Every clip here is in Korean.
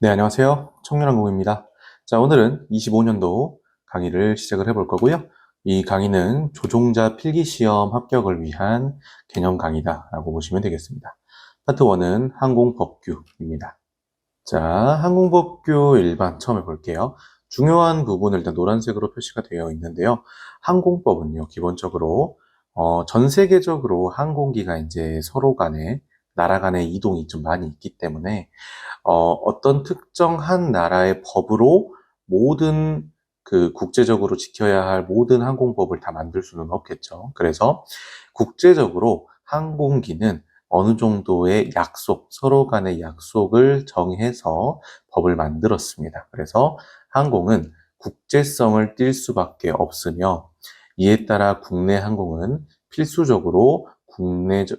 네, 안녕하세요. 청년항공입니다. 자, 오늘은 25년도 강의를 시작을 해볼 거고요. 이 강의는 조종자 필기시험 합격을 위한 개념 강의다라고 보시면 되겠습니다. 파트 1은 항공법규입니다. 자, 항공법규 일반 처음 해볼게요. 중요한 부분을 일단 노란색으로 표시가 되어 있는데요. 항공법은요, 기본적으로 전 세계적으로 항공기가 이제 서로 간에 나라 간의 이동이 좀 많이 있기 때문에 어떤 특정한 나라의 법으로 모든 그 국제적으로 지켜야 할 모든 항공법을 다 만들 수는 없겠죠. 그래서 국제적으로 항공기는 어느 정도의 약속, 서로 간의 약속을 정해서 법을 만들었습니다. 그래서 항공은 국제성을 띌 수밖에 없으며 이에 따라 국내 항공은 필수적으로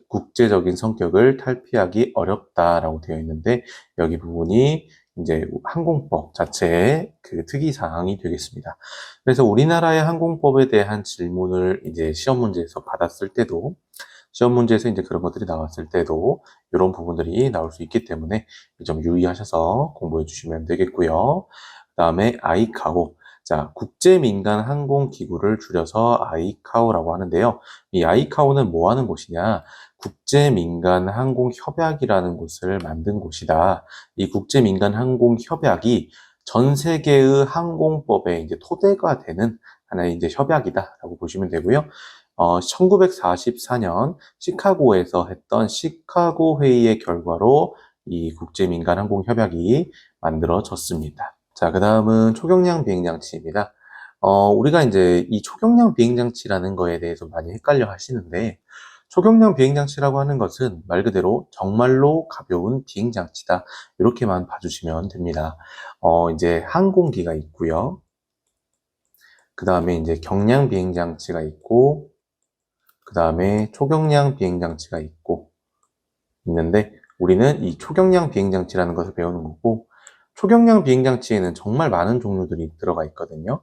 국제적인 성격을 탈피하기 어렵다라고 되어 있는데 여기 부분이 이제 항공법 자체의 그 특이사항이 되겠습니다. 그래서 우리나라의 항공법에 대한 질문을 이제 시험 문제에서 받았을 때도 시험 문제에서 이제 그런 것들이 나왔을 때도 이런 부분들이 나올 수 있기 때문에 이 점 유의하셔서 공부해 주시면 되겠고요. 그 다음에 아이카오. 자, 국제민간항공기구를 줄여서 아이카오라고 하는데요. 이 아이카오는 뭐 하는 곳이냐? 국제민간항공협약이라는 곳을 만든 곳이다. 이 국제민간항공협약이 전 세계의 항공법의 이제 토대가 되는 하나의 이제 협약이다라고 보시면 되고요. 1944년 시카고에서 했던 시카고 회의의 결과로 이 국제민간항공협약이 만들어졌습니다. 자, 그 다음은 초경량 비행장치입니다. 우리가 이제 이 초경량 비행장치라는 거에 대해서 많이 헷갈려 하시는데, 초경량 비행장치라고 하는 것은 말 그대로 정말로 가벼운 비행장치다. 이렇게만 봐주시면 됩니다. 이제 항공기가 있고요. 그 다음에 이제 경량 비행장치가 있고, 그 다음에 초경량 비행장치가 있는데, 우리는 이 초경량 비행장치라는 것을 배우는 거고, 초경량 비행장치에는 정말 많은 종류들이 들어가 있거든요.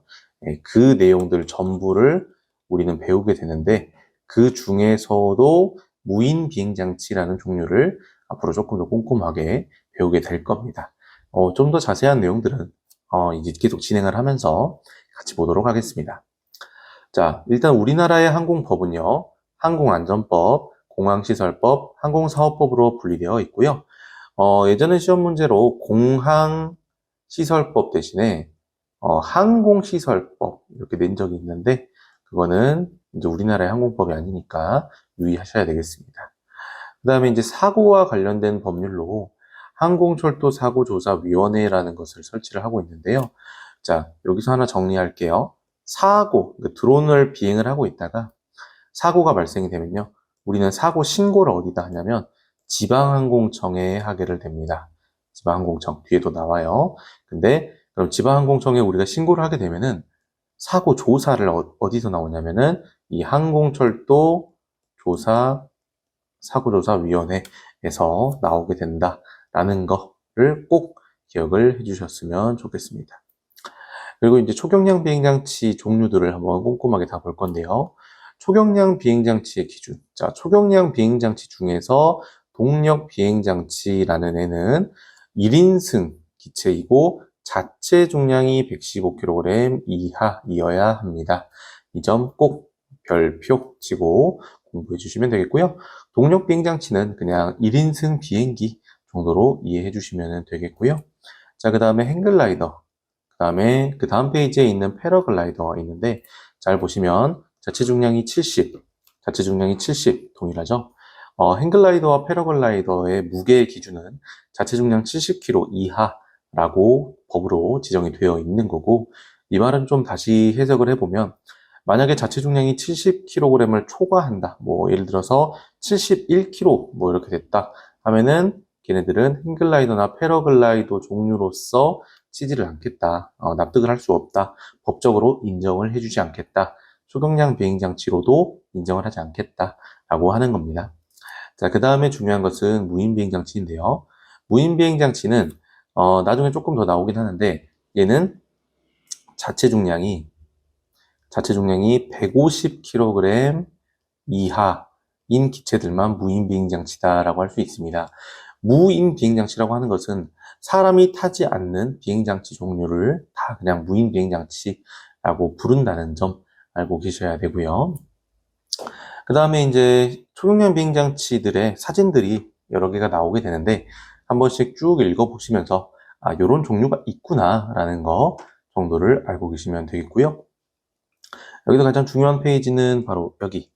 그 내용들 전부를 우리는 배우게 되는데 그 중에서도 무인 비행장치라는 종류를 앞으로 조금 더 꼼꼼하게 배우게 될 겁니다. 좀 더 자세한 내용들은 이제 계속 진행을 하면서 같이 보도록 하겠습니다. 자, 일단 우리나라의 항공법은요. 항공안전법, 공항시설법, 항공사업법으로 분리되어 있고요. 예전에 시험 문제로 공항시설법 대신에 항공시설법 이렇게 낸 적이 있는데 그거는 이제 우리나라의 항공법이 아니니까 유의하셔야 되겠습니다. 그 다음에 이제 사고와 관련된 법률로 항공철도사고조사위원회라는 것을 설치를 하고 있는데요. 자, 여기서 하나 정리할게요. 드론을 비행을 하고 있다가 사고가 발생이 되면요. 우리는 사고 신고를 어디다 하냐면 지방항공청에 하게를 됩니다. 지방항공청 뒤에도 나와요. 근데 그럼 지방항공청에 우리가 신고를 하게 되면은 사고 조사를 어디서 나오냐면은 이 항공철도 조사 사고조사위원회에서 나오게 된다라는 거를 꼭 기억을 해주셨으면 좋겠습니다. 그리고 이제 초경량 비행장치 종류들을 한번 꼼꼼하게 다 볼 건데요. 초경량 비행장치의 기준. 자, 초경량 비행장치 중에서 동력 비행장치라는 애는 1인승 기체이고 자체 중량이 115kg 이하이어야 합니다. 이 점 꼭 별표 치고 공부해 주시면 되겠고요. 동력 비행장치는 그냥 1인승 비행기 정도로 이해해 주시면 되겠고요. 자, 그 다음에 행글라이더. 그 다음 페이지에 있는 패러글라이더가 있는데, 잘 보시면 자체 중량이 70 동일하죠? 행글라이더와 패러글라이더의 무게 기준은 자체 중량 70kg 이하라고 법으로 지정이 되어 있는 거고, 이 말은 좀 다시 해석을 해보면, 만약에 자체 중량이 70kg을 초과한다. 뭐, 예를 들어서 71kg 뭐 이렇게 됐다 하면은 걔네들은 행글라이더나 패러글라이더 종류로서 치지를 않겠다. 납득을 할 수 없다. 법적으로 인정을 해주지 않겠다. 초경량 비행장치로도 인정을 하지 않겠다라고 하는 겁니다. 자, 그 다음에 중요한 것은 무인 비행장치인데요. 무인 비행장치는 나중에 조금 더 나오긴 하는데 얘는 자체 중량이 150kg 이하인 기체들만 무인 비행장치다라고 할 수 있습니다. 무인 비행장치라고 하는 것은 사람이 타지 않는 비행장치 종류를 다 그냥 무인 비행장치라고 부른다는 점 알고 계셔야 되고요. 그 다음에 이제 초경량 비행장치들의 사진들이 여러 개가 나오게 되는데 한 번씩 쭉 읽어보시면서 아, 요런 종류가 있구나라는 거 정도를 알고 계시면 되겠고요. 여기서 가장 중요한 페이지는 바로 여기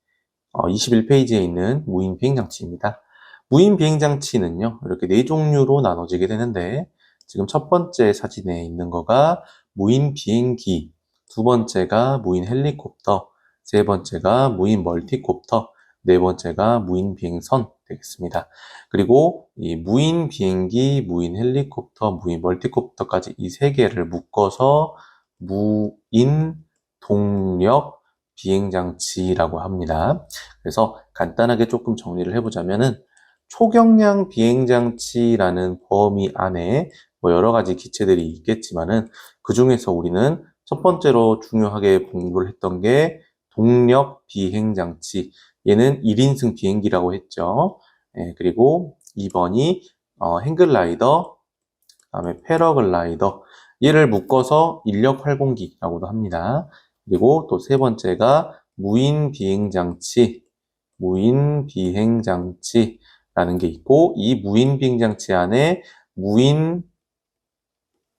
21페이지에 있는 무인 비행장치입니다. 무인 비행장치는요, 이렇게 네 종류로 나눠지게 되는데, 지금 첫 번째 사진에 있는 거가 무인 비행기, 두 번째가 무인 헬리콥터, 세 번째가 무인 멀티콥터, 네 번째가 무인 비행선 되겠습니다. 그리고 이 무인 비행기, 무인 헬리콥터, 무인 멀티콥터까지 이 세 개를 묶어서 무인 동력 비행장치라고 합니다. 그래서 간단하게 조금 정리를 해보자면은 초경량 비행장치라는 범위 안에 뭐 여러 가지 기체들이 있겠지만은 그 중에서 우리는 첫 번째로 중요하게 공부를 했던 게 동력 비행장치. 얘는 1인승 비행기라고 했죠. 그리고 2번이 행글라이더, 그다음에 패러글라이더. 얘를 묶어서 인력 활공기라고도 합니다. 그리고 또 세 번째가 무인 비행장치, 무인 비행장치라는 게 있고, 이 무인 비행장치 안에 무인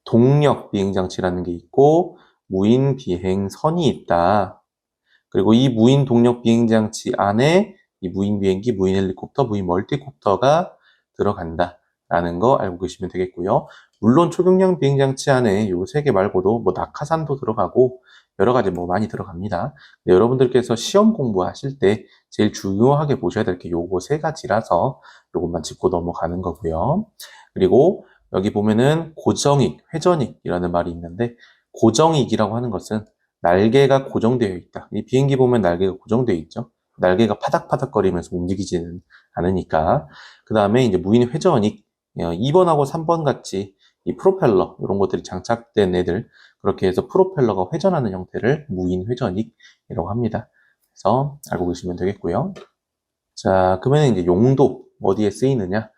동력 비행장치라는 게 있고, 무인 비행선이 있다. 그리고 이 무인 동력 비행장치 안에 이 무인 비행기, 무인 헬리콥터, 무인 멀티콥터가 들어간다라는 거 알고 계시면 되겠고요. 물론 초경량 비행장치 안에 요 세 개 말고도 뭐 낙하산도 들어가고 여러 가지 뭐 많이 들어갑니다. 여러분들께서 시험 공부하실 때 제일 중요하게 보셔야 될 게 요거 세 가지라서 요것만 짚고 넘어가는 거고요. 그리고 여기 보면은 고정익, 회전익이라는 말이 있는데 고정익이라고 하는 것은 날개가 고정되어 있다. 이 비행기 보면 날개가 고정되어 있죠. 날개가 파닥파닥거리면서 움직이지는 않으니까. 그 다음에 이제 무인 회전익, 2번하고 3번 같이 이 프로펠러, 이런 것들이 장착된 애들, 그렇게 해서 프로펠러가 회전하는 형태를 무인 회전익이라고 합니다. 그래서 알고 계시면 되겠고요. 자, 그러면 이제 용도, 어디에 쓰이느냐?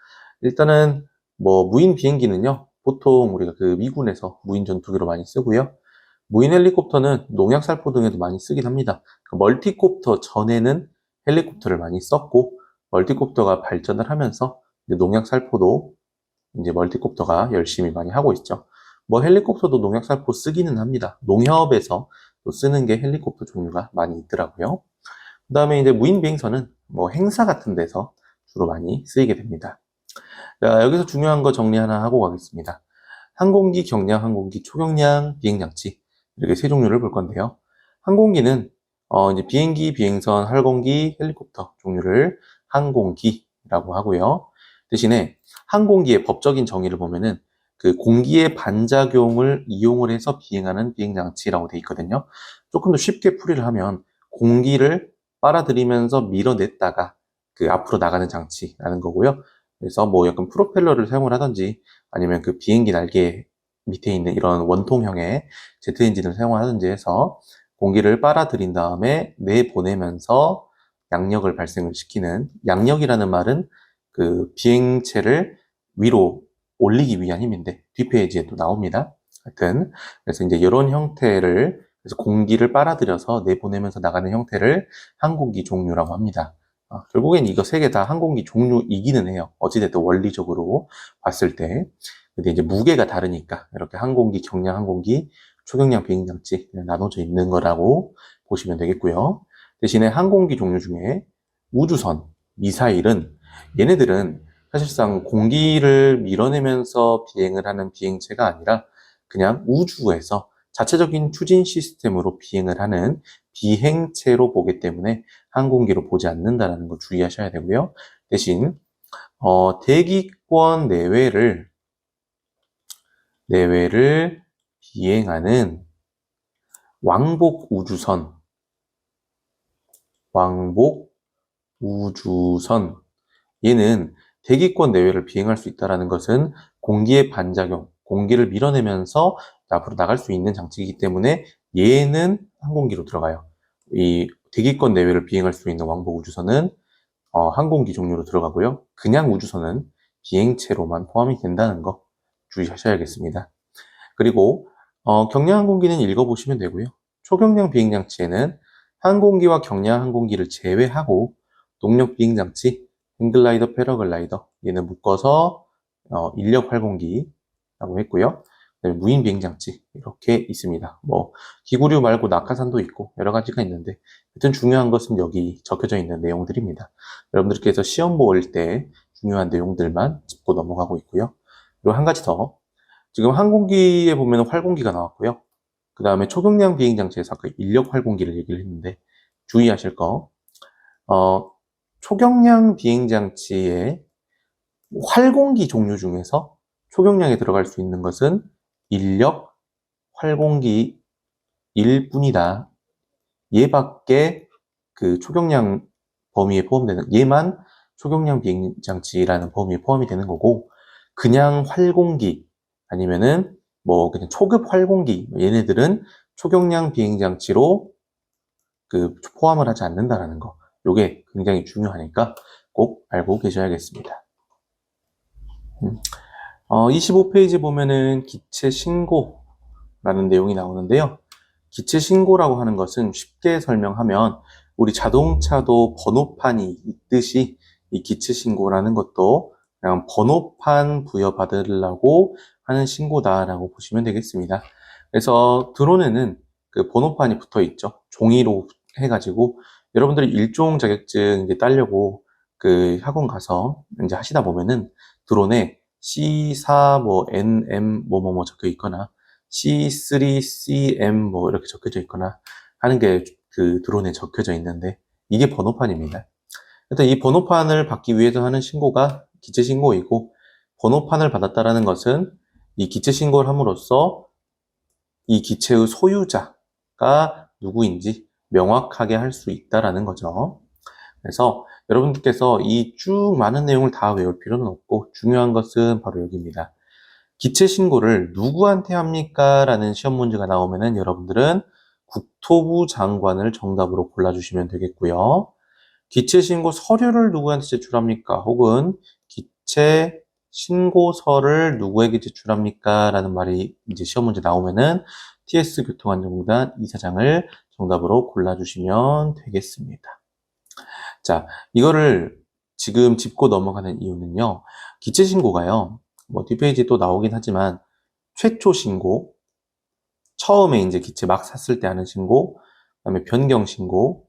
일단은 뭐 무인 비행기는요, 보통 우리가 그 미군에서 무인 전투기로 많이 쓰고요. 무인 헬리콥터는 농약살포 등에도 많이 쓰긴 합니다. 그 멀티콥터 전에는 헬리콥터를 많이 썼고, 멀티콥터가 발전을 하면서 이제 농약살포도 이제 멀티콥터가 열심히 많이 하고 있죠. 뭐 헬리콥터도 농약살포 쓰기는 합니다. 농협에서 또 쓰는 게 헬리콥터 종류가 많이 있더라고요. 그 다음에 이제 무인 비행선은 뭐 행사 같은 데서 주로 많이 쓰이게 됩니다. 자, 여기서 중요한 거 정리 하나 하고 가겠습니다. 항공기, 경량 항공기, 초경량 비행장치 이렇게 세 종류를 볼 건데요. 항공기는 이제 비행기, 비행선, 항공기, 헬리콥터 종류를 항공기라고 하고요. 대신에 항공기의 법적인 정의를 보면은 그 공기의 반작용을 이용을 해서 비행하는 비행장치라고 돼 있거든요. 조금 더 쉽게 풀이를 하면 공기를 빨아들이면서 밀어냈다가 그 앞으로 나가는 장치라는 거고요. 그래서 뭐 약간 프로펠러를 사용을 하든지 아니면 그 비행기 날개 밑에 있는 이런 원통형의 제트 엔진을 사용하든지 해서 공기를 빨아들인 다음에 내보내면서 양력을 발생을 시키는, 양력이라는 말은 그 비행체를 위로 올리기 위한 힘인데 뒷페이지에 또 나옵니다. 하여튼 그래서 이제 이런 형태를, 그래서 공기를 빨아들여서 내보내면서 나가는 형태를 항공기 종류라고 합니다. 결국엔 이거 세 개 다 항공기 종류이기는 해요. 어찌됐든 원리적으로 봤을 때. 근데 이제 무게가 다르니까 이렇게 항공기, 경량 항공기, 초경량 비행장치 나눠져 있는 거라고 보시면 되겠고요. 대신에 항공기 종류 중에 우주선, 미사일은 얘네들은 사실상 공기를 밀어내면서 비행을 하는 비행체가 아니라 그냥 우주에서 자체적인 추진 시스템으로 비행을 하는 비행체로 보기 때문에 항공기로 보지 않는다는 거 주의하셔야 되고요. 대신 대기권 내외를 비행하는 왕복 우주선 얘는 대기권 내외를 비행할 수 있다는 것은 공기의 반작용, 공기를 밀어내면서 앞으로 나갈 수 있는 장치이기 때문에 얘는 항공기로 들어가요. 이 대기권 내외를 비행할 수 있는 왕복 우주선은 항공기 종류로 들어가고요. 그냥 우주선은 비행체로만 포함이 된다는 거 주의하셔야겠습니다. 그리고 경량항공기는 읽어보시면 되고요. 초경량 비행장치에는 항공기와 경량항공기를 제외하고 동력 비행장치, 행글라이더, 패러글라이더 얘는 묶어서 인력활공기라고 했고요. 그다음에 무인 비행장치 이렇게 있습니다. 뭐 기구류 말고 낙하산도 있고 여러 가지가 있는데 하여튼 중요한 것은 여기 적혀져 있는 내용들입니다. 여러분들께서 시험 볼 때 중요한 내용들만 짚고 넘어가고 있고요. 그리고 한 가지 더, 지금 항공기에 보면 활공기가 나왔고요. 그 다음에 초경량 비행장치에서 아까 인력활공기를 얘기를 했는데 주의하실 거, 초경량 비행장치의 활공기 종류 중에서 초경량에 들어갈 수 있는 것은 인력 활공기일 뿐이다. 얘밖에 그 초경량 범위에 포함되는, 얘만 초경량 비행장치라는 범위에 포함이 되는 거고, 그냥 활공기 아니면은 뭐 그냥 초급 활공기 얘네들은 초경량 비행장치로 그 포함을 하지 않는다라는 거. 요게 굉장히 중요하니까 꼭 알고 계셔야겠습니다. 25페이지 보면은 기체 신고라는 내용이 나오는데요. 기체 신고라고 하는 것은 쉽게 설명하면 우리 자동차도 번호판이 있듯이 이 기체 신고라는 것도 그냥 번호판 부여받으려고 하는 신고다라고 보시면 되겠습니다. 그래서 드론에는 그 번호판이 붙어 있죠. 종이로 해가지고 여러분들이 일종 자격증 이제 따려고 그 학원 가서 이제 하시다 보면은 드론에 C4 뭐 NM 뭐뭐뭐 적혀 있거나 C3CM 뭐 이렇게 적혀져 있거나 하는 게 그 드론에 적혀져 있는데 이게 번호판입니다. 일단 이 번호판을 받기 위해서 하는 신고가 기체 신고이고, 번호판을 받았다라는 것은 이 기체 신고를 함으로써 이 기체의 소유자가 누구인지 명확하게 할 수 있다라는 거죠. 그래서 여러분들께서 이 쭉 많은 내용을 다 외울 필요는 없고 중요한 것은 바로 여기입니다. 기체 신고를 누구한테 합니까? 라는 시험 문제가 나오면은 여러분들은 국토부 장관을 정답으로 골라주시면 되겠고요. 기체 신고 서류를 누구한테 제출합니까? 혹은 기체 신고서를 누구에게 제출합니까? 라는 말이 이제 시험 문제 나오면은 TS 교통안전공단 이사장을 정답으로 골라주시면 되겠습니다. 자, 이거를 지금 짚고 넘어가는 이유는요. 기체 신고가요. 뭐 뒷페이지 또 나오긴 하지만 최초 신고, 처음에 이제 기체 막 샀을 때 하는 신고, 그다음에 변경 신고,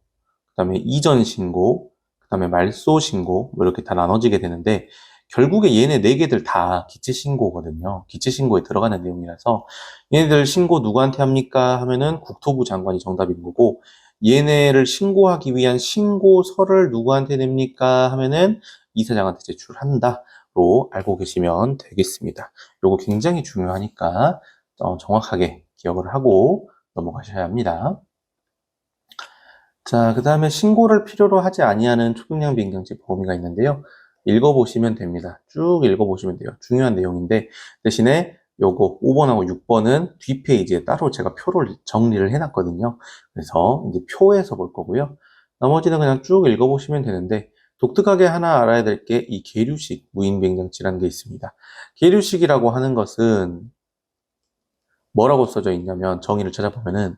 그다음에 이전 신고, 그다음에 말소 신고 뭐 이렇게 다 나눠지게 되는데 결국에 얘네 네 개들 다 기체 신고거든요. 기체 신고에 들어가는 내용이라서 얘네들 신고 누구한테 합니까? 하면은 국토부 장관이 정답인 거고, 얘네를 신고하기 위한 신고서를 누구한테 냅니까? 하면은 이사장한테 제출한다로 알고 계시면 되겠습니다. 요거 굉장히 중요하니까 정확하게 기억을 하고 넘어가셔야 합니다. 자, 그 다음에 신고를 필요로 하지 아니하는 초경량 비행장치 범위가 있는데요. 읽어보시면 됩니다. 쭉 읽어보시면 돼요. 중요한 내용인데 대신에 요거 5번하고 6번은 뒷페이지에 따로 제가 표를 정리를 해놨거든요. 그래서 이제 표에서 볼 거고요. 나머지는 그냥 쭉 읽어보시면 되는데 독특하게 하나 알아야 될 게 이 계류식 무인 비행장치라는 게 있습니다. 계류식이라고 하는 것은 뭐라고 써져 있냐면 정의를 찾아보면은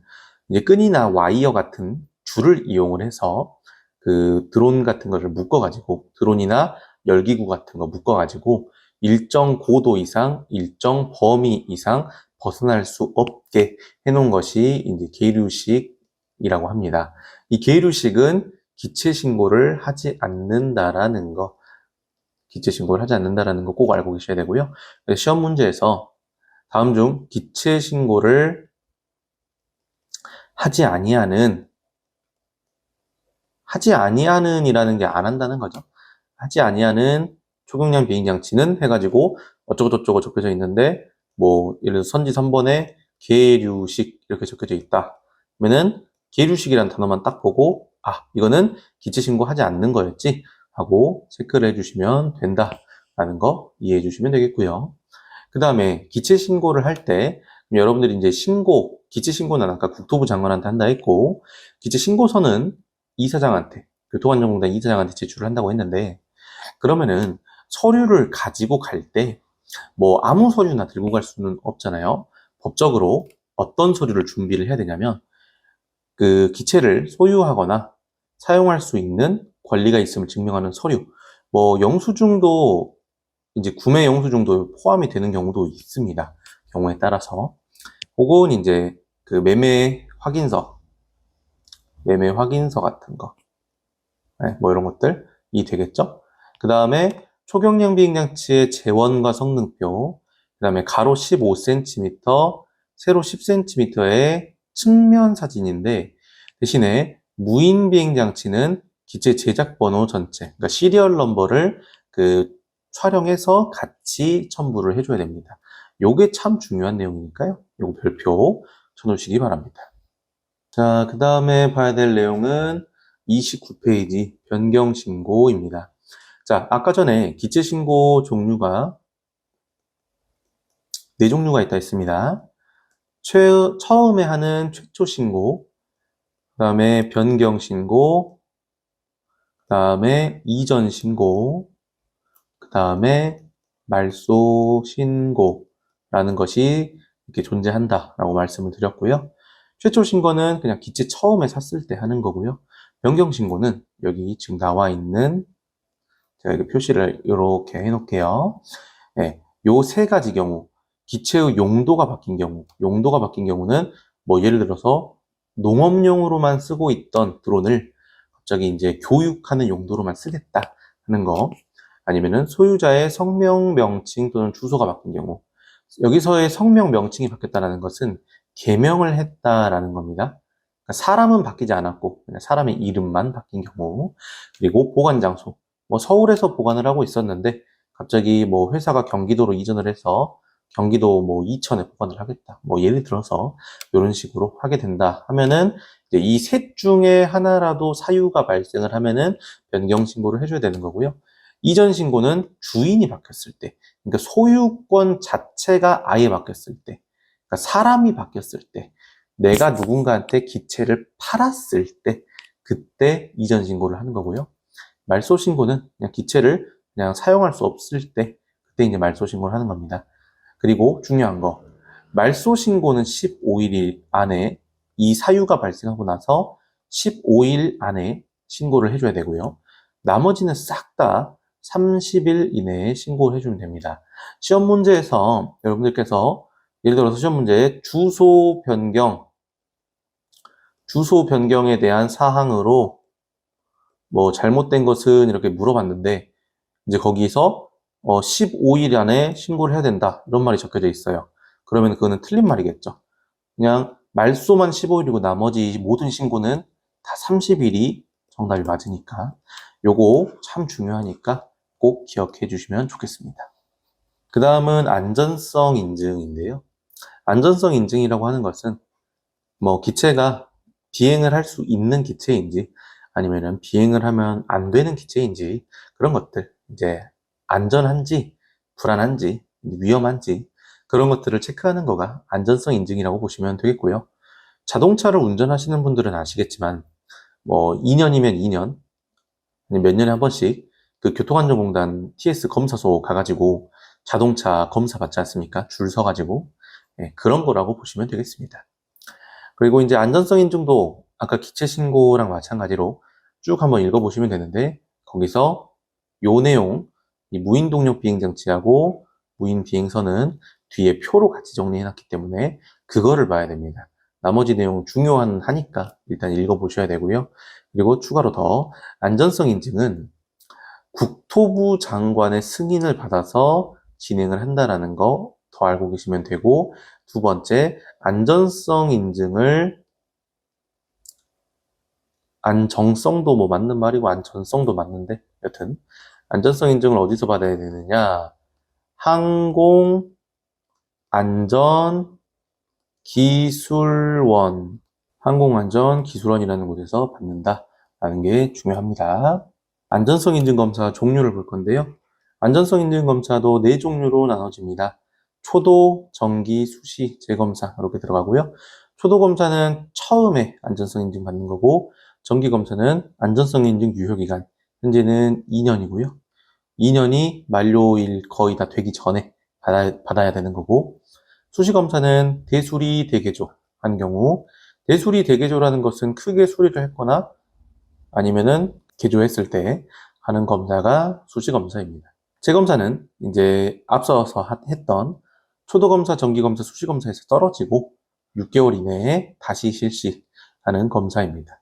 이제 끈이나 와이어 같은 줄을 이용을 해서 그 드론 같은 거를 묶어가지고 드론이나 열기구 같은 거 묶어가지고 일정 고도 이상, 일정 범위 이상 벗어날 수 없게 해놓은 것이 이제 계류식이라고 합니다. 이 계류식은 기체 신고를 하지 않는다라는 거, 기체 신고를 하지 않는다라는 거 꼭 알고 계셔야 되고요. 시험 문제에서 다음 중 기체 신고를 하지 아니하는이라는 게 안 한다는 거죠. 하지 아니하는 초경량 비행장치는 해가지고 어쩌고저쩌고 적혀져 있는데 뭐 예를 들어 선지 3번에 계류식 이렇게 적혀져 있다. 그러면은 계류식이라는 단어만 딱 보고 이거는 기체 신고하지 않는 거였지 하고 체크를 해주시면 된다라는 거 이해해 주시면 되겠고요. 그 다음에 기체 신고를 할 때 여러분들이 이제 기체 신고는 아까 국토부 장관한테 한다 했고, 기체 신고서는 이사장한테, 교통안전공단 이사장한테 제출을 한다고 했는데, 그러면은 서류를 가지고 갈 때 뭐 아무 서류나 들고 갈 수는 없잖아요. 법적으로 어떤 서류를 준비를 해야 되냐면 그 기체를 소유하거나 사용할 수 있는 권리가 있음을 증명하는 서류. 뭐 영수증도 이제 구매 영수증도 포함이 되는 경우도 있습니다. 경우에 따라서. 혹은 이제 그 매매 확인서 같은 거. 네, 뭐 이런 것들이 되겠죠. 그 다음에 초경량 비행장치의 재원과 성능표, 그 다음에 가로 15cm, 세로 10cm의 측면 사진인데 대신에 무인 비행장치는 기체 제작 번호 전체, 그러니까 시리얼 넘버를 그 촬영해서 같이 첨부를 해줘야 됩니다. 요게 참 중요한 내용이니까요. 요거 별표 쳐놓으시기 바랍니다. 자, 그 다음에 봐야 될 내용은 29페이지 변경신고입니다. 자, 아까 전에 기체신고 종류가 4종류가 있다 했습니다. 처음에 하는 최초신고, 그 다음에 변경신고, 그 다음에 이전신고, 그 다음에 말소신고라는 것이 이렇게 존재한다라고 말씀을 드렸고요. 최초 신고는 그냥 기체 처음에 샀을 때 하는 거고요. 변경 신고는 여기 지금 나와 있는 제가 이렇게 표시를 이렇게 해놓을게요. 네, 요 세 가지 경우 기체의 용도가 바뀐 경우는 뭐 예를 들어서 농업용으로만 쓰고 있던 드론을 갑자기 이제 교육하는 용도로만 쓰겠다 하는 거, 아니면은 소유자의 성명 명칭 또는 주소가 바뀐 경우. 여기서의 성명 명칭이 바뀌었다는 것은 개명을 했다라는 겁니다. 그러니까 사람은 바뀌지 않았고 그냥 사람의 이름만 바뀐 경우. 그리고 보관 장소. 뭐 서울에서 보관을 하고 있었는데 갑자기 뭐 회사가 경기도로 이전을 해서 경기도 뭐 이천에 보관을 하겠다. 뭐 예를 들어서 이런 식으로 하게 된다 하면은 이제 이 셋 중에 하나라도 사유가 발생을 하면은 변경 신고를 해줘야 되는 거고요. 이전 신고는 주인이 바뀌었을 때, 그러니까 소유권 자체가 아예 바뀌었을 때, 그러니까 사람이 바뀌었을 때, 내가 누군가한테 기체를 팔았을 때, 그때 이전 신고를 하는 거고요. 말소 신고는 그냥 기체를 그냥 사용할 수 없을 때, 그때 이제 말소 신고를 하는 겁니다. 그리고 중요한 거, 말소 신고는 15일 안에 이 사유가 발생하고 나서 15일 안에 신고를 해줘야 되고요. 나머지는 싹 다 30일 이내에 신고를 해주면 됩니다. 시험 문제에서 여러분들께서 예를 들어서 시험 문제에 주소 변경에 대한 사항으로 뭐 잘못된 것은 이렇게 물어봤는데 이제 거기서 15일 안에 신고를 해야 된다 이런 말이 적혀져 있어요. 그러면 그거는 틀린 말이겠죠. 그냥 말소만 15일이고 나머지 모든 신고는 다 30일이 정답이 맞으니까 요거 참 중요하니까 꼭 기억해 주시면 좋겠습니다. 그 다음은 안전성 인증인데요. 안전성 인증이라고 하는 것은 뭐 기체가 비행을 할 수 있는 기체인지 아니면은 비행을 하면 안 되는 기체인지 그런 것들, 이제 안전한지 불안한지 위험한지 그런 것들을 체크하는 거가 안전성 인증이라고 보시면 되겠고요. 자동차를 운전하시는 분들은 아시겠지만 뭐 2년이면 2년 몇 년에 한 번씩 그 교통안전공단 TS 검사소 가가지고 자동차 검사 받지 않습니까? 줄 서가지고 그런 거라고 보시면 되겠습니다. 그리고 이제 안전성 인증도 아까 기체 신고랑 마찬가지로 쭉 한번 읽어보시면 되는데 거기서 요 내용, 이 무인 동력 비행 장치하고 무인 비행선은 뒤에 표로 같이 정리해놨기 때문에 그거를 봐야 됩니다. 나머지 내용 중요하니까 일단 읽어보셔야 되고요. 그리고 추가로 더 안전성 인증은 국토부 장관의 승인을 받아서 진행을 한다라는 거 더 알고 계시면 되고, 두 번째, 안전성 인증을 안정성도 뭐 맞는 말이고 안전성도 맞는데 여튼 안전성 인증을 어디서 받아야 되느냐? 항공안전기술원이라는 곳에서 받는다라는 게 중요합니다. 안전성 인증 검사 종류를 볼 건데요. 안전성 인증 검사도 4종류로 나눠집니다. 초도, 정기, 수시, 재검사 이렇게 들어가고요. 초도 검사는 처음에 안전성 인증 받는 거고, 정기 검사는 안전성 인증 유효기간 현재는 2년이고요. 2년이 만료일 거의 다 되기 전에 받아야 되는 거고, 수시검사는 대수리, 대개조 한 경우, 대수리, 대개조라는 것은 크게 수리를 했거나 아니면은 개조했을 때 하는 검사가 수시검사입니다. 재검사는 이제 앞서서 했던 초도검사, 정기검사, 수시검사에서 떨어지고 6개월 이내에 다시 실시하는 검사입니다.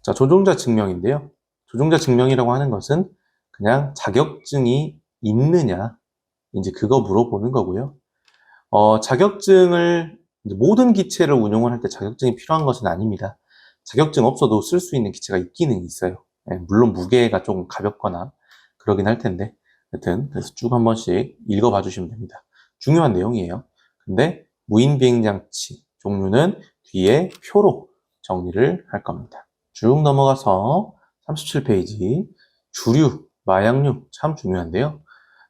자, 조종자 증명인데요. 조종자 증명이라고 하는 것은 그냥 자격증이 있느냐, 이제 그거 물어보는 거고요. 자격증을, 모든 기체를 운용을 할 때 자격증이 필요한 것은 아닙니다. 자격증 없어도 쓸 수 있는 기체가 있기는 있어요. 물론 무게가 좀 가볍거나 그러긴 할 텐데, 하여튼, 그래서 쭉 한 번씩 읽어봐 주시면 됩니다. 중요한 내용이에요. 근데 무인비행장치 종류는 뒤에 표로 정리를 할 겁니다. 쭉 넘어가서 37페이지, 주류, 마약류 참 중요한데요.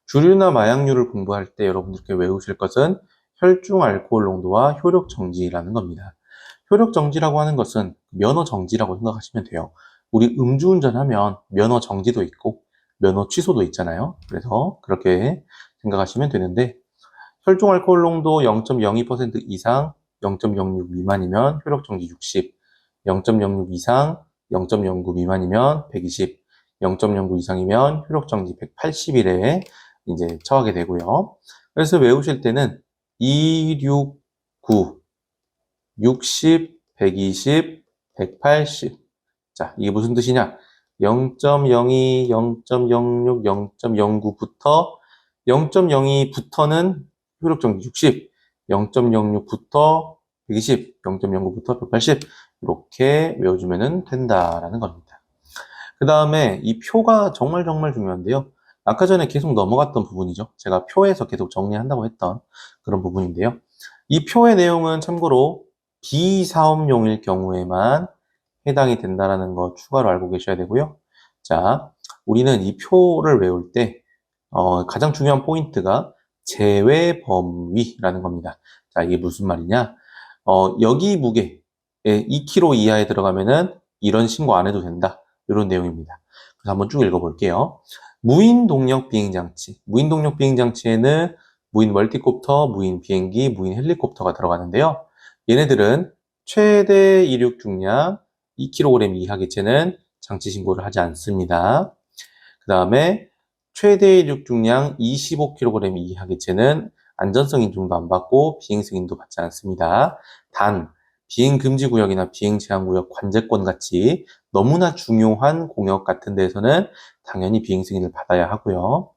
주류나 마약류를 공부할 때 여러분들께 외우실 것은 혈중 알코올 농도와 효력 정지라는 겁니다. 효력 정지라고 하는 것은 면허 정지라고 생각하시면 돼요. 우리 음주운전하면 면허 정지도 있고 면허 취소도 있잖아요. 그래서 그렇게 생각하시면 되는데, 혈중 알코올 농도 0.02% 이상 0.06 미만이면 효력 정지 60, 0.06 이상 0.09 미만이면 120, 0.09 이상이면 효력 정지 180일에 이제 처하게 되고요. 그래서 외우실 때는 269, 60, 120, 180. 자, 이게 무슨 뜻이냐? 0.02, 0.06, 0.09부터 0.02부터는 효력 정지 60, 0.06부터 120, 0.09부터 180 이렇게 외워주면 된다라는 겁니다. 그 다음에 이 표가 정말 중요한데요. 아까 전에 계속 넘어갔던 부분이죠. 제가 표에서 계속 정리한다고 했던 그런 부분인데요. 이 표의 내용은 참고로 비사업용일 경우에만 해당이 된다는 거 추가로 알고 계셔야 되고요. 자, 우리는 이 표를 외울 때 가장 중요한 포인트가 제외 범위라는 겁니다. 자, 이게 무슨 말이냐? 여기 무게 2kg 이하에 들어가면은 이런 신고 안 해도 된다. 이런 내용입니다. 그래서 한번 쭉 읽어볼게요. 무인 동력 비행장치. 무인 동력 비행장치에는 무인 멀티콥터, 무인 비행기, 무인 헬리콥터가 들어가는데요. 얘네들은 최대 이륙 중량 2kg 이하 기체는 장치 신고를 하지 않습니다. 그 다음에 최대 이륙 중량 25kg 이하 기체는 안전성 인증도 안 받고 비행 승인도 받지 않습니다. 단 비행 금지 구역이나 비행 제한 구역 관제권 같이 너무나 중요한 공역 같은 데에서는 당연히 비행 승인을 받아야 하고요.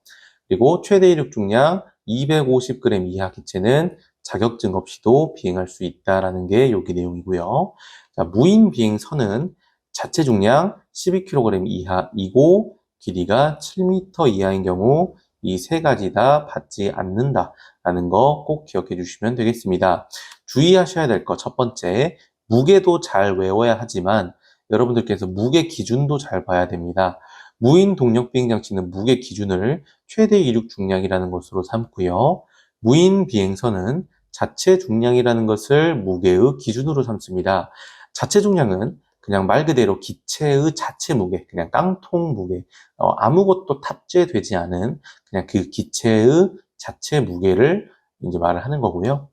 그리고 최대 이륙 중량 250g 이하 기체는 자격증 없이도 비행할 수 있다라는 게 여기 내용이고요. 자, 무인 비행선은 자체 중량 12kg 이하이고 길이가 7m 이하인 경우 이 세 가지 다 받지 않는다라는 거 꼭 기억해 주시면 되겠습니다. 주의하셔야 될 거 첫 번째, 무게도 잘 외워야 하지만 여러분들께서 무게 기준도 잘 봐야 됩니다. 무인 동력 비행 장치는 무게 기준을 최대 이륙 중량이라는 것으로 삼고요. 무인 비행선은 자체 중량이라는 것을 무게의 기준으로 삼습니다. 자체 중량은 그냥 말 그대로 기체의 자체 무게, 그냥 깡통 무게, 아무것도 탑재되지 않은 그냥 그 기체의 자체 무게를 이제 말을 하는 거고요.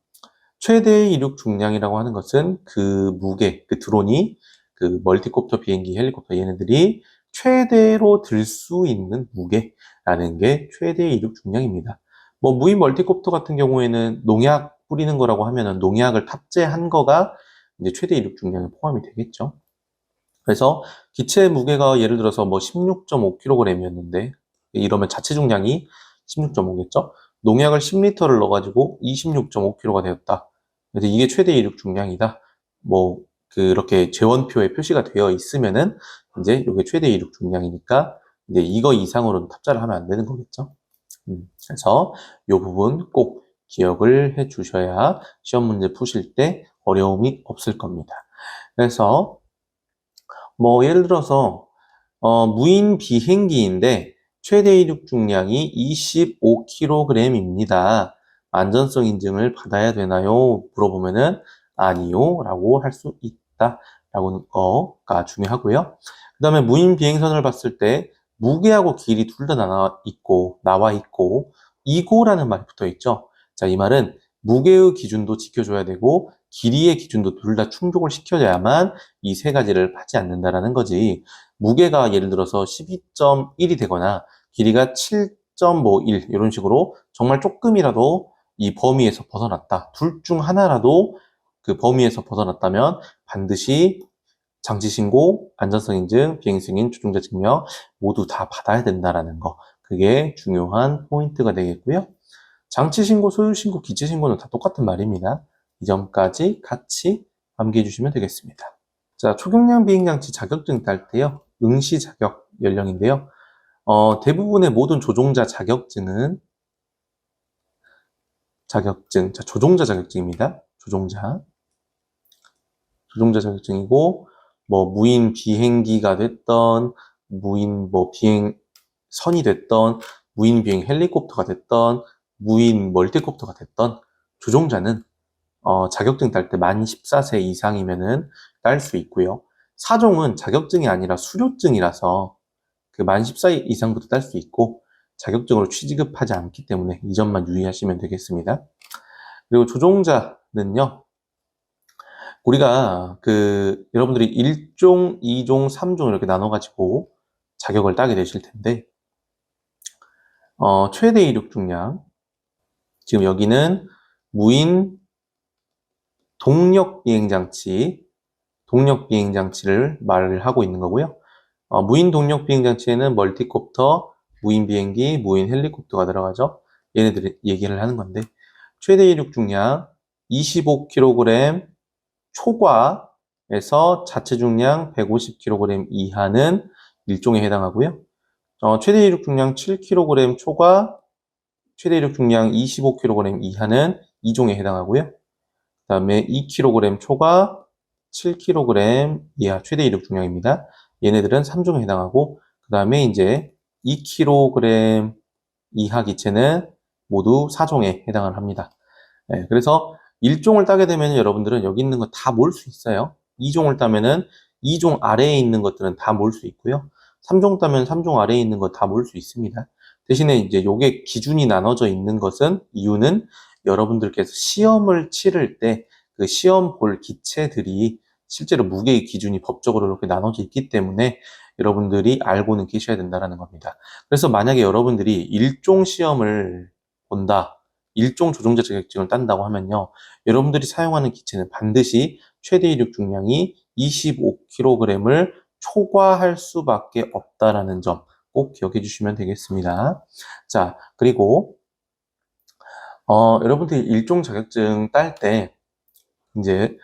최대 이륙 중량이라고 하는 것은 그 무게, 그 드론이 그 멀티콥터, 비행기, 헬리콥터 얘네들이 최대로 들 수 있는 무게라는 게 최대 이륙 중량입니다. 뭐 무인 멀티콥터 같은 경우에는 농약 뿌리는 거라고 하면은 농약을 탑재한 거가 이제 최대 이륙 중량에 포함이 되겠죠. 그래서 기체 무게가 예를 들어서 뭐 16.5kg이었는데 이러면 자체 중량이 16.5겠죠? 농약을 10리터를 넣어가지고 26.5kg가 되었다. 그래서 이게 최대 이륙 중량이다. 뭐 그렇게 재원표에 표시가 되어 있으면은 이제 이게 최대 이륙 중량이니까 이제 이거 이상으로는 탑재를 하면 안 되는 거겠죠. 그래서 이 부분 꼭 기억을 해 주셔야 시험 문제 푸실 때 어려움이 없을 겁니다. 그래서 뭐 예를 들어서 무인 비행기인데 최대 이륙 중량이 25kg입니다. 안전성 인증을 받아야 되나요? 물어보면은 아니요 라고 할 수 있다 라고 거가 중요하고요. 그 다음에 무인 비행선을 봤을 때 무게하고 길이 둘 다 나와 있고 이고라는 말이 붙어 있죠. 자, 이 말은 무게의 기준도 지켜줘야 되고 길이의 기준도 둘 다 충족을 시켜야만 이 세 가지를 하지 않는다라는 거지. 무게가 예를 들어서 12.1이 되거나 길이가 7.1 이런 식으로 정말 조금이라도 이 범위에서 벗어났다. 둘 중 하나라도 그 범위에서 벗어났다면 반드시 장치신고, 안전성인증, 비행승인, 조종자 증명 모두 다 받아야 된다라는 거. 그게 중요한 포인트가 되겠고요. 장치신고, 소유신고, 기체신고는 다 똑같은 말입니다. 이 점까지 같이 암기해 주시면 되겠습니다. 자, 초경량 비행장치 자격증 딸 때요. 응시 자격 연령인데요. 대부분의 모든 조종자 자격증은 자격증, 자, 조종자 자격증입니다. 조종자 자격증이고, 뭐, 무인 비행기가 됐던, 무인 뭐 비행선이 됐던, 무인 비행 헬리콥터가 됐던, 무인 멀티콥터가 됐던, 조종자는, 자격증 딸 때 만 14세 이상이면은 딸 수 있고요. 사종은 자격증이 아니라 수료증이라서 그 만 14세 이상부터 딸 수 있고, 자격증으로 취급하지 않기 때문에 이 점만 유의하시면 되겠습니다. 그리고 조종자는요, 우리가 여러분들이 1종, 2종, 3종 이렇게 나눠가지고 자격을 따게 되실 텐데, 최대 이륙 중량, 지금 여기는 무인 동력 비행장치를 말을 하고 있는 거고요. 무인 동력 비행장치에는 멀티콥터, 무인 비행기, 무인 헬리콥터가 들어가죠. 얘네들이 얘기를 하는 건데, 최대 이륙 중량 25kg 초과에서 자체 중량 150kg 이하는 1종에 해당하고요. 최대 이륙 중량 7kg 초과, 최대 이륙 중량 25kg 이하는 2종에 해당하고요. 그 다음에 2kg 초과, 7kg 이하 최대 이륙 중량입니다. 얘네들은 3종에 해당하고, 그 다음에 이제 2kg 이하 기체는 모두 4종에 해당을 합니다. 네, 그래서 1종을 따게 되면 여러분들은 여기 있는 거 다 몰 수 있어요. 2종을 따면은 2종 아래에 있는 것들은 다 몰 수 있고요. 3종 따면 3종 아래에 있는 거 다 몰 수 있습니다. 대신에 이제 요게 기준이 나눠져 있는 것은 이유는 여러분들께서 시험을 치를 때 그 시험 볼 기체들이 실제로 무게의 기준이 법적으로 이렇게 나눠져 있기 때문에 여러분들이 알고는 계셔야 된다는 겁니다. 그래서 만약에 여러분들이 1종 시험을 본다, 1종 조종자 자격증을 딴다고 하면요, 여러분들이 사용하는 기체는 반드시 최대 이륙 중량이 25kg을 초과할 수밖에 없다라는 점 꼭 기억해 주시면 되겠습니다. 자, 그리고 여러분들이 1종 자격증 딸 때 이제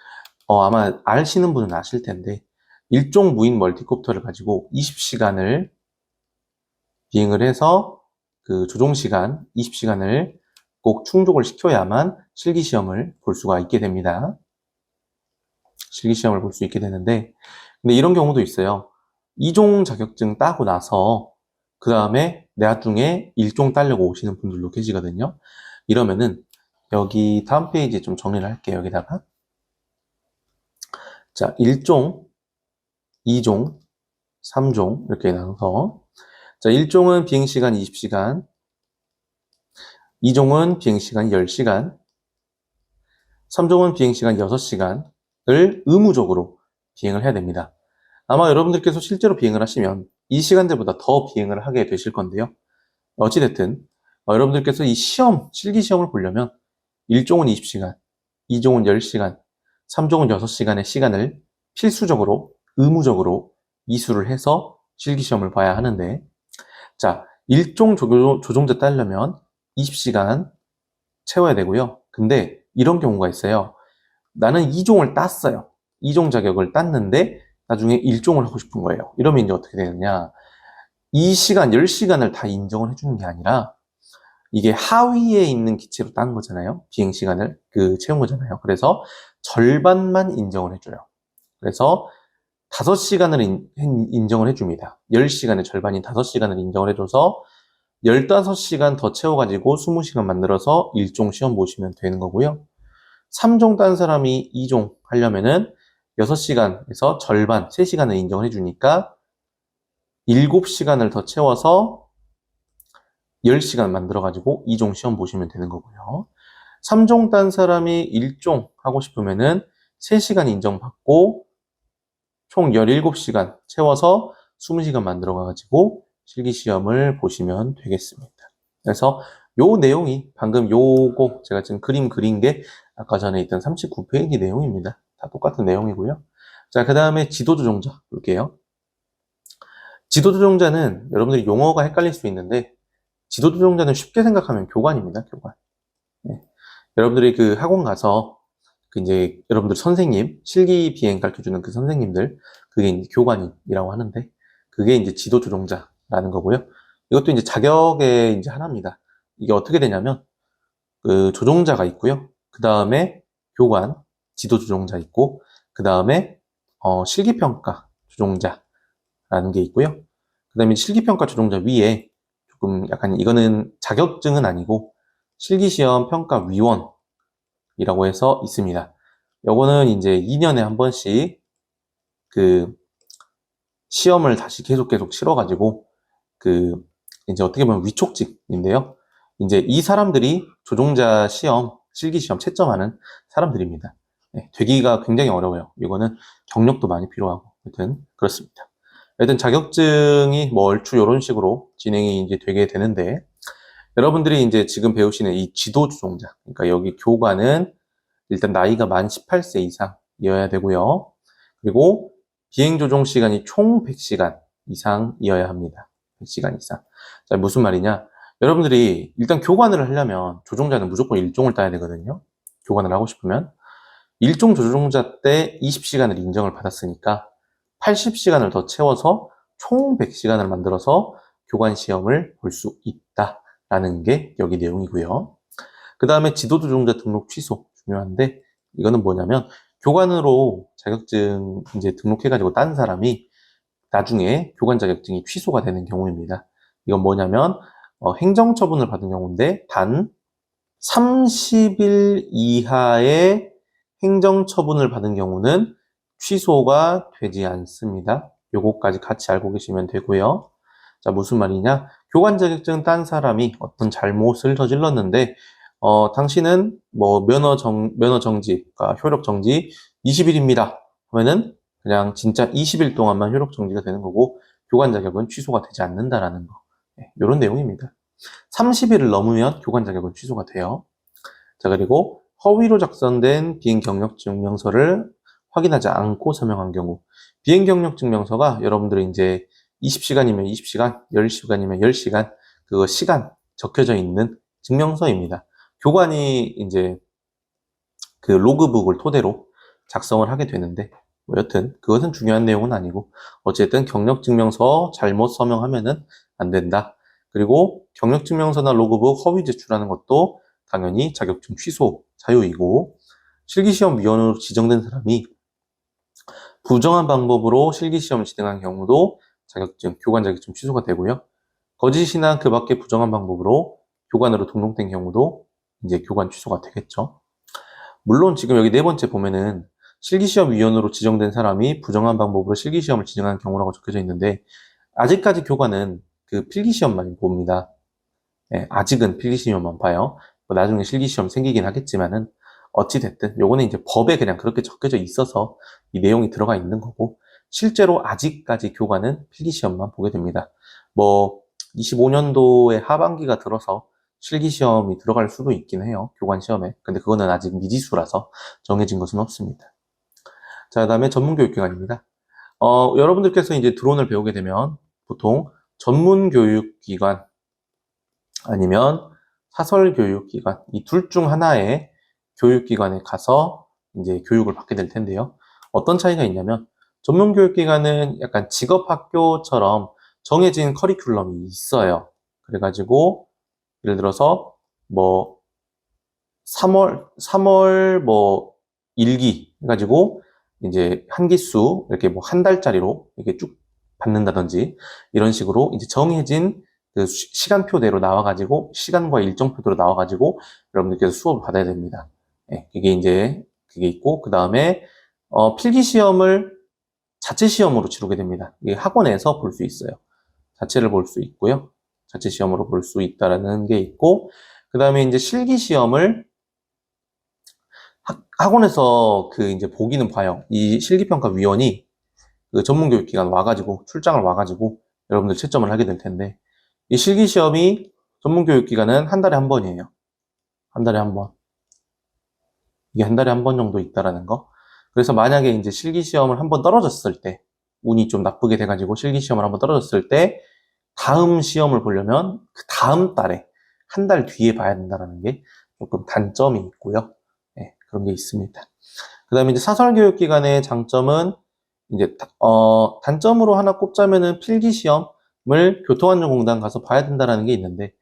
아마 아시는 분은 아실 텐데 1종 무인 멀티콥터를 가지고 20시간을 비행을 해서 그 조종 시간 20시간을 꼭 충족을 시켜야만 실기시험을 볼 수가 있게 됩니다. 실기시험을 볼 수 있게 되는데, 근데 이런 경우도 있어요. 2종 자격증 따고 나서 그 다음에 나중에 1종 따려고 오시는 분들도 계시거든요. 이러면은 여기 다음 페이지에 좀 정리를 할게요. 여기다가 자, 1종, 2종, 3종 이렇게 나눠서, 자, 1종은 비행시간 20시간, 2종은 비행시간 10시간, 3종은 비행시간 6시간을 의무적으로 비행을 해야 됩니다. 아마 여러분들께서 실제로 비행을 하시면 이 시간대보다 더 비행을 하게 되실 건데요. 어찌됐든 여러분들께서 이 실기시험을 보려면 1종은 20시간, 2종은 10시간, 3종은 6시간의 시간을 필수적으로, 의무적으로 이수를 해서 실기시험을 봐야 하는데, 자, 1종 조종자 따려면 20시간 채워야 되고요. 근데 이런 경우가 있어요. 나는 2종을 땄어요. 2종 자격을 땄는데 나중에 1종을 하고 싶은 거예요. 이러면 이제 어떻게 되느냐. 이 시간, 10시간을 다 인정을 해주는 게 아니라 이게 하위에 있는 기체로 딴 거잖아요. 비행 시간을 채운 거잖아요. 그래서 절반만 인정을 해줘요. 그래서 5시간을 인정을 해줍니다. 10시간의 절반인 5시간을 인정을 해줘서 15시간 더 채워가지고 20시간 만들어서 1종 시험 보시면 되는 거고요. 3종 딴 사람이 2종 하려면은 6시간에서 절반, 3시간을 인정을 해주니까 7시간을 더 채워서 10시간 만들어가지고 2종 시험 보시면 되는 거고요. 3종 딴 사람이 1종 하고 싶으면은 3시간 인정받고 총 17시간 채워서 20시간 만들어가지고 실기시험을 보시면 되겠습니다. 그래서 요 내용이 방금 요거 제가 지금 그림 그린 게 아까 전에 있던 39페이지 내용입니다. 다 똑같은 내용이고요. 자, 그 다음에 지도조종자 볼게요. 지도조종자는 여러분들이 용어가 헷갈릴 수 있는데 지도조종자는 쉽게 생각하면 교관입니다. 교관. 네. 여러분들이 그 학원 가서 그 이제 여러분들 선생님 실기 비행 가르쳐주는 그 선생님들 그게 이제 교관이라고 하는데 그게 이제 지도조종자라는 거고요. 이것도 이제 자격의 이제 하나입니다. 이게 어떻게 되냐면 그 조종자가 있고요. 그 다음에 교관, 지도조종자 있고 그 다음에 실기평가 조종자라는 게 있고요. 그 다음에 실기평가 조종자 위에 조금 약간 이거는 자격증은 아니고 실기시험 평가위원이라고 해서 있습니다. 요거는 이제 2년에 한 번씩 그 시험을 다시 계속 치러가지고 그 이제 어떻게 보면 위촉직인데요. 이제 이 사람들이 조종자 시험, 실기시험 채점하는 사람들입니다. 네, 되기가 굉장히 어려워요. 이거는 경력도 많이 필요하고, 하여튼 그렇습니다. 하여튼 자격증이 뭐 얼추 이런 식으로 진행이 이제 되게 되는데, 여러분들이 이제 지금 배우시는 이 지도조종자, 그러니까 여기 교관은 일단 나이가 만 18세 이상이어야 되고요. 그리고 비행조종 시간이 총 100시간 이상이어야 합니다. 100시간 이상. 자, 무슨 말이냐? 여러분들이 일단 교관을 하려면 조종자는 무조건 1종을 따야 되거든요. 교관을 하고 싶으면. 1종 조종자 때 20시간을 인정을 받았으니까 80시간을 더 채워서 총 100시간을 만들어서 교관 시험을 볼 수 있다라는 게 여기 내용이고요. 그 다음에 지도조종자 등록 취소 중요한데 이거는 뭐냐면 교관으로 자격증 이제 등록해가지고 딴 사람이 나중에 교관 자격증이 취소가 되는 경우입니다. 이건 뭐냐면 행정처분을 받은 경우인데 단 30일 이하의 행정처분을 받은 경우는 취소가 되지 않습니다. 요거까지 같이 알고 계시면 되고요. 자, 무슨 말이냐? 교관 자격증 딴 사람이 어떤 잘못을 저질렀는데 당신은 뭐 면허 정지, 그러니까 효력 정지 20일입니다. 하면은 그냥 진짜 20일 동안만 효력 정지가 되는 거고 교관 자격은 취소가 되지 않는다라는 거. 네, 이런 내용입니다. 30일을 넘으면 교관 자격은 취소가 돼요. 자, 그리고 허위로 작성된 비행 경력증명서를 확인하지 않고 서명한 경우 비행 경력증명서가 여러분들이 이제 20시간이면 20시간, 10시간이면 10시간 그거 시간 적혀져 있는 증명서입니다. 교관이 이제 그 로그북을 토대로 작성을 하게 되는데 뭐 여튼 그것은 중요한 내용은 아니고 어쨌든 경력증명서 잘못 서명하면은 안 된다. 그리고 경력증명서나 로그북 허위 제출하는 것도 당연히 자격증 취소 사유이고 실기시험위원으로 지정된 사람이 부정한 방법으로 실기시험을 진행한 경우도 자격증, 교관 자격증 취소가 되고요. 거짓이나 그 밖의 부정한 방법으로 교관으로 등록된 경우도 이제 교관 취소가 되겠죠. 물론 지금 여기 네 번째 보면은 실기시험위원으로 지정된 사람이 부정한 방법으로 실기시험을 진행한 경우라고 적혀져 있는데 아직까지 교관은 그 필기시험만 봅니다. 네, 아직은 필기시험만 봐요. 뭐 나중에 실기시험 생기긴 하겠지만은 어찌됐든 요거는 이제 법에 그냥 그렇게 적혀져 있어서 이 내용이 들어가 있는 거고 실제로 아직까지 교관은 필기시험만 보게 됩니다. 뭐 25년도에 하반기가 들어서 실기시험이 들어갈 수도 있긴 해요. 교관 시험에. 근데 그거는 아직 미지수라서 정해진 것은 없습니다. 자, 그다음에 전문교육기관입니다. 여러분들께서 이제 드론을 배우게 되면 보통 전문교육기관 아니면 사설교육기관 이 둘 중 하나의 교육기관에 가서 이제 교육을 받게 될 텐데요. 어떤 차이가 있냐면 전문교육기관은 약간 직업학교처럼 정해진 커리큘럼이 있어요. 그래가지고 예를 들어서 뭐 3월 뭐 1기 해가지고 이제 한 기수 이렇게 뭐 한 달짜리로 이렇게 쭉 받는다든지 이런 식으로 이제 정해진 그 시간표대로 나와가지고 시간과 일정표대로 나와가지고 여러분들께서 수업을 받아야 됩니다. 네, 이게 이제 그게 있고 그 다음에 필기 시험을 자체 시험으로 치르게 됩니다. 이게 학원에서 볼 수 있어요. 자체를 볼 수 있고요. 자체 시험으로 볼 수 있다라는 게 있고 그 다음에 이제 실기 시험을 학원에서 그 이제 보기는 봐요. 이 실기평가위원이 그 전문교육기관 와가지고, 출장을 와가지고, 여러분들 채점을 하게 될 텐데, 이 실기시험이 전문교육기관은 한 달에 한 번이에요. 한 달에 한 번. 이게 한 달에 한 번 정도 있다라는 거. 그래서 만약에 이제 실기시험을 한 번 떨어졌을 때, 운이 좀 나쁘게 돼가지고 실기시험을 한 번 떨어졌을 때, 다음 시험을 보려면 그 다음 달에, 한 달 뒤에 봐야 된다는 게 조금 단점이 있고요. 네, 그런 게 있습니다. 그 다음에 이제 사설교육기관의 장점은 이제, 단점으로 하나 꼽자면은 필기시험을 교통안전공단 가서 봐야 된다는 게 있는데,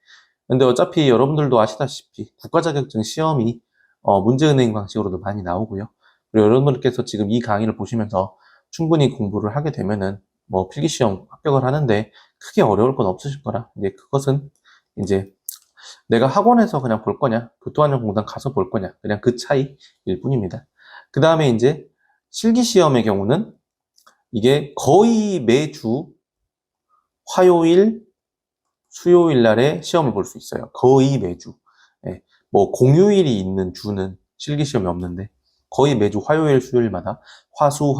근데 어차피 여러분들도 아시다시피 국가자격증 시험이 문제은행 방식으로도 많이 나오고요. 그리고 여러분들께서 지금 이 강의를 보시면서 충분히 공부를 하게 되면은 뭐 필기시험 합격을 하는데 크게 어려울 건 없으실 거라. 이제 그것은 이제 내가 학원에서 그냥 볼 거냐, 교통안전공단 가서 볼 거냐, 그냥 그 차이일 뿐입니다. 그 다음에 이제 실기시험의 경우는 이게 거의 매주 화요일, 수요일 날에 시험을 볼 수 있어요. 거의 매주. 예, 뭐 공휴일이 있는 주는 실기시험이 없는데 거의 매주 화요일, 수요일마다 화수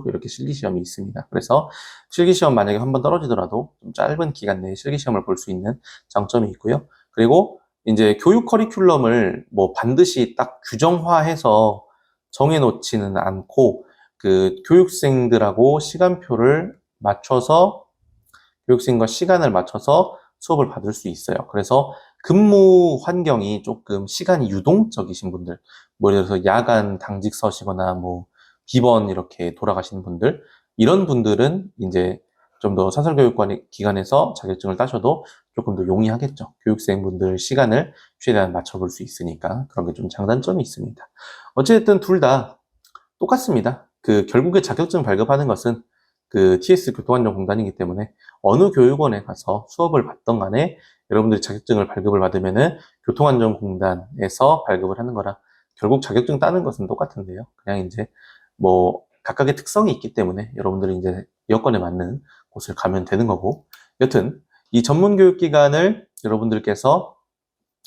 이렇게 실기시험이 있습니다. 그래서 실기시험 만약에 한번 떨어지더라도 좀 짧은 기간 내에 실기시험을 볼 수 있는 장점이 있고요. 그리고 이제 교육 커리큘럼을 뭐 반드시 딱 규정화해서 정해놓지는 않고 그 교육생들하고 시간표를 맞춰서 교육생과 시간을 맞춰서 수업을 받을 수 있어요. 그래서 근무 환경이 조금 시간이 유동적이신 분들, 뭐 예를 들어서 야간 당직 서시거나 뭐 비번 이렇게 돌아가시는 분들, 이런 분들은 이제 좀 더 사설교육관 기관에서 자격증을 따셔도 조금 더 용이하겠죠. 교육생분들 시간을 최대한 맞춰볼 수 있으니까 그런 게 좀 장단점이 있습니다. 어쨌든 둘 다 똑같습니다. 그 결국에 자격증 발급하는 것은 그 TS 교통안전공단이기 때문에 어느 교육원에 가서 수업을 받던 간에 여러분들이 자격증을 발급을 받으면은 교통안전공단에서 발급을 하는 거라 결국 자격증 따는 것은 똑같은데요. 그냥 이제 뭐 각각의 특성이 있기 때문에 여러분들이 이제 여건에 맞는 곳을 가면 되는 거고, 여튼 이 전문교육기관을 여러분들께서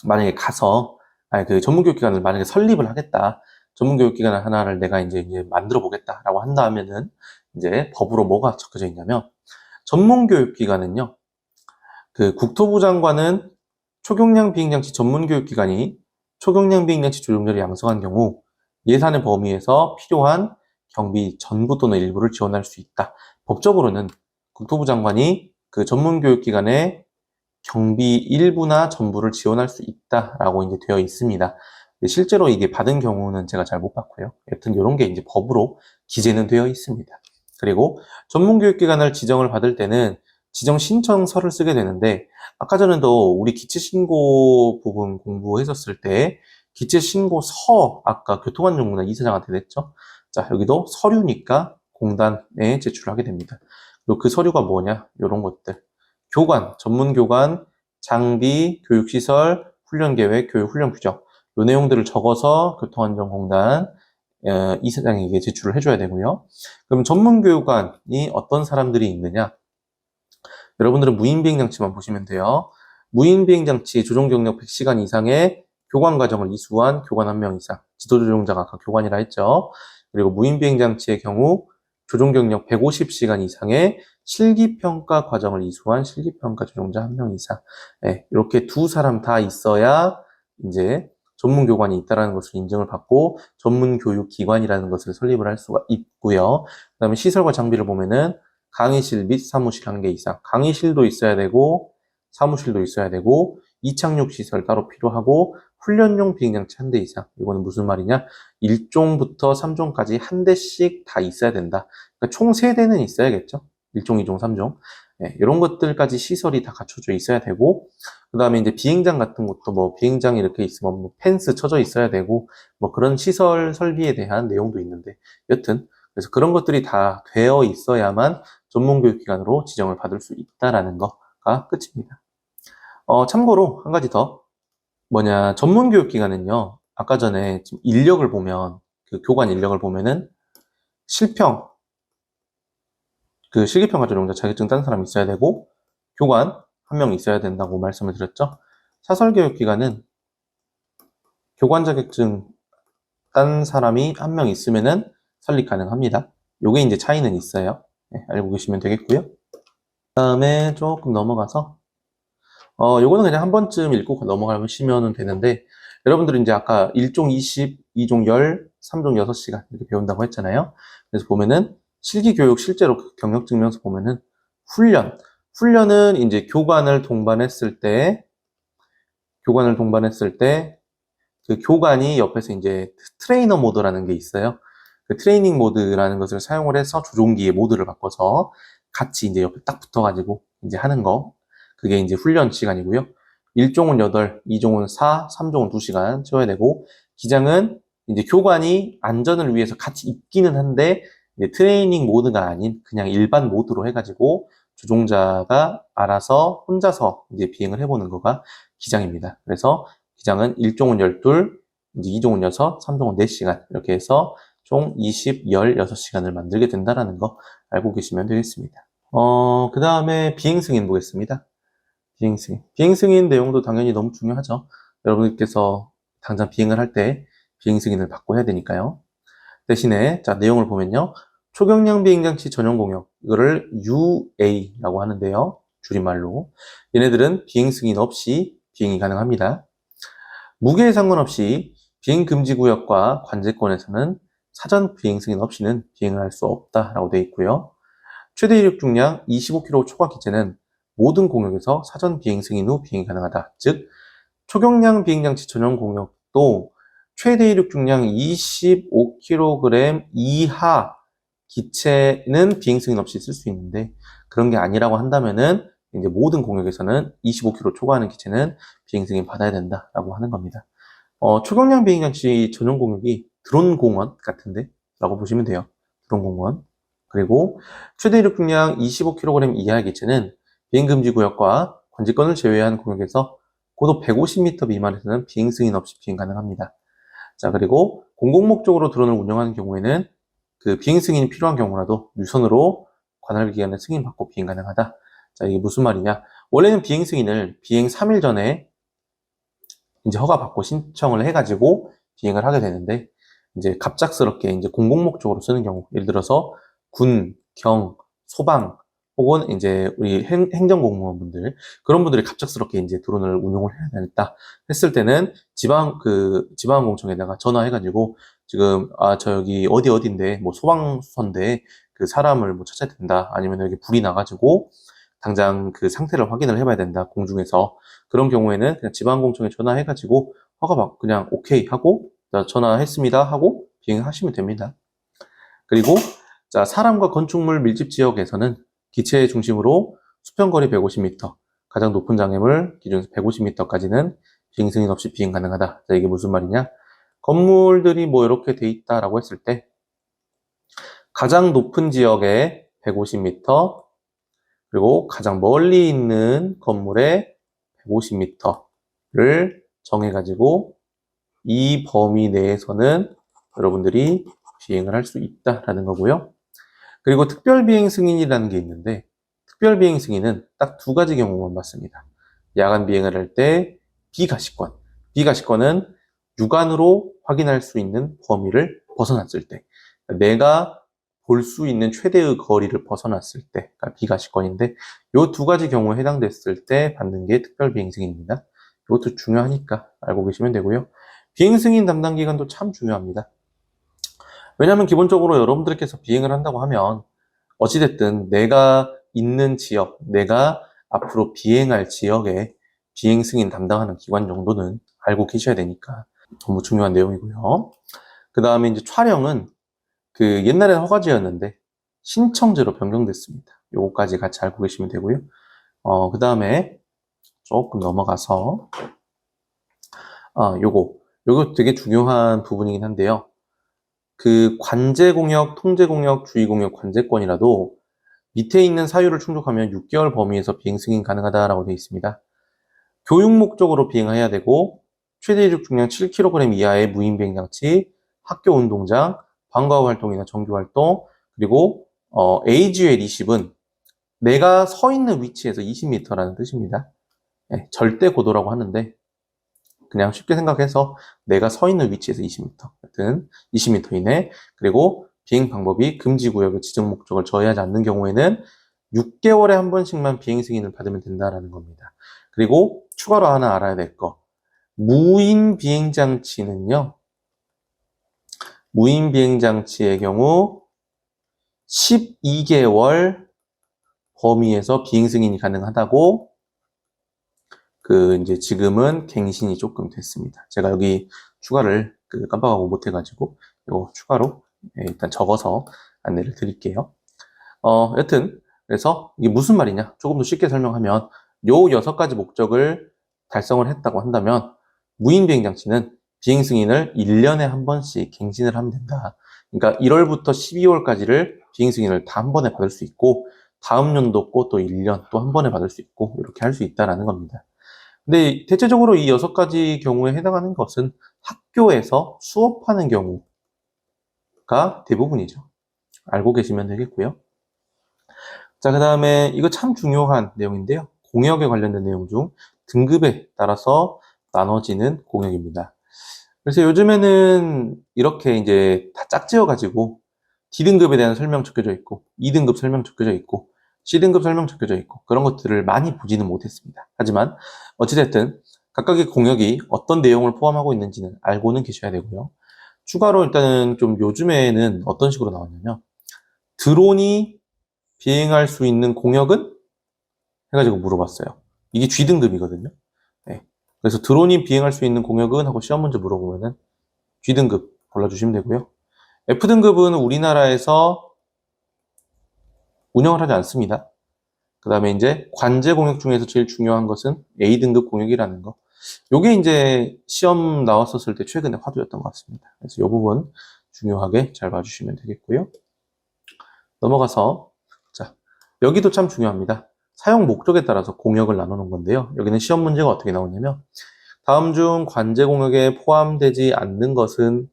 만약에 가서 아니 그 전문교육기관을 만약에 설립을 하겠다, 전문교육기관 하나를 내가 이제 만들어 보겠다라고 한다면은 이제 법으로 뭐가 적혀져 있냐면, 전문교육기관은요, 그 국토부 장관은 초경량 비행장치 전문교육기관이 초경량 비행장치 조종자를 양성한 경우 예산의 범위에서 필요한 경비 전부 또는 일부를 지원할 수 있다. 법적으로는 국토부 장관이 그 전문교육기관의 경비 일부나 전부를 지원할 수 있다라고 이제 되어 있습니다. 실제로 이게 받은 경우는 제가 잘 못 봤고요. 여튼 이런 게 이제 법으로 기재는 되어 있습니다. 그리고 전문교육기관을 지정을 받을 때는 지정 신청서를 쓰게 되는데, 아까 전에도 우리 기체신고 부분 공부했었을 때 기체신고서 아까 교통안전공단 이사장한테 냈죠. 자, 여기도 서류니까 공단에 제출하게 됩니다. 그리고 그 서류가 뭐냐? 이런 것들. 교관, 전문교관, 장비, 교육시설, 훈련계획, 교육훈련 규정, 이 내용들을 적어서 교통안전공단 이사장에게 제출을 해줘야 되고요. 그럼 전문교육관이 어떤 사람들이 있느냐? 여러분들은 무인비행장치만 보시면 돼요. 무인비행장치 조종경력 100시간 이상의 교관 과정을 이수한 교관 1명 이상, 지도조종자가 아까 교관이라 했죠. 그리고 무인비행장치의 경우 조종경력 150시간 이상의 실기평가 과정을 이수한 실기평가 조종자 1명 이상. 네, 이렇게 두 사람 다 있어야 이제 전문교관이 있다는 것을 인정을 받고 전문교육기관이라는 것을 설립을 할 수가 있고요. 그 다음에 시설과 장비를 보면은 강의실 및 사무실 1개 이상, 강의실도 있어야 되고 사무실도 있어야 되고 이착륙 시설 따로 필요하고 훈련용 비행장치 1대 이상. 이거는 무슨 말이냐? 1종부터 3종까지 한 대씩 다 있어야 된다. 그러니까 총 3대는 있어야겠죠. 1종, 2종, 3종. 네, 이런 것들까지 시설이 다 갖춰져 있어야 되고, 그 다음에 이제 비행장 같은 것도 뭐 비행장이 이렇게 있으면 뭐 펜스 쳐져 있어야 되고, 뭐 그런 시설 설비에 대한 내용도 있는데, 여튼 그래서 그런 것들이 다 되어 있어야만 전문교육기관으로 지정을 받을 수 있다라는 거가 끝입니다. 참고로 한 가지 더 뭐냐, 전문교육기관은요, 아까 전에 지금 인력을 보면 그 교관 인력을 보면은 실평, 그 실기평가 조종자 자격증 딴 사람 있어야 되고 교관 1명 있어야 된다고 말씀을 드렸죠. 사설교육기관은 교관 자격증 딴 사람이 한 명 있으면은 설립 가능합니다. 요게 이제 차이는 있어요. 네, 알고 계시면 되겠고요. 다음에 조금 넘어가서 요거는 그냥 한 번쯤 읽고 넘어가시면 되는데, 여러분들은 이제 아까 1종 20, 2종 10, 3종 6시간 이렇게 배운다고 했잖아요. 그래서 보면은 실기교육 실제로 그 경력 증명서 보면은 훈련은 이제 교관을 동반했을 때 그 교관이 옆에서 이제 트레이너 모드라는 게 있어요. 그 트레이닝 모드라는 것을 사용을 해서 조종기의 모드를 바꿔서 같이 이제 옆에 딱 붙어가지고 이제 하는 거. 그게 이제 훈련 시간이고요. 1종은 8, 2종은 4, 3종은 2시간 채워야 되고, 기장은 이제 교관이 안전을 위해서 같이 있기는 한데, 이제 트레이닝 모드가 아닌 그냥 일반 모드로 해가지고 조종자가 알아서 혼자서 이제 비행을 해보는 거가 기장입니다. 그래서 기장은 1종은 12, 이제 2종은 6, 3종은 4시간 이렇게 해서 총 20, 16시간을 만들게 된다는 거 알고 계시면 되겠습니다. 그 다음에 비행승인 보겠습니다. 비행승인 내용도 당연히 너무 중요하죠. 여러분께서 당장 비행을 할 때 비행승인을 받고 해야 되니까요. 대신에 자 내용을 보면요. 초경량 비행장치 전용 공역, 이거를 UA라고 하는데요. 줄임말로. 얘네들은 비행승인 없이 비행이 가능합니다. 무게에 상관없이 비행금지구역과 관제권에서는 사전 비행승인 없이는 비행을 할 수 없다라고 되어 있고요. 최대 이륙 중량 25km 초과 기체는 모든 공역에서 사전 비행 승인 후 비행이 가능하다. 즉, 초경량 비행장치 전용 공역도 최대 이륙 중량 25kg 이하 기체는 비행 승인 없이 쓸 수 있는데, 그런 게 아니라고 한다면은 이제 모든 공역에서는 25km 초과하는 기체는 비행 승인 받아야 된다라고 하는 겁니다. 초경량 비행장치 전용 공역이 드론 공원 같은데 라고 보시면 돼요. 드론 공원. 그리고 최대 이륙 중량 25kg 이하의 기체는 비행금지구역과 관제권을 제외한 공역에서 고도 150m 미만에서는 비행 승인 없이 비행 가능합니다. 자, 그리고 공공목적으로 드론을 운영하는 경우에는 그 비행 승인이 필요한 경우라도 유선으로 관할 기간에 승인받고 비행 가능하다. 자, 이게 무슨 말이냐? 원래는 비행 승인을 비행 3일 전에 이제 허가받고 신청을 해가지고 비행을 하게 되는데, 이제 갑작스럽게 이제 공공목적으로 쓰는 경우, 예를 들어서 군, 경, 소방, 혹은 이제 우리 행정공무원분들, 그런 분들이 갑작스럽게 이제 드론을 운용을 해야 되겠다 했을 때는 지방항공청에다가 전화해가지고 지금 저 여기 어디인데 뭐 소방서인데 그 사람을 뭐 찾아야 된다, 아니면 여기 불이 나가지고 당장 그 상태를 확인을 해봐야 된다, 공중에서. 그런 경우에는 그냥 지방항공청에 전화해가지고 허가 그냥 오케이 하고 전화했습니다 하고 비행하시면 됩니다. 그리고 자, 사람과 건축물 밀집 지역에서는 기체 중심으로 수평거리 150m, 가장 높은 장애물 기준 150m까지는 비행 승인 없이 비행 가능하다. 자, 이게 무슨 말이냐? 건물들이 뭐 이렇게 돼 있다라고 했을 때 가장 높은 지역에 150m, 그리고 가장 멀리 있는 건물에 150m를 정해가지고 이 범위 내에서는 여러분들이 비행을 할 수 있다라는 거고요. 그리고 특별비행 승인이라는 게 있는데, 특별비행 승인은 딱 2가지 경우만 받습니다. 야간 비행을 할 때 비가시권. 비가시권은 육안으로 확인할 수 있는 범위를 벗어났을 때, 내가 볼 수 있는 최대의 거리를 벗어났을 때가 비가시권인데, 이 2가지 경우에 해당됐을 때 받는 게 특별비행 승인입니다. 이것도 중요하니까 알고 계시면 되고요. 비행 승인 담당 기관도 참 중요합니다. 왜냐하면 기본적으로 여러분들께서 비행을 한다고 하면 어찌됐든 내가 있는 지역, 내가 앞으로 비행할 지역에 비행 승인 담당하는 기관 정도는 알고 계셔야 되니까 너무 중요한 내용이고요. 그 다음에 이제 촬영은 그 옛날에는 허가제였는데 신청제로 변경됐습니다. 요거까지 같이 알고 계시면 되고요. 그 다음에 조금 넘어가서 요거 되게 중요한 부분이긴 한데요. 그 관제공역, 통제공역, 주의공역, 관제권이라도 밑에 있는 사유를 충족하면 6개월 범위에서 비행 승인 가능하다라고 되어 있습니다. 교육 목적으로 비행해야 되고, 최대 이륙 중량 7kg 이하의 무인 비행장치, 학교 운동장, 방과후 활동이나 정규 활동, 그리고 AGL 20은 내가 서 있는 위치에서 20m라는 뜻입니다. 네, 절대 고도라고 하는데, 그냥 쉽게 생각해서 내가 서 있는 위치에서 20m, 하여튼 20m 이내, 그리고 비행 방법이 금지 구역의 지정 목적을 저해하지 않는 경우에는 6개월에 한 번씩만 비행 승인을 받으면 된다라는 겁니다. 그리고 추가로 하나 알아야 될 거. 무인 비행 장치는요. 무인 비행 장치의 경우 12개월 범위에서 비행 승인이 가능하다고 이제 지금은 갱신이 조금 됐습니다. 제가 여기 추가를 깜빡하고 못해가지고 이거 추가로 일단 적어서 안내를 드릴게요. 여튼 그래서 이게 무슨 말이냐? 조금 더 쉽게 설명하면 요 6가지 목적을 달성을 했다고 한다면 무인 비행 장치는 비행 승인을 1년에 한 번씩 갱신을 하면 된다. 그러니까 1월부터 12월까지를 비행 승인을 다 한 번에 받을 수 있고 다음 연도 거 또 1년 또 한 번에 받을 수 있고 이렇게 할 수 있다라는 겁니다. 근데 대체적으로 이 6가지 경우에 해당하는 것은 학교에서 수업하는 경우가 대부분이죠. 알고 계시면 되겠고요. 자, 그 다음에 이거 참 중요한 내용인데요. 공역에 관련된 내용 중 등급에 따라서 나눠지는 공역입니다. 그래서 요즘에는 이렇게 이제 다 짝지어가지고 D등급에 대한 설명 적혀져 있고 2등급 설명 적혀져 있고 C등급 설명 적혀져 있고 그런 것들을 많이 보지는 못했습니다. 하지만 어찌됐든 각각의 공역이 어떤 내용을 포함하고 있는지는 알고는 계셔야 되고요. 추가로 일단은 좀 요즘에는 어떤 식으로 나왔냐면 드론이 비행할 수 있는 공역은? 해가지고 물어봤어요. 이게 G등급이거든요. 네. 그래서 드론이 비행할 수 있는 공역은? 하고 시험 문제 물어보면은 G등급 골라주시면 되고요. F등급은 우리나라에서 운영을 하지 않습니다. 그 다음에 이제 관제 공역 중에서 제일 중요한 것은 A등급 공역이라는 거. 요게 이제 시험 나왔었을 때 최근에 화두였던 것 같습니다. 그래서 이 부분 중요하게 잘 봐주시면 되겠고요. 넘어가서 자, 여기도 참 중요합니다. 사용 목적에 따라서 공역을 나누는 건데요. 여기는 시험 문제가 어떻게 나오냐면 다음 중 관제 공역에 포함되지 않는 것은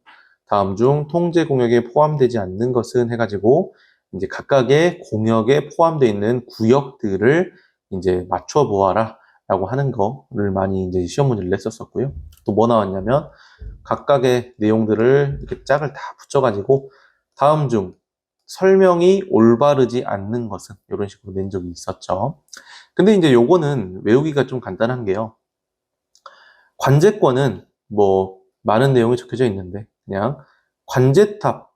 다음 중 통제 공역에 포함되지 않는 것은 해가지고 이제 각각의 공역에 포함되어 있는 구역들을 이제 맞춰 보아라 라고 하는 거를 많이 이제 시험 문제를 냈었었고요. 또 뭐 나왔냐면 각각의 내용들을 이렇게 짝을 다 붙여가지고 다음 중 설명이 올바르지 않는 것은 이런 식으로 낸 적이 있었죠. 근데 이제 요거는 외우기가 좀 간단한 게요. 관제권은 뭐 많은 내용이 적혀져 있는데 그냥 관제탑,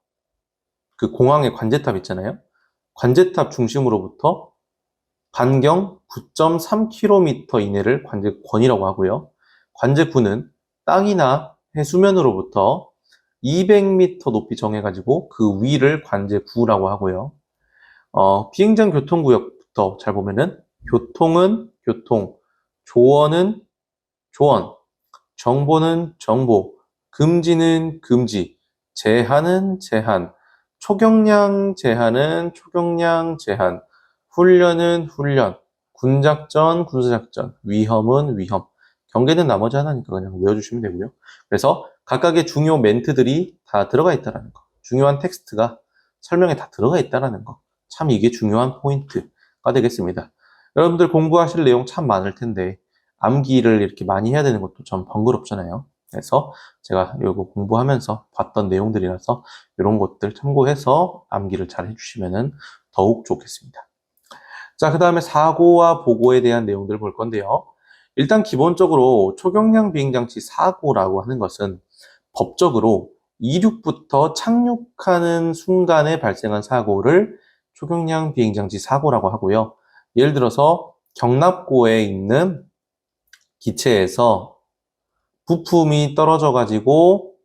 그 공항의 관제탑 있잖아요. 관제탑 중심으로부터 반경 9.3km 이내를 관제권이라고 하고요. 관제구는 땅이나 해수면으로부터 200m 높이 정해가지고 그 위를 관제구라고 하고요. 비행장 교통구역부터 잘 보면은 교통은 교통, 조언은 조언, 정보는 정보, 금지는 금지, 제한은 제한, 초경량 제한은 초경량 제한, 훈련은 훈련, 군작전, 군사작전, 위험은 위험. 경계는 나머지 하나니까 그냥 외워주시면 되고요. 그래서 각각의 중요 멘트들이 다 들어가 있다는 거. 중요한 텍스트가 설명에 다 들어가 있다는 거. 참 이게 중요한 포인트가 되겠습니다. 여러분들 공부하실 내용 참 많을 텐데 암기를 이렇게 많이 해야 되는 것도 좀 번거롭잖아요. 그래서 제가 이거 공부하면서 봤던 내용들이라서 이런 것들 참고해서 암기를 잘 해주시면 더욱 좋겠습니다. 자, 그 다음에 사고와 보고에 대한 내용들을 볼 건데요. 일단 기본적으로 초경량 비행장치 사고라고 하는 것은 법적으로 이륙부터 착륙하는 순간에 발생한 사고를 초경량 비행장치 사고라고 하고요. 예를 들어서 경납고에 있는 기체에서 부품이 떨어져 가지고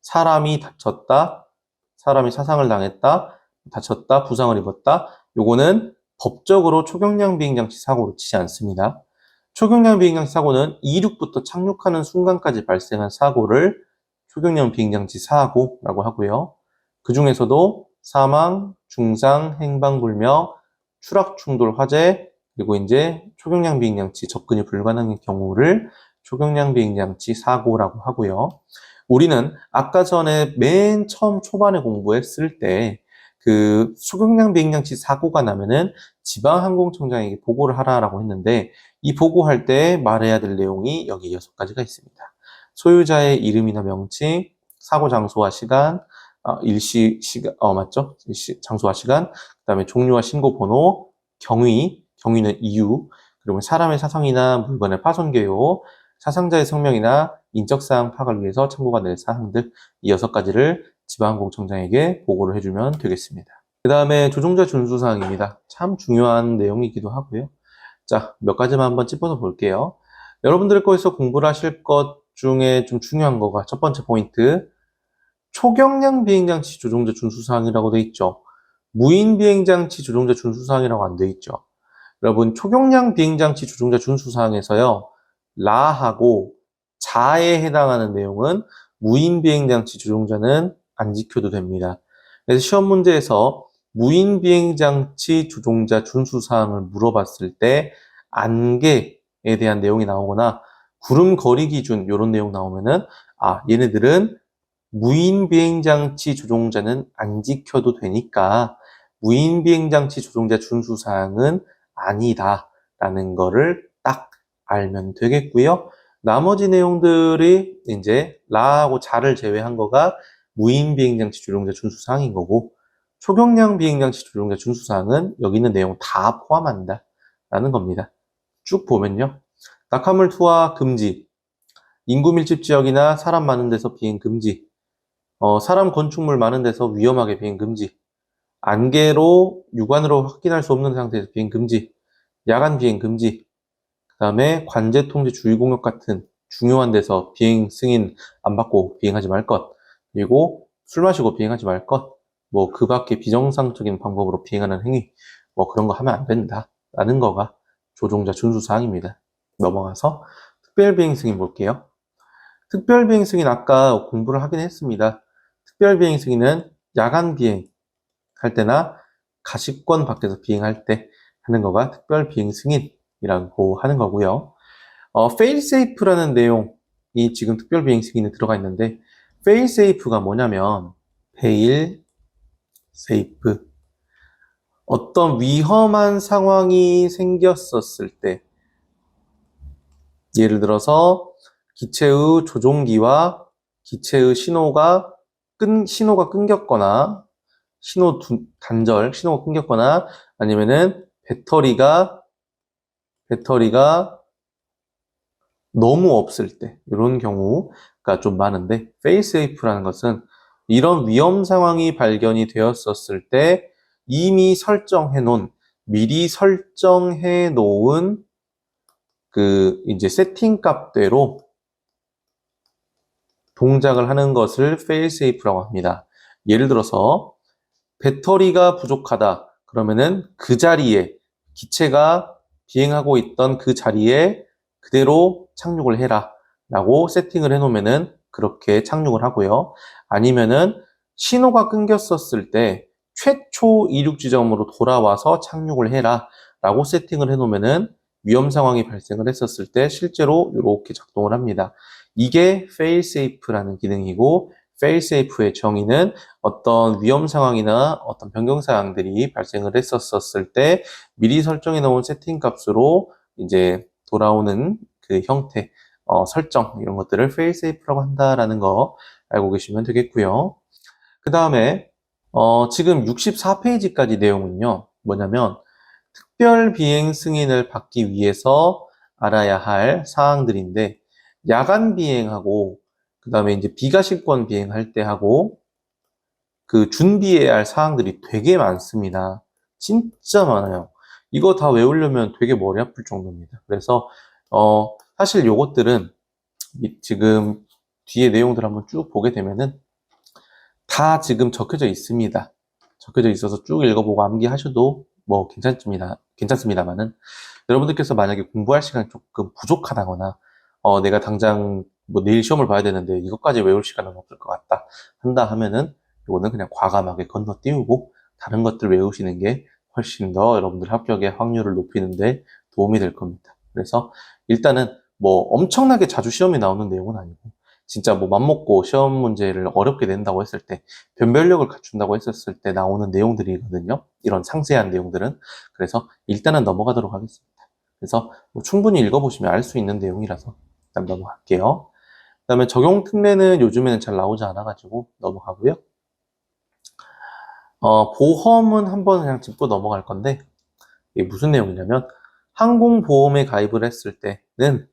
사람이 다쳤다, 사람이 사상을 당했다, 다쳤다, 부상을 입었다. 요거는 법적으로 초경량 비행장치 사고로 치지 않습니다. 초경량 비행장치 사고는 이륙부터 착륙하는 순간까지 발생한 사고를 초경량 비행장치 사고라고 하고요. 그 중에서도 사망, 중상, 행방불명, 추락, 충돌, 화재, 그리고 이제 초경량 비행장치 접근이 불가능한 경우를 초경량 비행장치 사고라고 하고요. 우리는 아까 전에 맨 처음 초반에 공부했을 때 그 소경량 비행장치 사고가 나면은 지방항공청장에게 보고를 하라라고 했는데 이 보고할 때 말해야 될 내용이 여기 6가지가 있습니다. 소유자의 이름이나 명칭, 사고 장소와 시간, 맞죠? 장소와 시간, 그 다음에 종류와 신고 번호, 경위는 이유, 그리고 사람의 사성이나 물건의 파손 개요, 사상자의 성명이나 인적사항 파악을 위해서 참고가 될 사항들, 이 6가지를 지방항공청장에게 보고를 해주면 되겠습니다. 그 다음에 조종자 준수사항입니다. 참 중요한 내용이기도 하고요. 자, 몇 가지만 한번 짚어서 볼게요. 여러분들 거에서 공부를 하실 것 중에 좀 중요한 거가 첫 번째 포인트, 초경량 비행장치 조종자 준수사항이라고 돼 있죠. 무인 비행장치 조종자 준수사항이라고 안 돼 있죠. 여러분, 초경량 비행장치 조종자 준수사항에서요, 라하고 자에 해당하는 내용은 무인 비행장치 조종자는 안 지켜도 됩니다. 그래서 시험 문제에서 무인 비행장치 조종자 준수사항을 물어봤을 때 안개에 대한 내용이 나오거나 구름 거리 기준 이런 내용 나오면은 얘네들은 무인 비행장치 조종자는 안 지켜도 되니까 무인 비행장치 조종자 준수사항은 아니다라는 거를 딱 알면 되겠고요. 나머지 내용들이 이제 라하고 자를 제외한 거가 무인 비행장치 조종자 준수사항인 거고 초경량 비행장치 조종자 준수사항은 여기 있는 내용 다 포함한다 라는 겁니다. 쭉 보면요. 낙하물 투하 금지, 인구 밀집 지역이나 사람 많은 데서 비행 금지, 사람 건축물 많은 데서 위험하게 비행 금지, 안개로 육안으로 확인할 수 없는 상태에서 비행 금지, 야간 비행 금지, 그 다음에 관제 통제 주의 공역 같은 중요한 데서 비행 승인 안 받고 비행하지 말 것, 그리고 술 마시고 비행하지 말 것, 뭐 그 밖에 비정상적인 방법으로 비행하는 행위, 뭐 그런 거 하면 안 된다라는 거가 조종자 준수사항입니다. 넘어가서 특별 비행 승인 볼게요. 특별 비행 승인 아까 공부를 하긴 했습니다. 특별 비행 승인은 야간 비행 할 때나 가시권 밖에서 비행할 때 하는 거가 특별 비행 승인이라고 하는 거고요. fail safe라는 내용이 지금 특별 비행 승인에 들어가 있는데 fail safe가 뭐냐면 fail safe 어떤 위험한 상황이 생겼었을 때 예를 들어서 기체의 조종기와 기체의 신호가 끊겼거나 신호가 끊겼거나 아니면은 배터리가 너무 없을 때 이런 경우가 좀 많은데 fail safe라는 것은 이런 위험 상황이 발견이 되었었을 때 미리 설정해 놓은 그 이제 세팅 값대로 동작을 하는 것을 fail safe라고 합니다. 예를 들어서 배터리가 부족하다. 그러면은 그 자리에 기체가 비행하고 있던 그 자리에 그대로 착륙을 해라 라고 세팅을 해 놓으면은 그렇게 착륙을 하고요. 아니면은 신호가 끊겼었을 때 최초 이륙 지점으로 돌아와서 착륙을 해라 라고 세팅을 해 놓으면은 위험 상황이 발생을 했었을 때 실제로 이렇게 작동을 합니다. 이게 fail safe라는 기능이고 fail safe의 정의는 어떤 위험 상황이나 어떤 변경 사항들이 발생을 했었을 때 미리 설정해 놓은 세팅 값으로 이제 돌아오는 그 형태, 설정 이런 것들을 fail safe라고 한다라는 거 알고 계시면 되겠고요. 그 다음에 지금 64페이지까지 내용은요. 뭐냐면 특별 비행 승인을 받기 위해서 알아야 할 사항들인데 야간 비행하고 그 다음에 이제 비가시권 비행할 때 하고 그 준비해야 할 사항들이 되게 많습니다. 진짜 많아요. 이거 다 외우려면 되게 머리 아플 정도입니다. 그래서 사실 요것들은 지금 뒤에 내용들 한번 쭉 보게 되면은 다 지금 적혀져 있습니다. 적혀져 있어서 쭉 읽어보고 암기하셔도 뭐 괜찮습니다만은 여러분들께서 만약에 공부할 시간이 조금 부족하다거나 내가 당장 뭐 내일 시험을 봐야 되는데 이것까지 외울 시간은 없을 것 같다 한다 하면은 이거는 그냥 과감하게 건너뛰우고 다른 것들 외우시는 게 훨씬 더 여러분들 합격의 확률을 높이는데 도움이 될 겁니다. 그래서 일단은 뭐 엄청나게 자주 시험이 나오는 내용은 아니고 진짜 뭐 맘먹고 시험 문제를 어렵게 낸다고 했을 때, 변별력을 갖춘다고 했었을 때 나오는 내용들이거든요. 이런 상세한 내용들은. 그래서 일단은 넘어가도록 하겠습니다. 그래서 뭐 충분히 읽어보시면 알 수 있는 내용이라서 일단 넘어갈게요. 그 다음에 적용 특례는 요즘에는 잘 나오지 않아가지고 넘어가고요. 보험은 한번 그냥 짚고 넘어갈 건데, 이게 무슨 내용이냐면, 항공보험에 가입을 했을 때는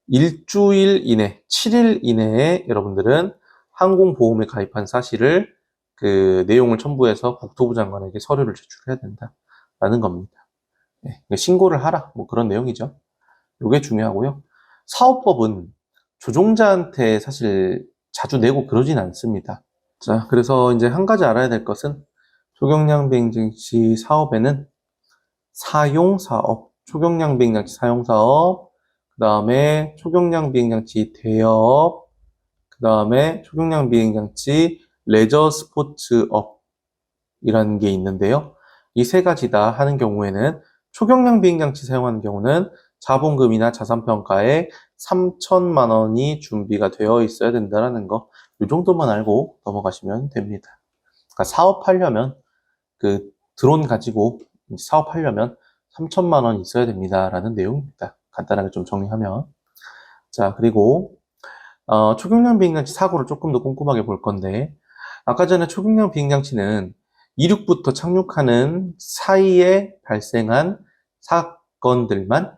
일주일 이내, 7일 이내에 여러분들은 항공보험에 가입한 사실을 그 내용을 첨부해서 국토부 장관에게 서류를 제출해야 된다라는 겁니다. 네, 신고를 하라, 뭐 그런 내용이죠. 이게 중요하고요. 사업법은 조종자한테 사실 자주 내고 그러진 않습니다. 자, 그래서 이제 한 가지 알아야 될 것은 초경량 비행장 시 사업에는 사용사업, 초경량 비행장치 사용사업, 그 다음에 초경량 비행장치 대여업, 그 다음에 초경량 비행장치 레저 스포츠업이라는 게 있는데요. 이 세 가지 다 하는 경우에는 초경량 비행장치 사용하는 경우는 자본금이나 자산평가에 3천만 원이 준비가 되어 있어야 된다는 거, 이 정도만 알고 넘어가시면 됩니다. 그러니까 사업하려면 그 드론 가지고 사업하려면 3천만 원 있어야 됩니다라는 내용입니다. 간단하게 좀 정리하면. 자, 그리고 초경량 비행장치 사고를 조금 더 꼼꼼하게 볼 건데, 아까 전에 초경량 비행장치는 이륙부터 착륙하는 사이에 발생한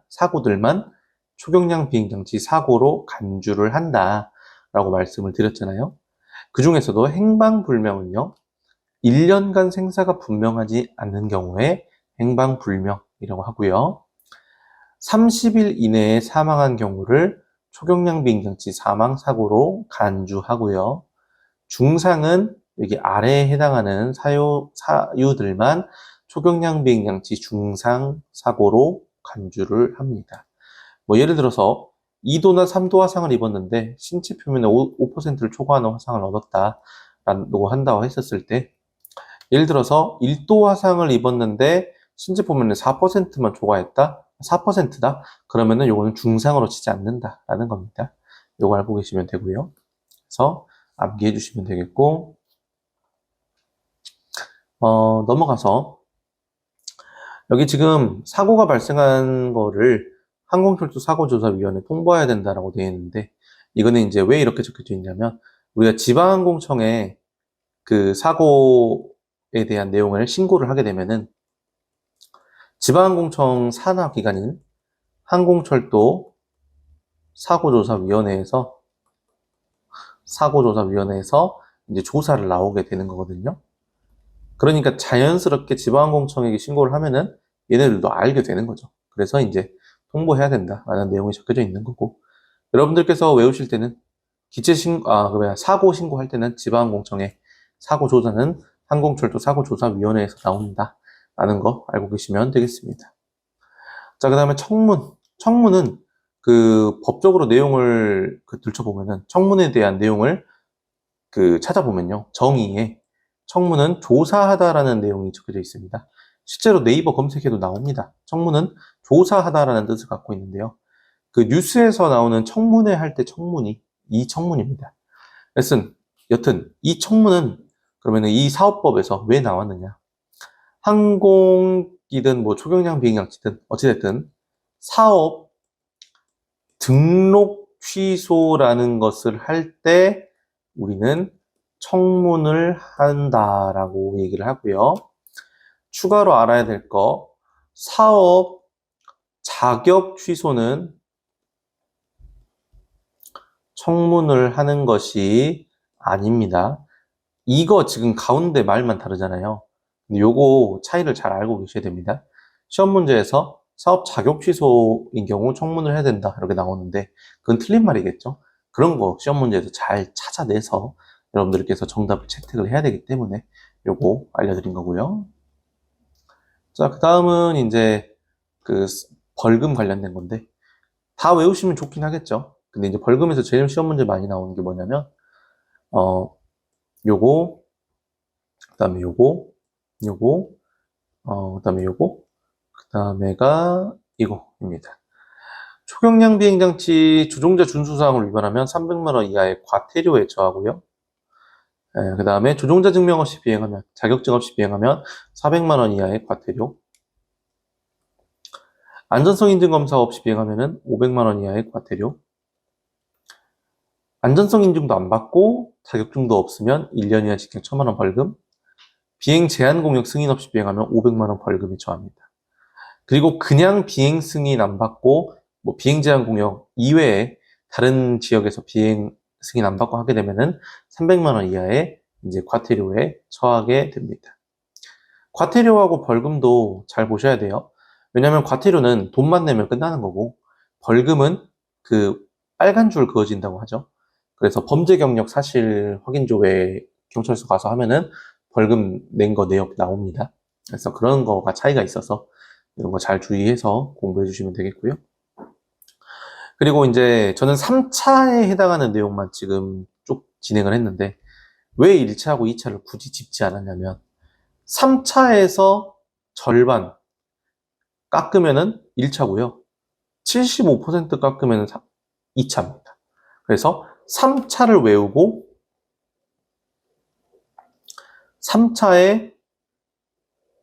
사고들만 초경량 비행장치 사고로 간주를 한다라고 말씀을 드렸잖아요. 그 중에서도 행방불명은요, 1년간 생사가 분명하지 않는 경우에 행방불명이라고 하고요. 30일 이내에 사망한 경우를 초경량 비행장치 사망사고로 간주하고요. 중상은 여기 아래에 해당하는 사유들만 초경량 비행장치 중상사고로 간주를 합니다. 뭐 예를 들어서 2도나 3도 화상을 입었는데 신체 표면에 5%를 초과하는 화상을 얻었다라고 한다고 했었을 때, 예를 들어서 1도 화상을 입었는데 신체 표면에 4%만 초과했다? 4%다? 그러면은 요거는 중상으로 치지 않는다라는 겁니다. 요거 알고 계시면 되고요. 그래서 암기해 주시면 되겠고, 넘어가서 여기 지금 사고가 발생한 거를 항공철도사고조사위원회에 통보해야 된다라고 되어 있는데, 이거는 이제 왜 이렇게 적혀져 있냐면, 우리가 지방항공청에 그 사고에 대한 내용을 신고를 하게 되면은 지방항공청 산하기관인 항공철도 사고조사위원회에서 이제 조사를 나오게 되는 거거든요. 그러니까 자연스럽게 지방항공청에게 신고를 하면은 얘네들도 알게 되는 거죠. 그래서 이제 통보해야 된다라는 내용이 적혀져 있는 거고, 여러분들께서 외우실 때는 사고 신고할 때는 지방항공청에, 사고 조사는 항공철도 사고조사위원회에서 나온다라는 거 알고 계시면 되겠습니다. 자, 그 다음에 청문. 청문은 그 법적으로 내용을 들춰보면은, 청문에 대한 내용을 찾아보면요, 정의에 청문은 조사하다라는 내용이 적혀져 있습니다. 실제로 네이버 검색해도 나옵니다. 청문은 조사하다라는 뜻을 갖고 있는데요. 그 뉴스에서 나오는 청문회 할 때 청문이 이 청문입니다. 여튼 이 청문은 그러면은 이 사업법에서 왜 나왔느냐? 항공기든 뭐 초경량 비행장치든 어찌됐든 사업 등록 취소라는 것을 할 때 우리는 청문을 한다라고 얘기를 하고요. 추가로 알아야 될 거, 사업 자격 취소는 청문을 하는 것이 아닙니다. 이거 지금 가운데 말만 다르잖아요. 근데 요거 차이를 잘 알고 계셔야 됩니다. 시험 문제에서 사업 자격 취소인 경우 청문을 해야 된다 이렇게 나오는데, 그건 틀린 말이겠죠. 그런 거 시험 문제에서 잘 찾아내서 여러분들께서 정답을 채택을 해야 되기 때문에 요거 알려드린 거고요. 자, 그 다음은 이제 그 벌금 관련된 건데, 다 외우시면 좋긴 하겠죠. 근데 이제 벌금에서 제일 시험 문제 많이 나오는 게 뭐냐면, 요거, 그 다음에 요거, 그 다음에 요거, 그 다음에가 이거입니다. 초경량 비행장치 조종자 준수사항을 위반하면 300만 원 이하의 과태료에 처하고요. 그 다음에 조종자 증명 없이 비행하면, 자격증 없이 비행하면 400만 원 이하의 과태료. 안전성 인증 검사 없이 비행하면 500만 원 이하의 과태료. 안전성 인증도 안 받고 자격증도 없으면 1년 이하 직행 1,000만 원 벌금. 비행 제한 공역 승인 없이 비행하면 500만 원 벌금에 처합니다. 그리고 그냥 비행 승인 안 받고 뭐 비행 제한 공역 이외에 다른 지역에서 비행 승인 안 받고 하게 되면은 300만 원 이하의 이제 과태료에 처하게 됩니다. 과태료하고 벌금도 잘 보셔야 돼요. 왜냐하면 과태료는 돈만 내면 끝나는 거고 벌금은 그 빨간 줄 그어진다고 하죠. 그래서 범죄 경력 사실 확인조회 경찰서 가서 하면은 벌금 낸 거 내역 나옵니다. 그래서 그런 거가 차이가 있어서 이런 거 잘 주의해서 공부해 주시면 되겠고요. 그리고 이제 저는 3차에 해당하는 내용만 지금 쭉 진행을 했는데 왜 1차하고 2차를 굳이 짚지 않았냐면 3차에서 절반 깎으면은 1차고요. 75% 깎으면 2차입니다. 그래서 3차를 외우고 3차에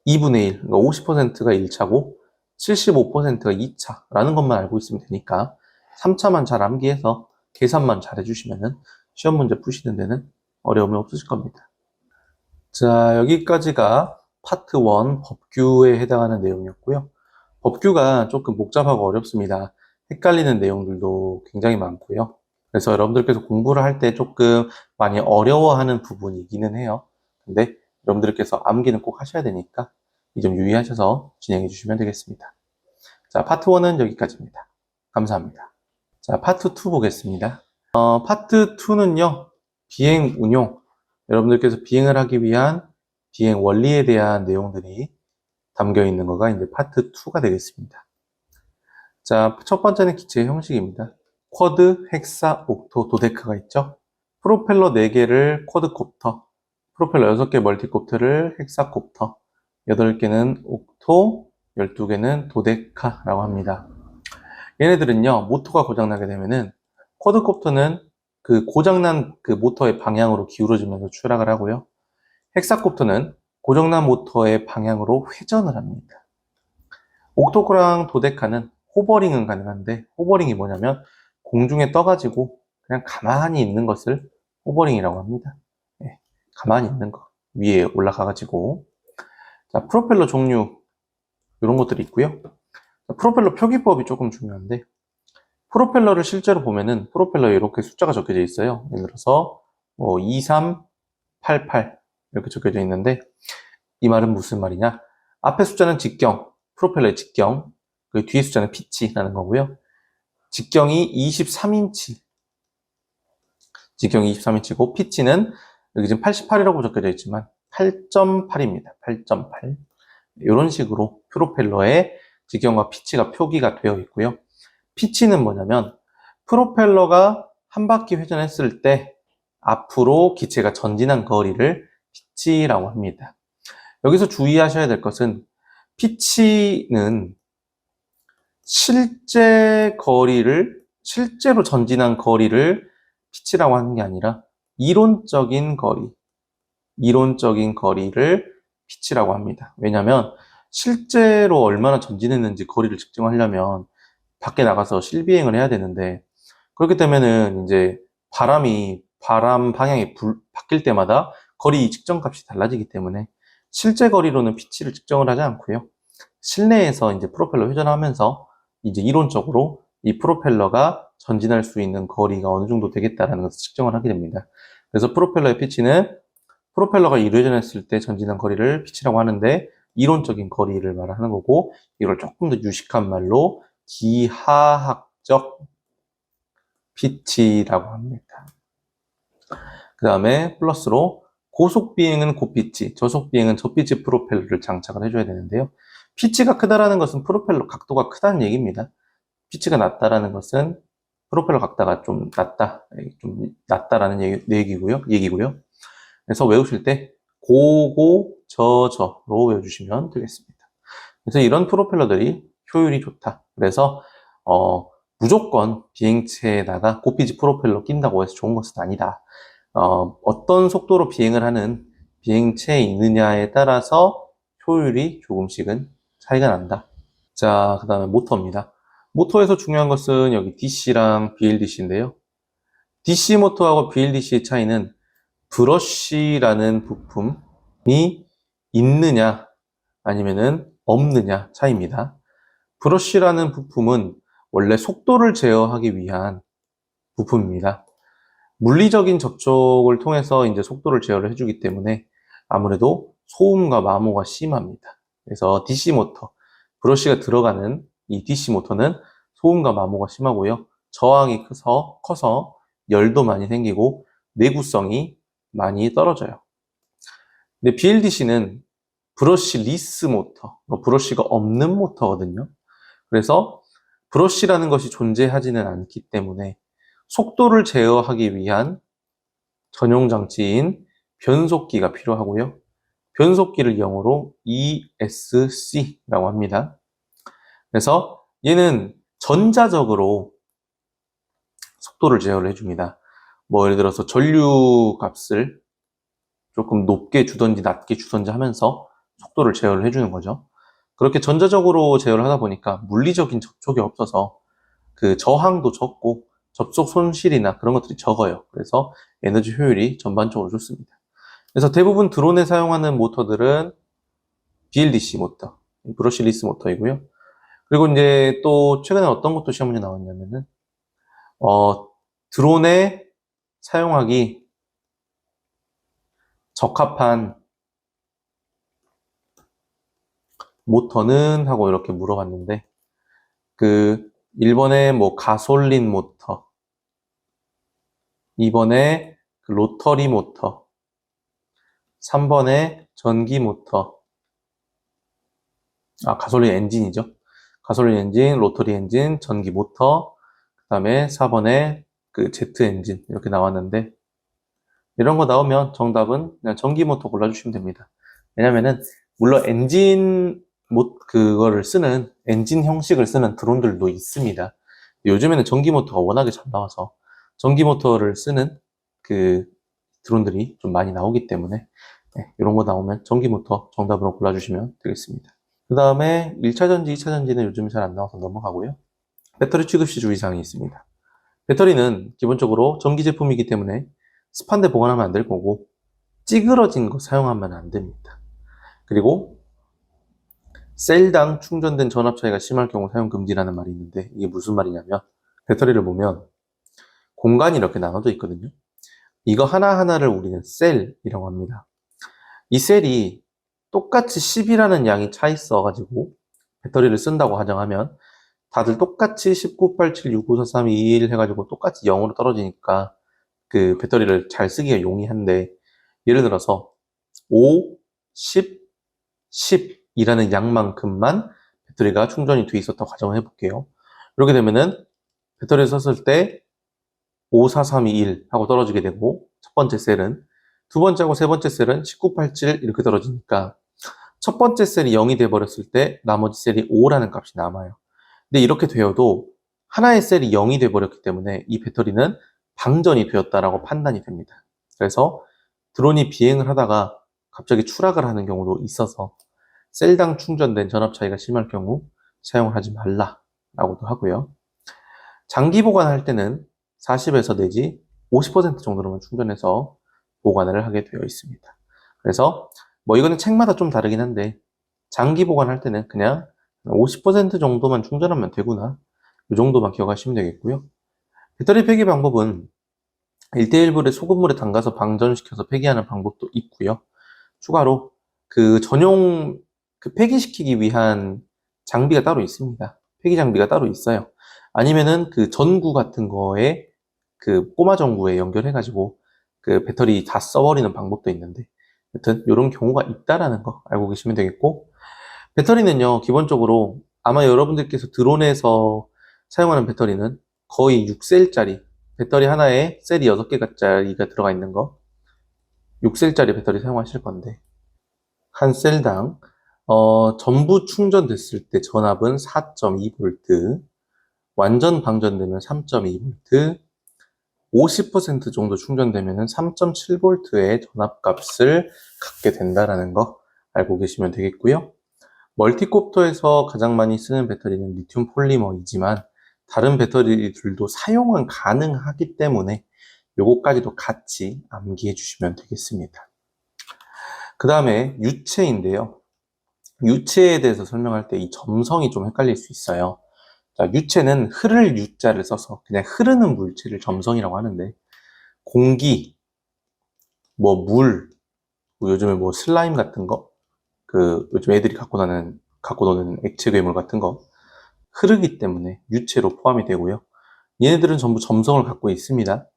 2분의 1, 그러니까 50%가 1차고 75%가 2차라는 것만 알고 있으면 되니까 3차만 잘 암기해서 계산만 잘 해주시면 시험 문제 푸시는 데는 어려움이 없으실 겁니다. 자, 여기까지가 파트 1 법규에 해당하는 내용이었고요. 법규가 조금 복잡하고 어렵습니다. 헷갈리는 내용들도 굉장히 많고요. 그래서 여러분들께서 공부를 할 때 조금 많이 어려워하는 부분이기는 해요. 근데 여러분들께서 암기는 꼭 하셔야 되니까 이 점 유의하셔서 진행해 주시면 되겠습니다. 자, 파트 1은 여기까지입니다. 감사합니다. 자, 파트 2 보겠습니다. 파트 2는요, 비행 운용, 여러분들께서 비행을 하기 위한 비행 원리에 대한 내용들이 담겨 있는 거가 이제 파트 2가 되겠습니다. 자, 첫 번째는 기체의 형식입니다. 쿼드, 헥사, 옥토, 도데카가 있죠. 프로펠러 4개를 쿼드콥터, 프로펠러 6개 멀티콥터를 헥사콥터, 8개는 옥토, 12개는 도데카라고 합니다. 얘네들은요, 모터가 고장나게 되면은, 쿼드콥터는 그 고장난 그 모터의 방향으로 기울어지면서 추락을 하고요. 헥사콥터는 고장난 모터의 방향으로 회전을 합니다. 옥토랑 도데카는 호버링은 가능한데, 호버링이 뭐냐면, 공중에 떠가지고 그냥 가만히 있는 것을 호버링이라고 합니다. 네, 가만히 있는 거. 위에 올라가가지고. 자, 프로펠러 종류, 이런 것들이 있고요. 자, 프로펠러 표기법이 조금 중요한데, 프로펠러를 실제로 보면은 프로펠러에 이렇게 숫자가 적혀져 있어요. 예를 들어서 뭐 2388 이렇게 적혀져 있는데 이 말은 무슨 말이냐? 앞에 숫자는 직경, 프로펠러의 직경, 그 뒤에 숫자는 피치라는 거고요. 직경이 23인치, 직경이 23인치고 피치는 여기 지금 88이라고 적혀져 있지만 8.8입니다. 8.8. 이런 식으로 프로펠러의 직경과 피치가 표기가 되어 있고요. 피치는 뭐냐면 프로펠러가 한 바퀴 회전했을 때 앞으로 기체가 전진한 거리를 피치라고 합니다. 여기서 주의하셔야 될 것은 피치는 실제로 전진한 거리를 피치라고 하는 게 아니라 이론적인 거리를 피치라고 합니다. 왜냐하면 실제로 얼마나 전진했는지 거리를 측정하려면 밖에 나가서 실비행을 해야 되는데 그렇기 때문에는 이제 바람 방향이 바뀔 때마다 거리 측정값이 달라지기 때문에 실제 거리로는 피치를 측정을 하지 않고요. 실내에서 이제 프로펠러 회전하면서 이제 이론적으로 이 프로펠러가 전진할 수 있는 거리가 어느 정도 되겠다라는 것을 측정을 하게 됩니다. 그래서 프로펠러의 피치는 프로펠러가 1회전했을 때 전진한 거리를 피치라고 하는데 이론적인 거리를 말하는 거고 이걸 조금 더 유식한 말로 기하학적 피치라고 합니다. 그 다음에 플러스로 고속비행은 고피치, 저속비행은 저피치 프로펠러를 장착을 해줘야 되는데요. 피치가 크다라는 것은 프로펠러 각도가 크다는 얘기입니다. 피치가 낮다라는 것은 프로펠러 각도가 좀 낮다라는 얘기고요. 그래서 외우실 때 저로 외워주시면 되겠습니다. 그래서 이런 프로펠러들이 효율이 좋다. 그래서 무조건 비행체에다가 고피지 프로펠러 낀다고 해서 좋은 것은 아니다. 어떤 속도로 비행을 하는 비행체에 있느냐에 따라서 효율이 조금씩은 차이가 난다. 자, 그 다음에 모터입니다. 모터에서 중요한 것은 여기 DC랑 BLDC인데요. DC 모터하고 BLDC의 차이는 브러쉬라는 부품이 있느냐 아니면은 없느냐 차이입니다. 브러쉬라는 부품은 원래 속도를 제어하기 위한 부품입니다. 물리적인 접촉을 통해서 이제 속도를 제어를 해주기 때문에 아무래도 소음과 마모가 심합니다. 그래서 DC 모터, 브러쉬가 들어가는 이 DC 모터는 소음과 마모가 심하고요. 저항이 커서 열도 많이 생기고 내구성이 많이 떨어져요. 근데 BLDC는 브러쉬리스 모터, 브러쉬가 없는 모터거든요. 그래서 브러쉬라는 것이 존재하지는 않기 때문에 속도를 제어하기 위한 전용 장치인 변속기가 필요하고요. 변속기를 영어로 ESC라고 합니다. 그래서 얘는 전자적으로 속도를 제어를 해줍니다. 뭐 예를 들어서 전류 값을 조금 높게 주던지 낮게 주던지 하면서 속도를 제어를 해주는 거죠. 그렇게 전자적으로 제어를 하다 보니까 물리적인 접촉이 없어서 그 저항도 적고 접속 손실이나 그런 것들이 적어요. 그래서 에너지 효율이 전반적으로 좋습니다. 그래서 대부분 드론에 사용하는 모터들은 BLDC 모터, 브러쉬리스 모터이고요. 그리고 이제 또 최근에 어떤 것도 시험 문제 나왔냐면은 드론에 사용하기 적합한 모터는 하고 이렇게 물어봤는데 그 1번에 뭐 가솔린 모터, 2번에 그 로터리 모터, 3번에 전기 모터, 가솔린 엔진이죠. 가솔린 엔진, 로터리 엔진, 전기 모터, 그 다음에 4번에 그 제트 엔진 이렇게 나왔는데 이런 거 나오면 정답은 그냥 전기 모터 골라주시면 됩니다. 왜냐면은 물론 그거를 쓰는 엔진 형식을 쓰는 드론들도 있습니다. 요즘에는 전기 모터가 워낙에 잘 나와서 전기 모터를 쓰는 그 드론들이 좀 많이 나오기 때문에 이런 거 나오면 전기 모터 정답으로 골라주시면 되겠습니다. 그 다음에 1차 전지, 2차 전지는 요즘 잘 안 나와서 넘어가고요. 배터리 취급 시 주의사항이 있습니다. 배터리는 기본적으로 전기 제품이기 때문에 습한데 보관하면 안 될 거고 찌그러진 거 사용하면 안 됩니다. 그리고 셀당 충전된 전압 차이가 심할 경우 사용 금지라는 말이 있는데 이게 무슨 말이냐면 배터리를 보면 공간이 이렇게 나눠져 있거든요. 이거 하나하나를 우리는 셀이라고 합니다. 이 셀이 똑같이 10이라는 양이 차 있어가지고 배터리를 쓴다고 가정하면 다들 똑같이 19, 87, 65, 43, 21 해가지고 똑같이 0으로 떨어지니까 그 배터리를 잘 쓰기가 용이한데 예를 들어서 5, 10, 10이라는 양만큼만 배터리가 충전이 돼 있었다고 가정을 해볼게요. 이렇게 되면은 배터리를 썼을 때 5, 4, 3, 2, 1 하고 떨어지게 되고 첫 번째 셀은 두 번째하고 세 번째 셀은 19, 87 이렇게 떨어지니까 첫 번째 셀이 0이 돼버렸을 때 나머지 셀이 5라는 값이 남아요. 근데 이렇게 되어도 하나의 셀이 0이 돼버렸기 때문에 이 배터리는 방전이 되었다라고 판단이 됩니다. 그래서 드론이 비행을 하다가 갑자기 추락을 하는 경우도 있어서 셀당 충전된 전압 차이가 심할 경우 사용을 하지 말라라고도 하고요. 장기 보관할 때는 40에서 내지 50% 정도로만 충전해서 보관을 하게 되어 있습니다. 그래서 뭐 이거는 책마다 좀 다르긴 한데 장기 보관할 때는 그냥 50% 정도만 충전하면 되구나. 이 정도만 기억하시면 되겠고요. 배터리 폐기 방법은 1대1불에 소금물에 담가서 방전시켜서 폐기하는 방법도 있고요. 추가로 그 전용 그 폐기시키기 위한 장비가 따로 있습니다. 폐기 장비가 따로 있어요. 아니면은 그 전구 같은 거에 그 꼬마 전구에 연결해가지고 그 배터리 다 써버리는 방법도 있는데 여튼 이런 경우가 있다라는 거 알고 계시면 되겠고 배터리는요 기본적으로 아마 여러분들께서 드론에서 사용하는 배터리는 거의 6셀짜리 배터리 하나에 셀이 6개짜리가 들어가 있는 거 6셀짜리 배터리 사용하실 건데 한 셀당 전부 충전됐을 때 전압은 4.2V 완전 방전되면 3.2V, 50% 정도 충전되면 3.7V의 전압값을 갖게 된다는 거 알고 계시면 되겠고요. 멀티콥터에서 가장 많이 쓰는 배터리는 리튬 폴리머이지만 다른 배터리들도 사용은 가능하기 때문에 요거까지도 같이 암기해 주시면 되겠습니다. 그 다음에 유체인데요. 유체에 대해서 설명할 때 이 점성이 좀 헷갈릴 수 있어요. 자, 유체는 흐를 유자를 써서 그냥 흐르는 물질을 점성이라고 하는데, 공기, 물, 요즘에 슬라임 같은 거, 요즘 애들이 갖고 노는 액체 괴물 같은 거, 흐르기 때문에 유체로 포함이 되고요. 얘네들은 전부 점성을 갖고 있습니다.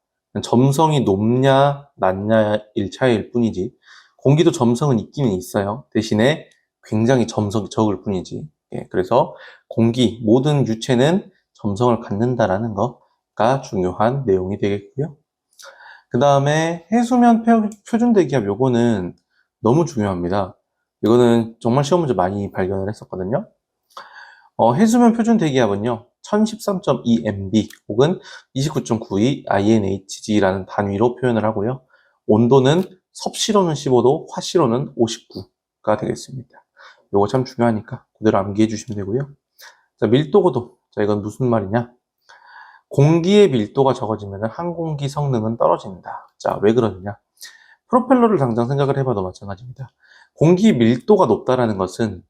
점성이 높냐, 낮냐일 차이일 뿐이지, 공기도 점성은 있기는 있어요. 대신에 굉장히 점성이 적을 뿐이지. 예, 그래서 모든 유체는 점성을 갖는다라는 거가 중요한 내용이 되겠고요. 그 다음에 해수면 표준 대기압, 요거는 너무 중요합니다. 이거는 정말 시험 문제 많이 발견을 했었거든요. 해수면 표준 대기압은요, 1013.2 MB 혹은 29.92 INHG라는 단위로 표현을 하고요. 온도는 섭씨로는 15도, 화씨로는 59가 되겠습니다. 요거 참 중요하니까 그대로 암기해 주시면 되고요. 자, 밀도 고도. 자, 이건 무슨 말이냐? 공기의 밀도가 적어지면 항공기 성능은 떨어진다. 자, 왜 그러느냐? 프로펠러를 당장 생각을 해봐도 마찬가지입니다. 공기 밀도가 높다라는 것은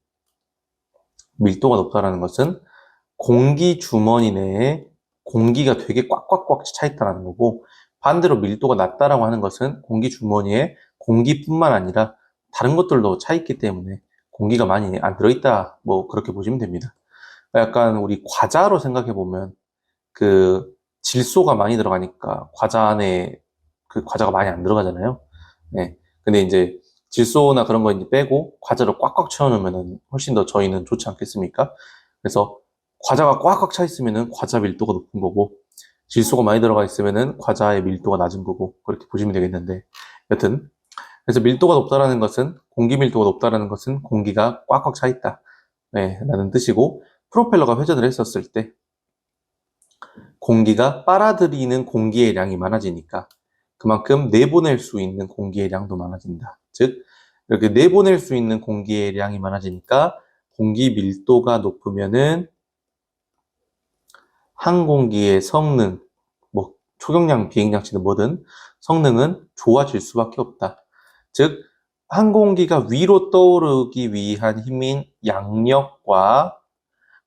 공기 주머니 내에 공기가 되게 꽉꽉꽉 차 있다는 거고, 반대로 밀도가 낮다라고 하는 것은 공기 주머니에 공기뿐만 아니라 다른 것들도 차 있기 때문에 공기가 많이 안 들어있다, 그렇게 보시면 됩니다. 약간 우리 과자로 생각해 보면 질소가 많이 들어가니까 과자 안에 과자가 많이 안 들어가잖아요. 네. 근데 이제 질소나 그런 거 이제 빼고 과자를 꽉꽉 채워놓으면 훨씬 더 저희는 좋지 않겠습니까? 그래서 과자가 꽉꽉 차 있으면은 과자 밀도가 높은 거고, 질소가 많이 들어가 있으면은 과자의 밀도가 낮은 거고, 그렇게 보시면 되겠는데, 여튼 그래서 공기 밀도가 높다라는 것은 공기가 꽉꽉 차 있다, 네, 라는 뜻이고, 프로펠러가 회전을 했었을 때 공기가 빨아들이는 공기의 양이 많아지니까 그만큼 내보낼 수 있는 공기의 양도 많아진다. 즉, 이렇게 내보낼 수 있는 공기의 양이 많아지니까 공기 밀도가 높으면은 항공기의 성능, 초경량, 비행량치는 뭐든 성능은 좋아질 수밖에 없다. 즉, 항공기가 위로 떠오르기 위한 힘인 양력과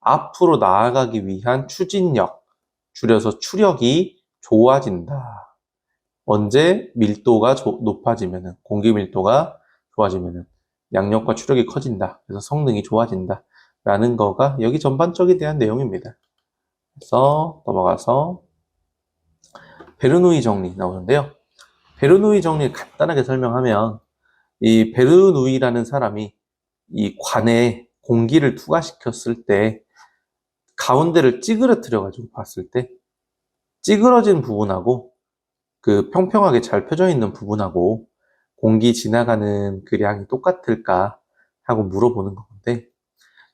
앞으로 나아가기 위한 추진력, 줄여서 추력이 좋아진다. 언제 밀도가 높아지면은, 공기 밀도가 좋아지면은 양력과 추력이 커진다. 그래서 성능이 좋아진다. 라는 거가 여기 전반적에 대한 내용입니다. 그래서 넘어가서 베르누이 정리 나오는데요. 베르누이 정리를 간단하게 설명하면, 이 베르누이라는 사람이 이 관에 공기를 투과시켰을 때 가운데를 찌그러뜨려 가지고 봤을 때 찌그러진 부분하고 평평하게 잘 펴져 있는 부분하고 공기 지나가는 그 양이 똑같을까 하고 물어보는 건데,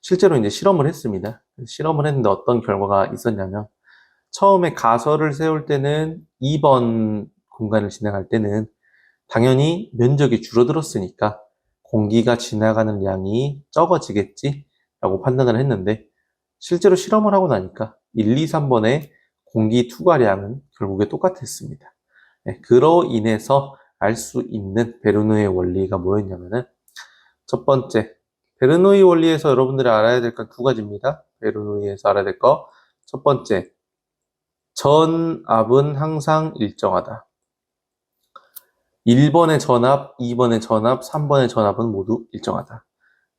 실제로 이제 실험을 했습니다. 실험을 했는데 어떤 결과가 있었냐면, 처음에 가설을 세울 때는 2번 공간을 진행할 때는 당연히 면적이 줄어들었으니까 공기가 지나가는 양이 적어지겠지 라고 판단을 했는데, 실제로 실험을 하고 나니까 1, 2, 3번의 공기 투과량은 결국에 똑같았습니다. 네, 그로 인해서 알 수 있는 베르누이의 원리가 뭐였냐면은, 첫 번째, 베르누이 원리에서 여러분들이 알아야 될 건 두 가지입니다. 베르누이에서 알아야 될 거. 첫 번째, 전압은 항상 일정하다. 1번의 전압, 2번의 전압, 3번의 전압은 모두 일정하다.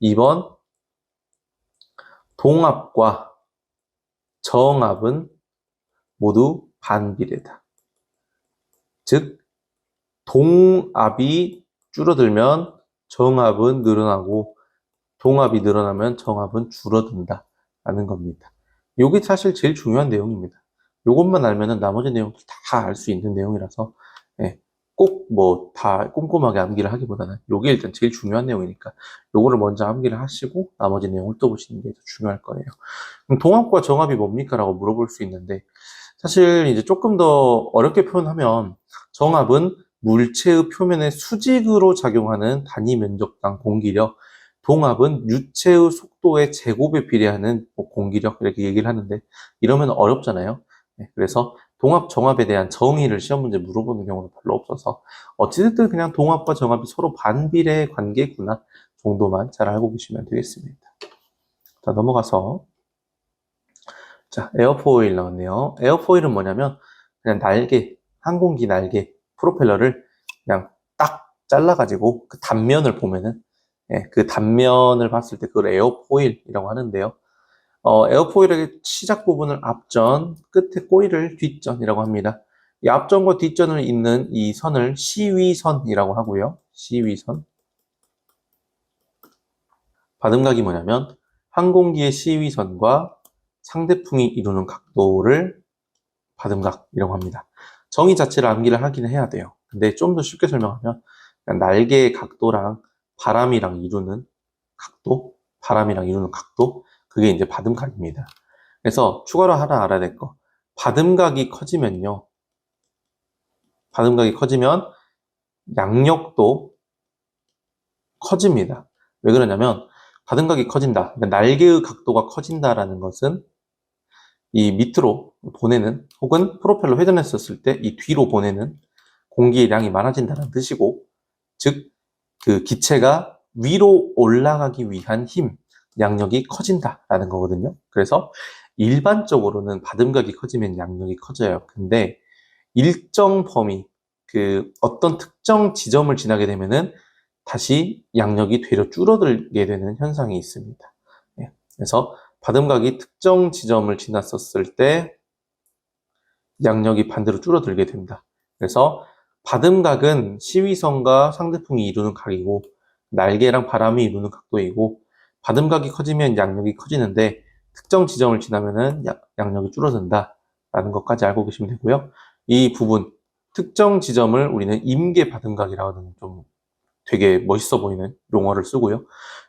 2번, 동압과 정압은 모두 반비례다. 즉, 동압이 줄어들면 정압은 늘어나고, 동압이 늘어나면 정압은 줄어든다 라는 겁니다. 이게 사실 제일 중요한 내용입니다. 이것만 알면 나머지 내용들 다 알 수 있는 내용이라서, 예, 꼭 뭐 다 꼼꼼하게 암기를 하기보다는 요게 일단 제일 중요한 내용이니까 요거를 먼저 암기를 하시고 나머지 내용을 또 보시는 게 더 중요할 거예요. 그럼 동합과 정합이 뭡니까? 라고 물어볼 수 있는데 사실 이제 조금 더 어렵게 표현하면 정합은 물체의 표면에 수직으로 작용하는 단위 면적당 공기력, 동합은 유체의 속도의 제곱에 비례하는 뭐 공기력 이렇게 얘기를 하는데 이러면 어렵잖아요. 네, 그래서 동합, 정합에 대한 정의를 시험 문제 물어보는 경우는 별로 없어서 어찌됐든 그냥 동합과 정합이 서로 반비례 관계구나 정도만 잘 알고 계시면 되겠습니다. 자, 넘어가서 자, 에어포일 나왔네요. 에어포일은 뭐냐면 그냥 날개, 항공기 날개, 프로펠러를 그냥 딱 잘라가지고 그 단면을 보면은 그 단면을 봤을 때 그걸 에어포일이라고 하는데요. 에어포일의 시작 부분을 앞전, 끝에 꼬리를 뒷전이라고 합니다. 이 앞전과 뒷전을 잇는 이 선을 시위선이라고 하고요. 시위선. 바람각이 뭐냐면 항공기의 시위선과 상대풍이 이루는 각도를 바람각이라고 합니다. 정의 자체를 암기를 하긴 해야 돼요. 근데 좀 더 쉽게 설명하면 날개의 각도랑 바람이랑 이루는 각도, 그게 이제 바람각입니다. 그래서 추가로 하나 알아야 될 거. 바람각이 커지면요. 바람각이 커지면 양력도 커집니다. 왜 그러냐면 바람각이 커진다. 그러니까 날개의 각도가 커진다라는 것은 이 밑으로 보내는 혹은 프로펠러 회전했었을 때 이 뒤로 보내는 공기의 양이 많아진다는 뜻이고, 즉 그 기체가 위로 올라가기 위한 힘, 양력이 커진다라는 거거든요. 그래서 일반적으로는 바람각이 커지면 양력이 커져요. 근데 일정 범위, 그 어떤 특정 지점을 지나게 되면은 다시 양력이 되려 줄어들게 되는 현상이 있습니다. 그래서 바람각이 특정 지점을 지났었을 때 양력이 반대로 줄어들게 됩니다. 그래서 바람각은 시위선과 상대풍이 이루는 각이고 날개랑 바람이 이루는 각도이고, 바람각이 커지면 양력이 커지는데 특정 지점을 지나면은 양력이 줄어든다라는 것까지 알고 계시면 되고요. 이 부분 특정 지점을 우리는 임계 바람각이라는 좀 되게 멋있어 보이는 용어를 쓰고요.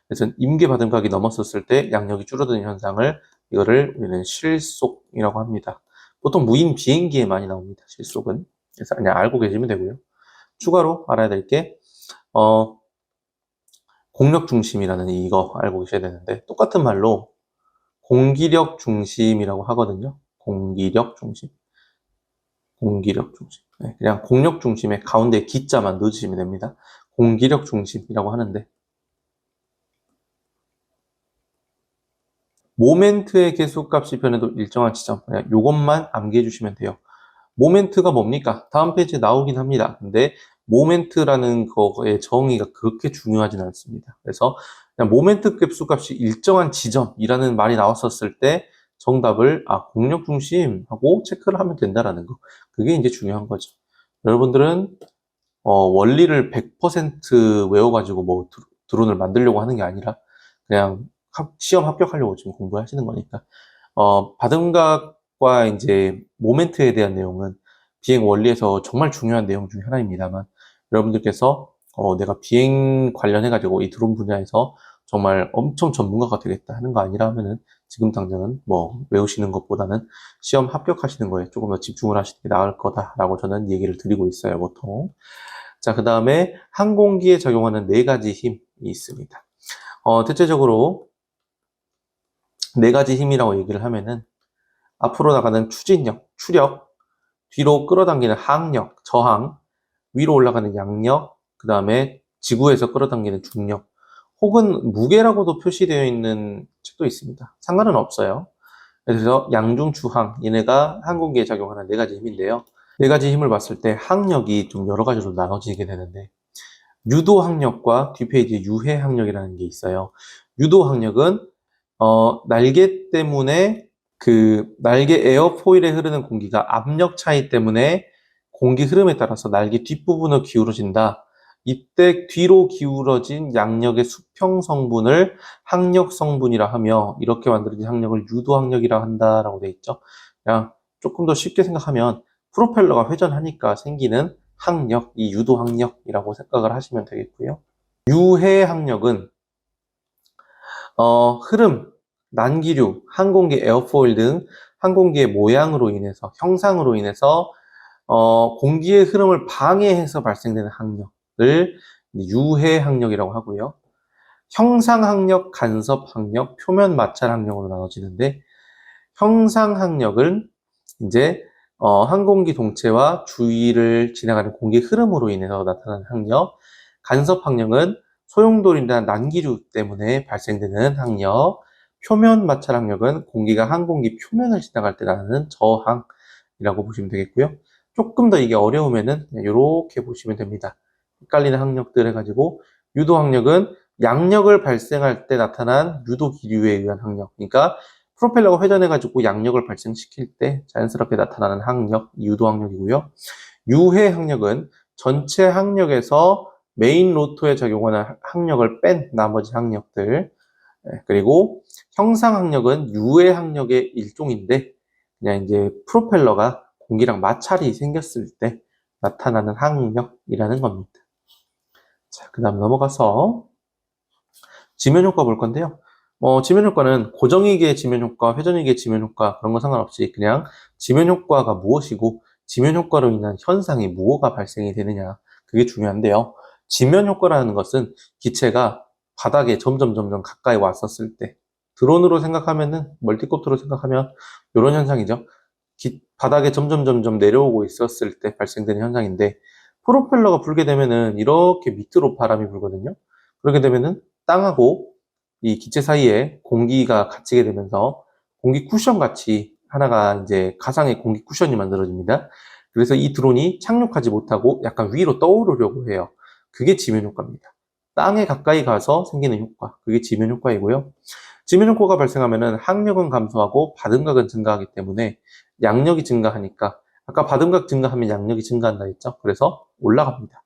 그래서 임계 바람각이 넘었었을 때 양력이 줄어드는 현상을 이거를 우리는 실속이라고 합니다. 보통 무인 비행기에 많이 나옵니다. 실속은. 그래서 그냥 알고 계시면 되고요. 추가로 알아야 될 게 공력 중심이라는 이거 알고 계셔야 되는데 똑같은 말로 공기력 중심이라고 하거든요. 공기력 중심. 네, 그냥 공력 중심의 가운데 기자만 넣어주시면 됩니다. 공기력 중심이라고 하는데 모멘트의 계수값이 변해도 일정한 지점, 그냥 이것만 암기해 주시면 돼요. 모멘트가 뭡니까? 다음 페이지에 나오긴 합니다. 근데 모멘트라는 거의 정의가 그렇게 중요하진 않습니다. 그래서 그냥 모멘트 계수값이 일정한 지점이라는 말이 나왔었을 때 정답을 공력 중심하고 체크를 하면 된다라는 거. 그게 이제 중요한 거죠. 여러분들은 원리를 100% 외워가지고 뭐 드론을 만들려고 하는 게 아니라 그냥 시험 합격하려고 지금 공부하시는 거니까. 바람각과 이제 모멘트에 대한 내용은 비행 원리에서 정말 중요한 내용 중에 하나입니다만, 여러분들께서 내가 비행 관련해가지고 이 드론 분야에서 정말 엄청 전문가가 되겠다 하는 거 아니라면은 지금 당장은 뭐 외우시는 것보다는 시험 합격하시는 거에 조금 더 집중을 하시는 게 나을 거다라고 저는 얘기를 드리고 있어요, 보통. 자, 그 다음에 항공기에 적용하는 4가지 힘이 있습니다. 대체적으로 4가지 힘이라고 얘기를 하면은 앞으로 나가는 추진력, 추력, 뒤로 끌어당기는 항력, 저항, 위로 올라가는 양력, 그 다음에 지구에서 끌어당기는 중력, 혹은 무게라고도 표시되어 있는 책도 있습니다. 상관은 없어요. 그래서 양중추항, 얘네가 항공기에 적용하는 4가지 힘인데요. 4가지 힘을 봤을 때 항력이 좀 여러 가지로 나눠지게 되는데, 유도항력과 뒷페이지에 유해항력이라는 게 있어요. 유도항력은 날개 때문에 그 날개 에어포일에 흐르는 공기가 압력 차이 때문에 공기 흐름에 따라서 날개 뒷부분으로 기울어진다. 이때 뒤로 기울어진 양력의 수평 성분을 항력 성분이라 하며, 이렇게 만들어진 항력을 유도항력이라 한다라고 돼 있죠. 그냥 조금 더 쉽게 생각하면 프로펠러가 회전하니까 생기는 항력, 이 유도 항력이라고 생각을 하시면 되겠고요. 유해 항력은 흐름, 난기류, 항공기 에어포일 등 항공기의 모양으로 인해서, 형상으로 인해서 공기의 흐름을 방해해서 발생되는 항력을 유해 항력이라고 하고요. 형상 항력, 간섭 항력, 표면 마찰 항력으로 나눠지는데, 형상 항력은 이제 항공기 동체와 주위를 지나가는 공기 흐름으로 인해서 나타나는 항력, 간섭 항력은 소용돌이나 난기류 때문에 발생되는 항력, 표면 마찰 항력은 공기가 항공기 표면을 지나갈 때 나는 저항이라고 보시면 되겠고요. 조금 더 이게 어려우면은 이렇게 보시면 됩니다. 헷갈리는 항력들 해가지고 유도 항력은 양력을 발생할 때 나타난 유도 기류에 의한 항력. 그러니까 프로펠러가 회전해가지고 양력을 발생시킬 때 자연스럽게 나타나는 항력, 유도 항력이고요. 유해 항력은 전체 항력에서 메인 로터에 적용하는 항력을 뺀 나머지 항력들. 그리고 형상 항력은 유해 항력의 일종인데, 그냥 이제 프로펠러가 공기랑 마찰이 생겼을 때 나타나는 항력이라는 겁니다. 자, 그 다음 넘어가서 지면 효과 볼 건데요. 지면 효과는 고정이기의 지면 효과, 회전이기의 지면 효과 그런 거 상관없이 그냥 지면 효과가 무엇이고 지면 효과로 인한 현상이 무엇가 발생이 되느냐, 그게 중요한데요. 지면 효과라는 것은 기체가 바닥에 점점 가까이 왔었을 때, 드론으로 생각하면은, 멀티콥터로 생각하면 이런 현상이죠. 바닥에 점점 내려오고 있었을 때 발생되는 현상인데, 프로펠러가 불게 되면은 이렇게 밑으로 바람이 불거든요. 그렇게 되면은 땅하고 이 기체 사이에 공기가 갇히게 되면서 공기 쿠션 같이 하나가 이제 가상의 공기 쿠션이 만들어집니다. 그래서 이 드론이 착륙하지 못하고 약간 위로 떠오르려고 해요. 그게 지면 효과입니다. 땅에 가까이 가서 생기는 효과, 그게 지면 효과이고요. 지면 효과가 발생하면은 항력은 감소하고 받음각은 증가하기 때문에 양력이 증가하니까, 아까 받음각 증가하면 양력이 증가한다 했죠. 그래서 올라갑니다.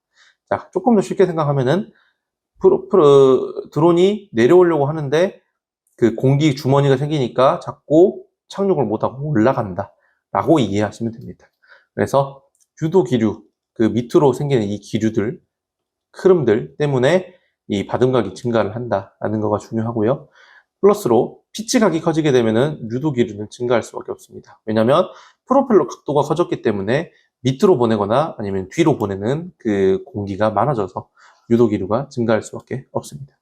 자, 조금 더 쉽게 생각하면은 드론이 내려오려고 하는데 그 공기 주머니가 생기니까 자꾸 착륙을 못하고 올라간다 라고 이해하시면 됩니다. 그래서 유도 기류, 그 밑으로 생기는 이 기류들, 흐름들 때문에 이 받음각이 증가를 한다라는 거가 중요하고요. 플러스로 피치각이 커지게 되면은 유도 기류는 증가할 수밖에 없습니다. 왜냐하면 프로펠러 각도가 커졌기 때문에 밑으로 보내거나 아니면 뒤로 보내는 그 공기가 많아져서 유도 기류가 증가할 수밖에 없습니다.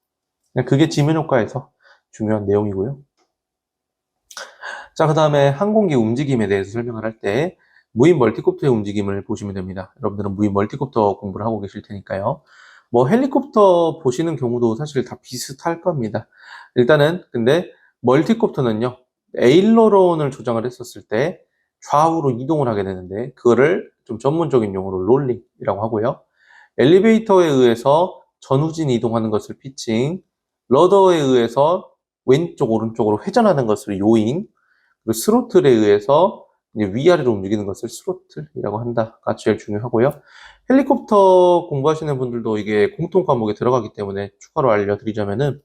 그게 지면 효과에서 중요한 내용이고요. 자, 그 다음에 항공기 움직임에 대해서 설명을 할 때 무인 멀티콥터의 움직임을 보시면 됩니다. 여러분들은 무인 멀티콥터 공부를 하고 계실 테니까요. 뭐 헬리콥터 보시는 경우도 사실 다 비슷할 겁니다. 일단은 근데 멀티콥터는요, 에일러론을 조정을 했었을 때 좌우로 이동을 하게 되는데, 그거를 좀 전문적인 용어로 롤링이라고 하고요. 엘리베이터에 의해서 전후진 이동하는 것을 피칭, 러더에 의해서 왼쪽 오른쪽으로 회전하는 것을 요잉, 그리고 스로틀에 의해서 이제 위아래로 움직이는 것을 스로틀이라고 한다가 제일 중요하고요. 헬리콥터 공부하시는 분들도 이게 공통 과목에 들어가기 때문에 추가로 알려드리자면은,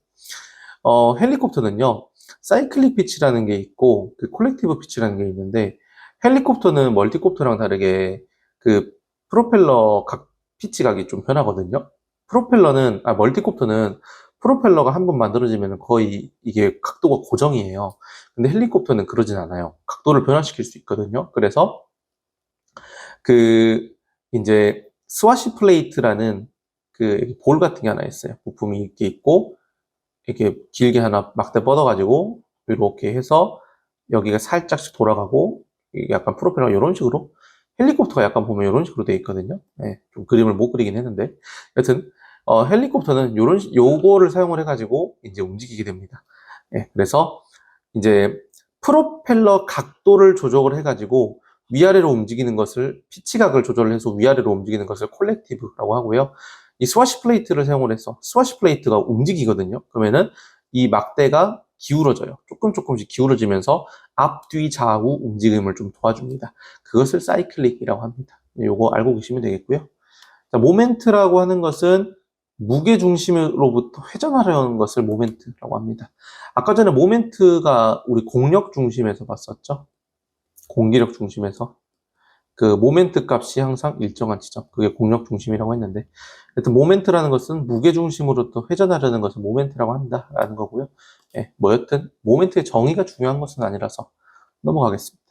헬리콥터는요, 사이클릭 피치라는 게 있고, 그 콜렉티브 피치라는 게 있는데, 헬리콥터는 멀티콥터랑 다르게 그 프로펠러 각 피치각이 좀 변하거든요. 멀티콥터는 프로펠러가 한번 만들어지면 거의 이게 각도가 고정이에요. 근데 헬리콥터는 그러진 않아요. 각도를 변화시킬 수 있거든요. 그래서 그 이제 스와시 플레이트라는 그 볼 같은 게 하나 있어요. 부품이 이렇게 있고 이렇게 길게 하나 막대 뻗어가지고 이렇게 해서 여기가 살짝씩 돌아가고, 이게 약간 프로펠러 이런 식으로, 헬리콥터가 약간 보면 이런 식으로 돼 있거든요. 네, 좀 그림을 못 그리긴 했는데, 여튼 헬리콥터는 요거를 사용을 해가지고 이제 움직이게 됩니다. 네, 그래서 이제 프로펠러 각도를 조정을 해가지고 위아래로 움직이는 것을, 피치각을 조절해서 위아래로 움직이는 것을 콜렉티브라고 하고요. 이 스와시 플레이트를 사용을 해서 스와시 플레이트가 움직이거든요. 그러면은 이 막대가 기울어져요. 조금씩 기울어지면서 앞뒤 좌우 움직임을 좀 도와줍니다. 그것을 사이클릭이라고 합니다. 요거 알고 계시면 되겠고요. 자, 모멘트라고 하는 것은 무게 중심으로부터 회전하려는 것을 모멘트라고 합니다. 아까 전에 모멘트가 우리 공력 중심에서 봤었죠. 공기력 중심에서. 그 모멘트 값이 항상 일정한 지점, 그게 공력 중심이라고 했는데, 하여튼 모멘트라는 것은 무게 중심으로 또 회전하려는 것을 모멘트라고 한다라는 거고요. 예, 뭐 여튼 모멘트의 정의가 중요한 것은 아니라서 넘어가겠습니다.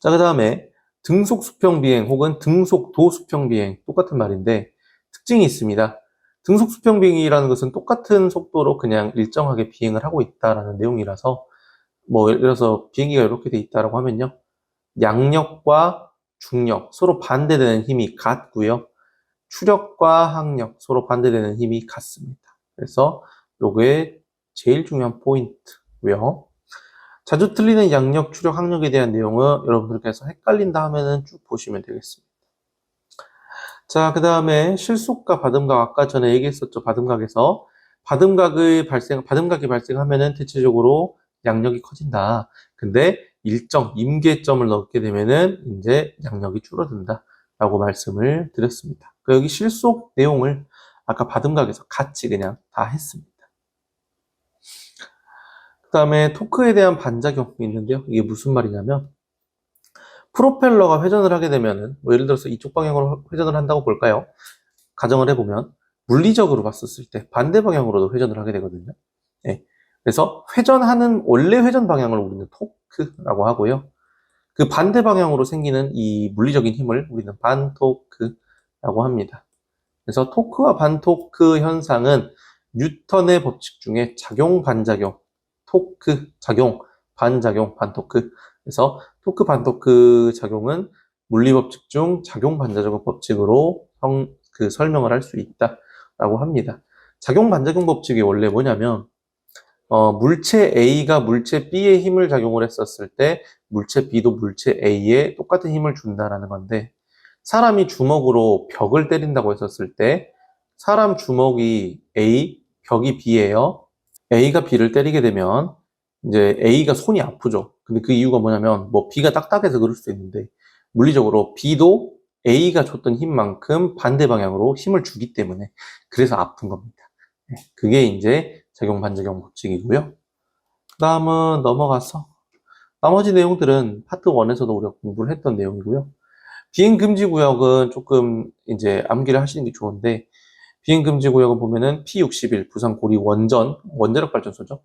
자, 그 다음에 등속 수평 비행 혹은 등속 도 수평 비행, 똑같은 말인데 특징이 있습니다. 등속 수평 비행이라는 것은 똑같은 속도로 그냥 일정하게 비행을 하고 있다라는 내용이라서, 뭐 예를 들어서 비행기가 이렇게 돼 있다라고 하면요, 양력과 중력, 서로 반대되는 힘이 같고요. 추력과 항력, 서로 반대되는 힘이 같습니다. 그래서 요게 제일 중요한 포인트고요. 자주 틀리는 양력, 추력, 항력에 대한 내용은 여러분들께서 헷갈린다 하면은 쭉 보시면 되겠습니다. 자, 그 다음에 실속과 받음각, 아까 전에 얘기했었죠. 받음각이 발생하면은 대체적으로 양력이 커진다. 근데 일정, 임계점을 넘게 되면은 이제 양력이 줄어든다. 라고 말씀을 드렸습니다. 여기 실속 내용을 아까 받음각에서 같이 그냥 다 했습니다. 그 다음에 토크에 대한 반작용이 있는데요. 이게 무슨 말이냐면, 프로펠러가 회전을 하게 되면은, 뭐 예를 들어서 이쪽 방향으로 회전을 한다고 볼까요? 가정을 해보면, 물리적으로 봤었을 때 반대 방향으로도 회전을 하게 되거든요. 예. 그래서 원래 회전 방향을 우리는 토크라고 하고요. 그 반대 방향으로 생기는 이 물리적인 힘을 우리는 반토크라고 합니다. 그래서 토크와 반토크 현상은 뉴턴의 법칙 중에 작용, 반작용, 토크, 작용, 반작용, 반토크. 그래서 토크, 반토크 작용은 물리법칙 중 작용, 반작용 법칙으로 설명을 할 수 있다라고 합니다. 작용, 반작용 법칙이 원래 뭐냐면, 물체 A가 물체 B에 힘을 작용을 했었을 때 물체 B도 물체 A에 똑같은 힘을 준다라는 건데, 사람이 주먹으로 벽을 때린다고 했었을 때 사람 주먹이 A, 벽이 B예요. A가 B를 때리게 되면 이제 A가 손이 아프죠. 근데 그 이유가 뭐냐면 뭐 B가 딱딱해서 그럴 수도 있는데, 물리적으로 B도 A가 줬던 힘만큼 반대 방향으로 힘을 주기 때문에 그래서 아픈 겁니다. 그게 이제 작용 반작용 법칙이고요. 그 다음은 넘어가서 나머지 내용들은 파트 1에서도 우리가 공부를 했던 내용이고요. 비행금지 구역은 조금 이제 암기를 하시는 게 좋은데, 비행금지 구역은 보면은 P61 부산 고리 원자력 발전소죠.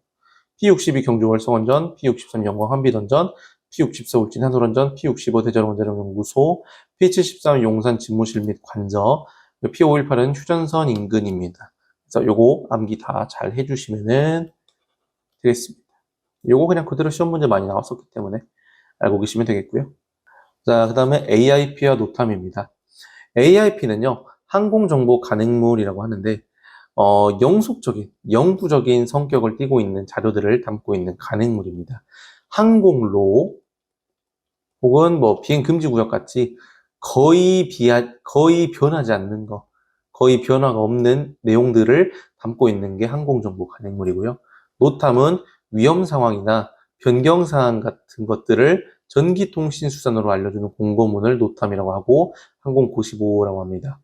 P62 경주 월성원전, P63 영광 한비던전, P64 울진 한솔원전, P65 대전 원자력 연구소, P73 용산 집무실 및 관저, P518은 휴전선 인근입니다. 그래서 요거 암기 다 잘 해주시면은 되겠습니다. 요거 그냥 그대로 시험 문제 많이 나왔었기 때문에 알고 계시면 되겠고요. 자, 그 다음에 AIP와 노탐입니다. AIP는요, 항공정보 간행물이라고 하는데, 영구적인 성격을 띠고 있는 자료들을 담고 있는 간행물입니다. 항공로, 혹은 뭐 비행금지구역 같이 거의 변하지 않는 거, 거의 변화가 없는 내용들을 담고 있는 게 항공정보 간행물이고요. 노탐은 위험 상황이나 변경 사항 같은 것들을 전기통신수단으로 알려주는 공고문을 노탐이라고 하고, 항공고시보라고 합니다.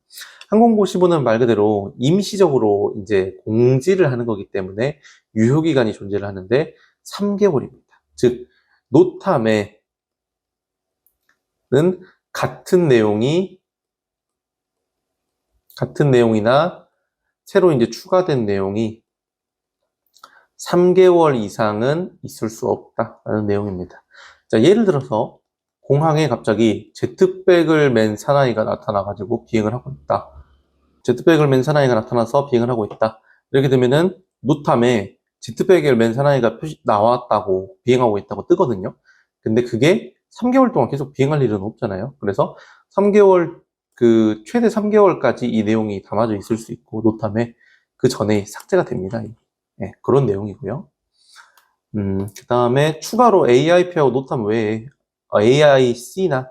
항공고시보는 말 그대로 임시적으로 이제 공지를 하는 거기 때문에 유효기간이 존재를 하는데 3개월입니다. 즉, 노탐에는 같은 내용이나 새로 이제 추가된 내용이 3개월 이상은 있을 수 없다라는 내용입니다. 자, 예를 들어서 공항에 갑자기 제트백을 맨 사나이가 나타나가지고 비행을 하고 있다. 제트백을 맨 사나이가 나타나서 비행을 하고 있다. 이렇게 되면은 노탐에 제트백을 맨 사나이가 나왔다고 비행하고 있다고 뜨거든요. 근데 그게 3개월 동안 계속 비행할 일은 없잖아요. 그래서 3개월, 최대 3개월까지 이 내용이 담아져 있을 수 있고, 노탐에 그 전에 삭제가 됩니다. 네, 그런 내용이고요. 그 다음에 추가로 AIP하고 노탐 외에 AIC나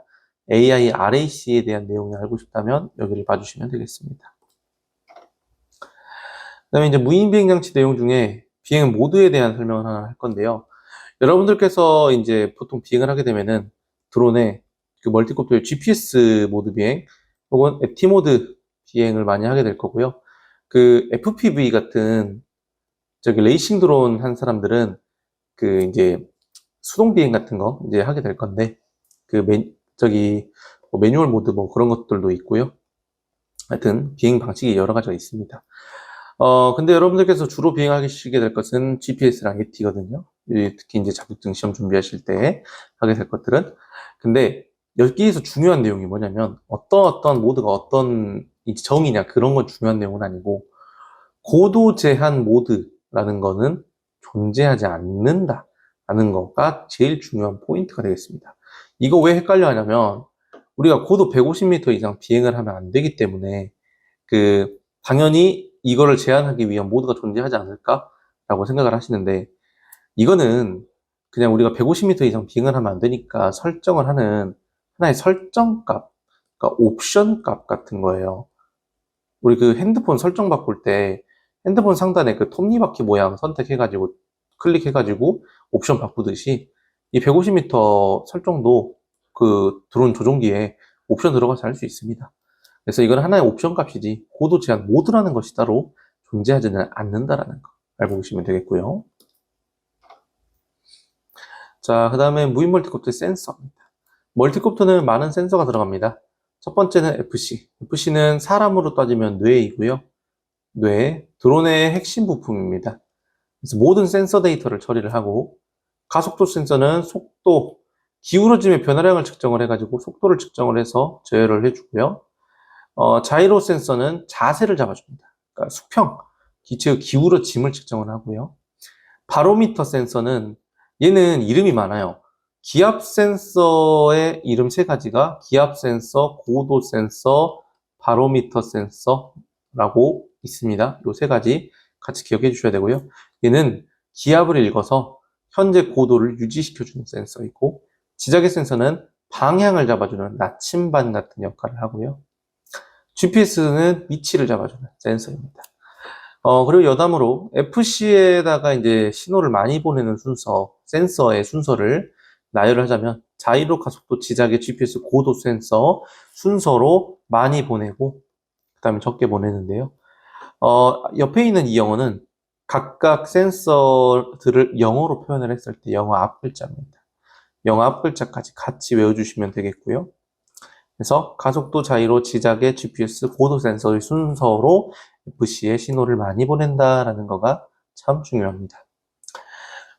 AIRAC에 대한 내용을 알고 싶다면 여기를 봐주시면 되겠습니다. 그 다음에 이제 무인 비행 장치 내용 중에 비행 모드에 대한 설명을 하나 할 건데요. 여러분들께서 이제 보통 비행을 하게 되면은 드론에 그 멀티콥터의 GPS 모드 비행 혹은 FT 모드 비행을 많이 하게 될 거고요. 그 FPV 같은 저기 레이싱 드론 한 사람들은 그 이제 수동 비행 같은 거 이제 하게 될 건데, 뭐 매뉴얼 모드 뭐 그런 것들도 있고요. 하여튼 비행 방식이 여러 가지가 있습니다. 근데 여러분들께서 주로 비행하시게 될 것은 GPS랑 AT거든요. 특히 이제 자격증 시험 준비하실 때 하게 될 것들은. 근데 여기에서 중요한 내용이 뭐냐면 어떤 모드가 어떤 정의냐 그런 건 중요한 내용은 아니고 고도 제한 모드라는 거는 존재하지 않는다라는 거가 제일 중요한 포인트가 되겠습니다. 이거 왜 헷갈려 하냐면 우리가 고도 150m 이상 비행을 하면 안 되기 때문에 당연히 이거를 제한하기 위한 모드가 존재하지 않을까라고 생각을 하시는데 이거는 그냥 우리가 150m 이상 비행을 하면 안 되니까 설정을 하는 하나의 설정값, 그러니까 옵션 값 같은 거예요. 우리 핸드폰 설정 바꿀 때 핸드폰 상단에 톱니바퀴 모양 선택해가지고 클릭해가지고 옵션 바꾸듯이 이 150m 설정도 드론 조종기에 옵션 들어가서 할 수 있습니다. 그래서 이건 하나의 옵션 값이지 고도 제한 모드라는 것이 따로 존재하지는 않는다라는 거 알고 계시면 되겠고요. 자, 그 다음에 무인 멀티콥터의 센서입니다. 멀티콥터는 많은 센서가 들어갑니다. 첫 번째는 FC. FC는 사람으로 따지면 뇌이고요. 드론의 핵심 부품입니다. 그래서 모든 센서 데이터를 처리를 하고 가속도 센서는 속도, 기울어짐의 변화량을 측정을 해가지고 속도를 측정을 해서 제어를 해주고요. 자이로 센서는 자세를 잡아줍니다. 그러니까 수평, 기체의 기울어짐을 측정을 하고요. 바로미터 센서는 얘는 이름이 많아요. 기압 센서의 이름 3가지가 기압 센서, 고도 센서, 바로미터 센서라고 있습니다. 이 3가지 같이 기억해 주셔야 되고요. 얘는 기압을 읽어서 현재 고도를 유지시켜주는 센서이고 지자계 센서는 방향을 잡아주는 나침반 같은 역할을 하고요. GPS는 위치를 잡아주는 센서입니다. 그리고 여담으로 FC에다가 이제 신호를 많이 보내는 순서, 센서의 순서를 나열을 하자면 자이로 가속도, 지자계, GPS, 고도 센서 순서로 많이 보내고 그 다음에 적게 보내는데요. 옆에 있는 이 영어는 각각 센서들을 영어로 표현을 했을 때 영어 앞글자입니다. 영어 앞글자까지 같이 외워주시면 되겠고요. 그래서 가속도, 자이로, 지자계, GPS, 고도 센서의 순서로 FC에 신호를 많이 보낸다라는 거가 참 중요합니다.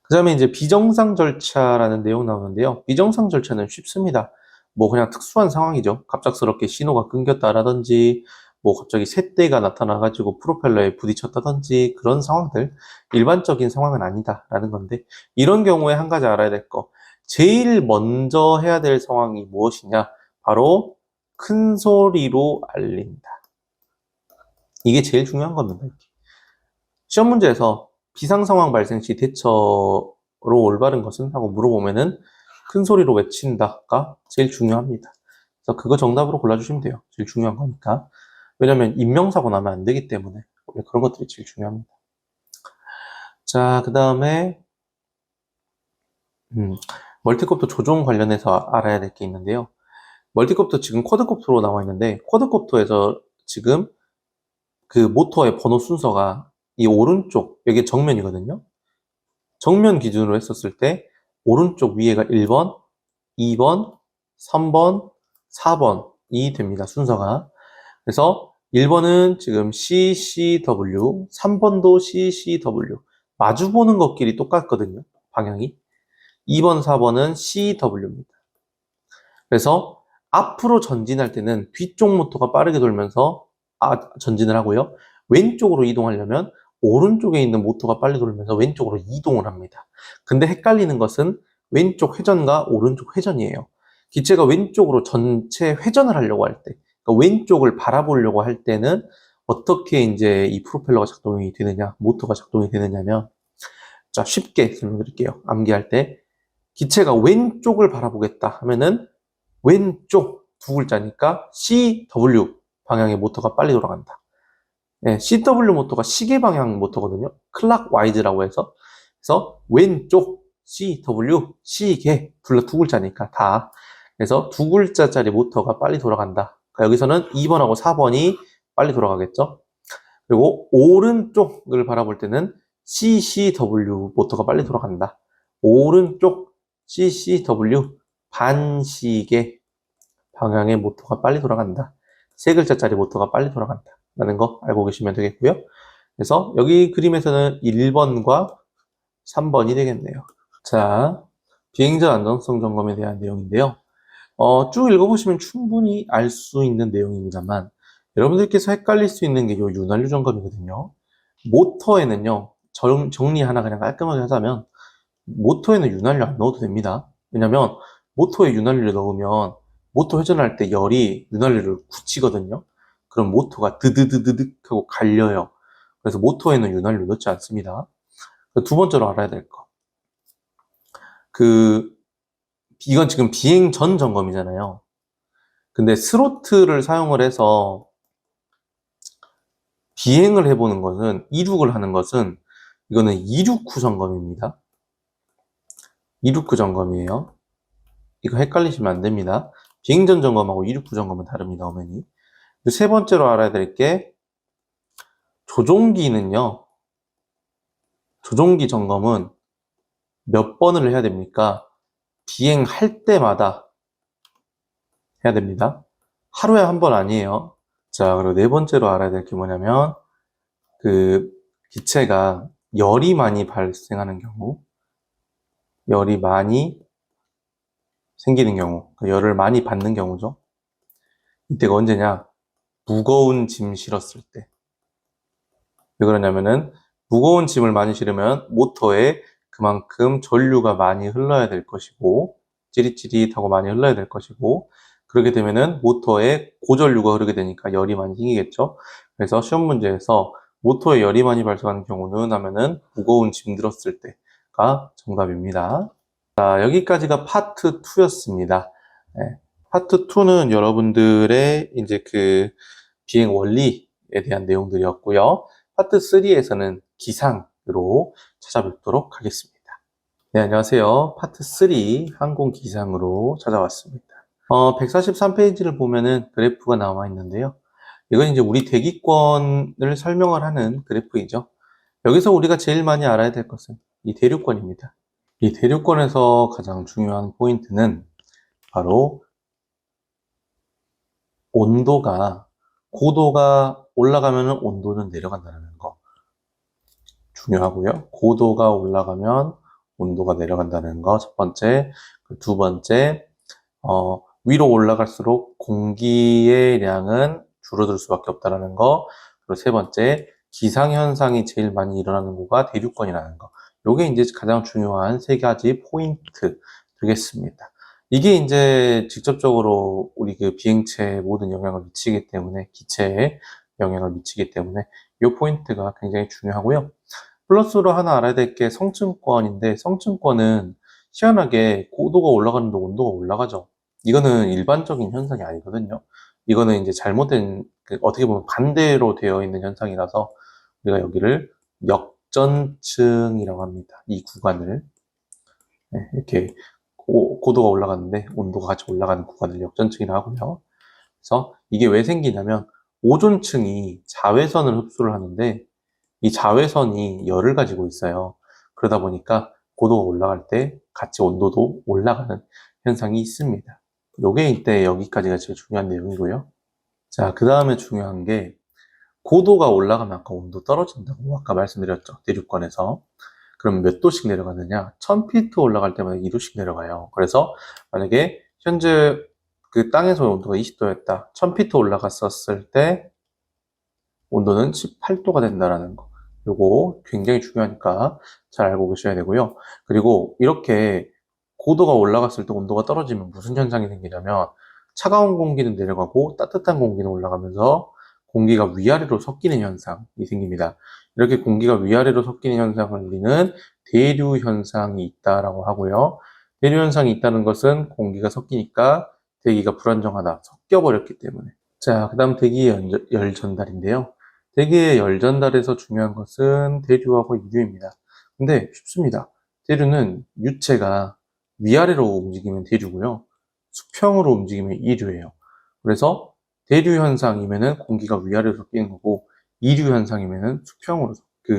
그 다음에 이제 비정상 절차라는 내용 나오는데요. 비정상 절차는 쉽습니다. 뭐 그냥 특수한 상황이죠. 갑작스럽게 신호가 끊겼다라든지 뭐 갑자기 새떼가 나타나가지고 프로펠러에 부딪혔다든지 그런 상황들, 일반적인 상황은 아니다라는 건데 이런 경우에 한 가지 알아야 될 거, 제일 먼저 해야 될 상황이 무엇이냐? 바로 큰 소리로 알린다. 이게 제일 중요한 겁니다. 시험 문제에서 비상 상황 발생 시 대처로 올바른 것은? 하고 물어보면은 큰 소리로 외친다가 제일 중요합니다. 그래서 그거 정답으로 골라주시면 돼요. 제일 중요한 거니까. 왜냐면 인명사고 나면 안 되기 때문에 그런 것들이 제일 중요합니다. 자, 그 다음에 멀티콥터 조종 관련해서 알아야 될 게 있는데요. 멀티콥터 지금 쿼드콥터로 나와 있는데 쿼드콥터에서 지금 모터의 번호 순서가 이 오른쪽, 여기 정면이거든요. 정면 기준으로 했었을 때 오른쪽 위에가 1번, 2번, 3번, 4번이 됩니다. 순서가. 그래서 1번은 지금 CCW, 3번도 CCW. 마주보는 것끼리 똑같거든요. 방향이. 2번, 4번은 CW입니다. 그래서 앞으로 전진할 때는 뒤쪽 모터가 빠르게 돌면서 전진을 하고요. 왼쪽으로 이동하려면 오른쪽에 있는 모터가 빨리 돌면서 왼쪽으로 이동을 합니다. 근데 헷갈리는 것은 왼쪽 회전과 오른쪽 회전이에요. 기체가 왼쪽으로 전체 회전을 하려고 할 때, 그러니까 왼쪽을 바라보려고 할 때는 어떻게 이제 이 프로펠러가 작동이 되느냐, 모터가 작동이 되느냐면, 자, 쉽게 설명드릴게요. 암기할 때. 기체가 왼쪽을 바라보겠다 하면은 왼쪽 두 글자니까 CW 방향의 모터가 빨리 돌아간다. 네, CW 모터가 시계 방향 모터거든요. 클락와이즈라고 해서. 그래서 왼쪽 CW, 시계 두 글자니까 다. 그래서 두 글자짜리 모터가 빨리 돌아간다. 그러니까 여기서는 2번하고 4번이 빨리 돌아가겠죠. 그리고 오른쪽을 바라볼 때는 CCW 모터가 빨리 돌아간다. 오른쪽 CCW 반시계 방향의 모터가 빨리 돌아간다. 세 글자짜리 모터가 빨리 돌아간다. 라는 거 알고 계시면 되겠고요. 그래서 여기 그림에서는 1번과 3번이 되겠네요. 자, 비행전 안전성 점검에 대한 내용인데요. 쭉 읽어보시면 충분히 알 수 있는 내용입니다만, 여러분들께서 헷갈릴 수 있는 게 이 윤활유 점검이거든요. 모터에는요, 정리 하나 그냥 깔끔하게 하자면, 모터에는 윤활유 안 넣어도 됩니다. 왜냐면, 모터에 윤활유를 넣으면, 모터 회전할 때 열이 윤활유를 굳히거든요. 그럼 모터가 드드드드득 하고 갈려요. 그래서 모터에는 윤활유 넣지 않습니다. 두 번째로 알아야 될 거. 이건 지금 비행 전 점검이잖아요. 근데 스로틀을 사용을 해서 비행을 해보는 것은, 이륙을 하는 것은, 이거는 이륙 후 점검입니다. 이륙 후 점검이에요. 이거 헷갈리시면 안 됩니다. 비행 전 점검하고 이륙 후 점검은 다릅니다, 어머니. 세 번째로 알아야 될 게, 조종기는요, 조종기 점검은 몇 번을 해야 됩니까? 비행할 때마다 해야 됩니다. 하루에 한 번 아니에요. 자, 그리고 네 번째로 알아야 될 게 뭐냐면, 기체가 열이 많이 발생하는 경우, 열이 많이 생기는 경우, 열을 많이 받는 경우죠. 이때가 언제냐? 무거운 짐 실었을 때. 왜 그러냐면은, 무거운 짐을 많이 실으면 모터에 그만큼 전류가 많이 흘러야 될 것이고, 찌릿찌릿하고 많이 흘러야 될 것이고, 그렇게 되면은 모터에 고전류가 흐르게 되니까 열이 많이 생기겠죠. 그래서 시험 문제에서 모터에 열이 많이 발생하는 경우는 하면은 무거운 짐 들었을 때가 정답입니다. 자, 여기까지가 파트 2였습니다. 파트 2는 여러분들의 이제 비행 원리에 대한 내용들이었고요. 파트 3에서는 기상으로 찾아뵙도록 하겠습니다. 네, 안녕하세요. 파트 3 항공 기상으로 찾아왔습니다. 143페이지를 보면은 그래프가 나와 있는데요. 이건 이제 우리 대기권을 설명을 하는 그래프이죠. 여기서 우리가 제일 많이 알아야 될 것은 이 대류권입니다. 이 대류권에서 가장 중요한 포인트는 바로 고도가 올라가면 온도는 내려간다는 거. 중요하고요. 고도가 올라가면 온도가 내려간다는 거, 첫 번째. 두 번째, 위로 올라갈수록 공기의 양은 줄어들 수밖에 없다는 거. 그리고 세 번째, 기상현상이 제일 많이 일어나는 곳가 대류권이라는 거. 요게 이제 가장 중요한 세 가지 포인트 되겠습니다. 이게 이제 직접적으로 우리 비행체에 모든 영향을 미치기 때문에, 기체에 영향을 미치기 때문에 이 포인트가 굉장히 중요하고요. 플러스로 하나 알아야 될 게 성층권인데, 성층권은 희한하게 고도가 올라가는데 온도가 올라가죠. 이거는 일반적인 현상이 아니거든요. 이거는 이제 잘못된, 어떻게 보면 반대로 되어 있는 현상이라서 우리가 여기를 역전층이라고 합니다. 이 구간을. 이렇게 고도가 올라가는데 온도가 같이 올라가는 구간을 역전층이라고 하고요. 그래서 이게 왜 생기냐면 오존층이 자외선을 흡수를 하는데 이 자외선이 열을 가지고 있어요. 그러다 보니까 고도가 올라갈 때 같이 온도도 올라가는 현상이 있습니다. 요게 이때 여기까지가 제일 중요한 내용이고요. 자, 그 다음에 중요한 게 고도가 올라가면 아까 온도 떨어진다고 아까 말씀드렸죠. 대륙권에서. 그럼 몇 도씩 내려가느냐? 1000피트 올라갈 때마다 2도씩 내려가요. 그래서 만약에 현재 땅에서 온도가 20도였다. 1000피트 올라갔었을 때 온도는 18도가 된다라는 거. 요거 굉장히 중요하니까 잘 알고 계셔야 되고요. 그리고 이렇게 고도가 올라갔을 때 온도가 떨어지면 무슨 현상이 생기냐면 차가운 공기는 내려가고 따뜻한 공기는 올라가면서 공기가 위아래로 섞이는 현상이 생깁니다. 이렇게 공기가 위아래로 섞이는 현상을 우리는 대류 현상이 있다라고 하고요. 대류 현상이 있다는 것은 공기가 섞이니까 대기가 불안정하다, 섞여버렸기 때문에. 자, 그 다음 대기의 열 전달인데요. 대기의 열 전달에서 중요한 것은 대류하고 이류입니다. 근데 쉽습니다. 대류는 유체가 위아래로 움직이면 대류고요. 수평으로 움직이면 이류예요. 그래서 대류 현상이면은 공기가 위아래로 섞이는 거고 이류 현상이면은 수평으로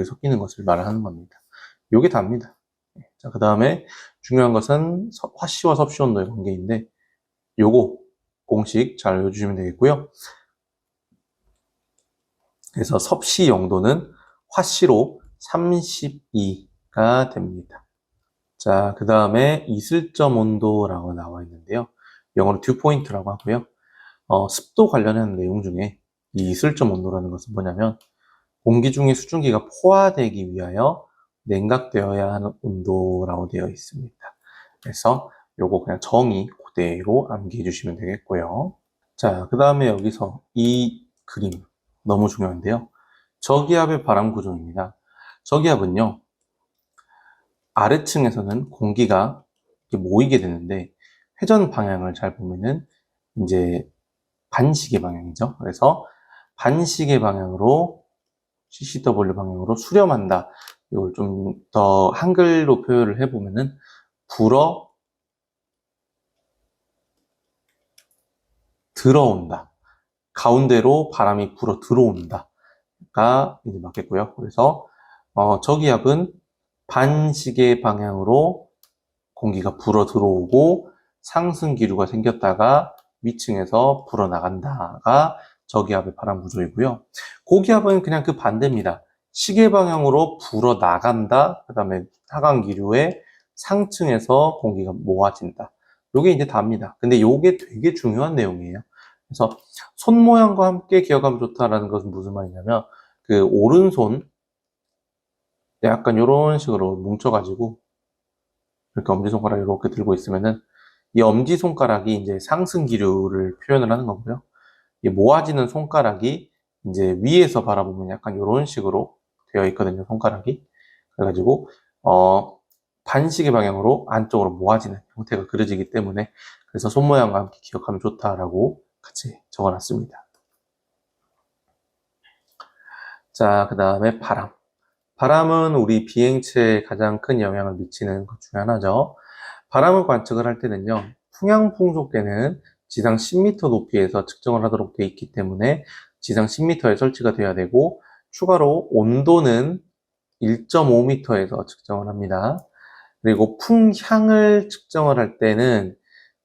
섞이는 것을 말하는 겁니다. 요게 답니다. 자, 그 다음에 중요한 것은 화씨와 섭씨 온도의 관계인데 요거 공식 잘 외워주시면 되겠고요. 그래서 섭씨 영도는 화씨로 32가 됩니다. 자, 그 다음에 이슬점 온도라고 나와 있는데요. 영어로 듀포인트라고 하고요. 습도 관련한 내용 중에 이 이슬점 온도라는 것은 뭐냐면 공기 중에 수증기가 포화되기 위하여 냉각되어야 하는 온도라고 되어 있습니다. 그래서 요거 그냥 정의 그대로 암기해 주시면 되겠고요. 자, 그 다음에 여기서 이 그림 너무 중요한데요. 저기압의 바람 구조입니다. 저기압은요, 아래층에서는 공기가 이렇게 모이게 되는데 회전 방향을 잘 보면은 이제 반시계 방향이죠. 그래서 반시계 방향으로 CCW 방향으로 수렴한다. 이걸 좀 더 한글로 표현을 해보면은 불어 들어온다. 가운데로 바람이 불어 들어온다가 이제 맞겠고요. 그래서 저기압은 반시계 방향으로 공기가 불어 들어오고 상승 기류가 생겼다가 위층에서 불어 나간다가 저기압의 바람 구조이고요. 고기압은 그냥 그 반대입니다. 시계 방향으로 불어 나간다. 그 다음에 하강 기류에 상층에서 공기가 모아진다. 요게 이제 답니다. 근데 요게 되게 중요한 내용이에요. 그래서 손 모양과 함께 기억하면 좋다라는 것은 무슨 말이냐면 그 오른손 약간 이런 식으로 뭉쳐가지고 이렇게 엄지손가락 이렇게 들고 있으면은 이 엄지손가락이 이제 상승 기류를 표현을 하는 거고요. 이 모아지는 손가락이 이제 위에서 바라보면 약간 이런 식으로 되어 있거든요. 손가락이. 그래가지고 반시계 방향으로 안쪽으로 모아지는 형태가 그려지기 때문에 그래서 손 모양과 함께 기억하면 좋다라고 같이 적어놨습니다. 자, 그 다음에 바람. 바람은 우리 비행체에 가장 큰 영향을 미치는 것 중에 하나죠. 바람을 관측을 할 때는요, 풍향 풍속계는 지상 10m 높이에서 측정을 하도록 되어 있기 때문에 지상 10m에 설치가 돼야 되고, 추가로 온도는 1.5m에서 측정을 합니다. 그리고 풍향을 측정을 할 때는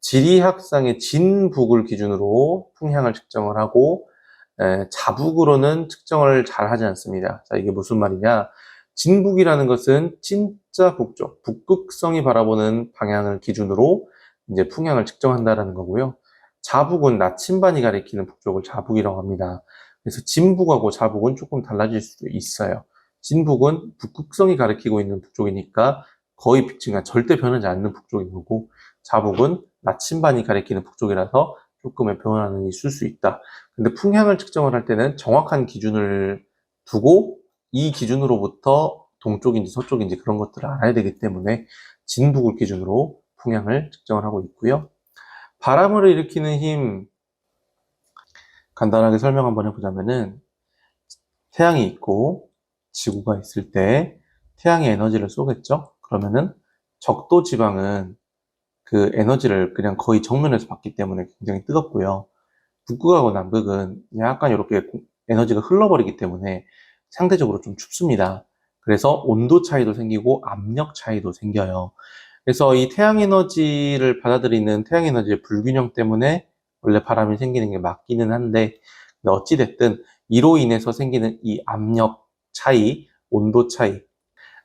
지리학상의 진북을 기준으로 풍향을 측정을 하고, 자북으로는 측정을 잘 하지 않습니다. 자, 이게 무슨 말이냐? 진북이라는 것은 진짜 북쪽, 북극성이 바라보는 방향을 기준으로 이제 풍향을 측정한다라는 거고요. 자북은 나침반이 가리키는 북쪽을 자북이라고 합니다. 그래서 진북하고 자북은 조금 달라질 수도 있어요. 진북은 북극성이 가리키고 있는 북쪽이니까 거의 비층가 절대 변하지 않는 북쪽인 거고, 자북은 나침반이 가리키는 북쪽이라서 조금의 변화는 있을 수 있다. 근데 풍향을 측정을 할 때는 정확한 기준을 두고 이 기준으로부터 동쪽인지 서쪽인지 그런 것들을 알아야 되기 때문에 진북을 기준으로 풍향을 측정을 하고 있고요. 바람을 일으키는 힘 간단하게 설명 한번 해보자면은 태양이 있고 지구가 있을 때 태양이 에너지를 쏘겠죠? 그러면은 적도 지방은 그 에너지를 그냥 거의 정면에서 받기 때문에 굉장히 뜨겁고요. 북극하고 남극은 약간 이렇게 에너지가 흘러버리기 때문에 상대적으로 좀 춥습니다. 그래서 온도 차이도 생기고 압력 차이도 생겨요. 그래서 이 태양 에너지를 받아들이는 태양 에너지의 불균형 때문에 원래 바람이 생기는 게 맞기는 한데 어찌됐든 이로 인해서 생기는 이 압력 차이, 온도 차이,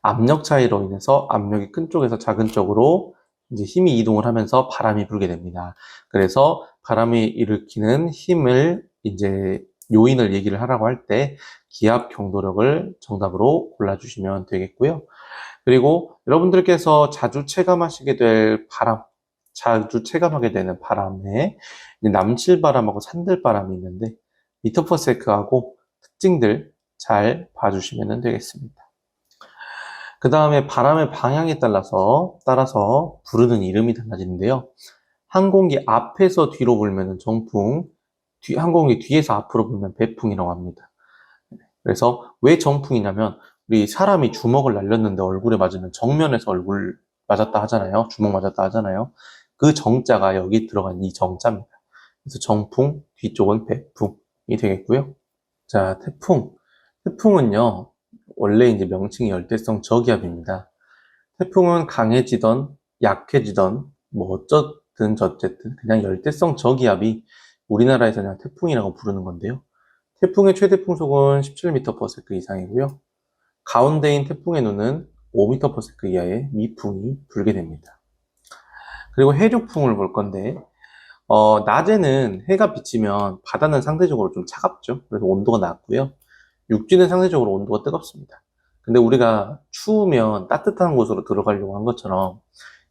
압력 차이로 인해서 압력이 큰 쪽에서 작은 쪽으로 이제 힘이 이동을 하면서 바람이 불게 됩니다. 그래서 바람이 일으키는 힘을 이제 요인을 얘기를 하라고 할 때 기압 경도력을 정답으로 골라주시면 되겠고요. 그리고 여러분들께서 자주 체감하시게 될 바람, 자주 체감하게 되는 바람에 남실바람하고 산들바람이 있는데 미터/세크하고 특징들 잘 봐주시면 되겠습니다. 그 다음에 바람의 방향에 따라서 부르는 이름이 달라지는데요. 항공기 앞에서 뒤로 불면 정풍, 항공기 뒤에서 앞으로 불면 배풍이라고 합니다. 그래서 왜 정풍이냐면 우리 사람이 주먹을 날렸는데 얼굴에 맞으면 정면에서 얼굴 맞았다 하잖아요. 주먹 맞았다 하잖아요. 그 정자가 여기 들어간 이 정자입니다. 그래서 정풍, 뒤쪽은 배풍이 되겠고요. 자, 태풍. 태풍은요, 원래 이제 명칭이 열대성 저기압입니다. 태풍은 강해지던 약해지던 뭐 저쨌든 그냥 열대성 저기압이 우리나라에서 그냥 태풍이라고 부르는 건데요. 태풍의 최대 풍속은 17m/s 이상이고요. 가운데인 태풍의 눈은 5m/s 이하의 미풍이 불게 됩니다. 그리고 해륙풍을 볼 건데, 낮에는 해가 비치면 바다는 상대적으로 좀 차갑죠. 그래서 온도가 낮고요. 육지는 상대적으로 온도가 뜨겁습니다. 근데 우리가 추우면 따뜻한 곳으로 들어가려고 한 것처럼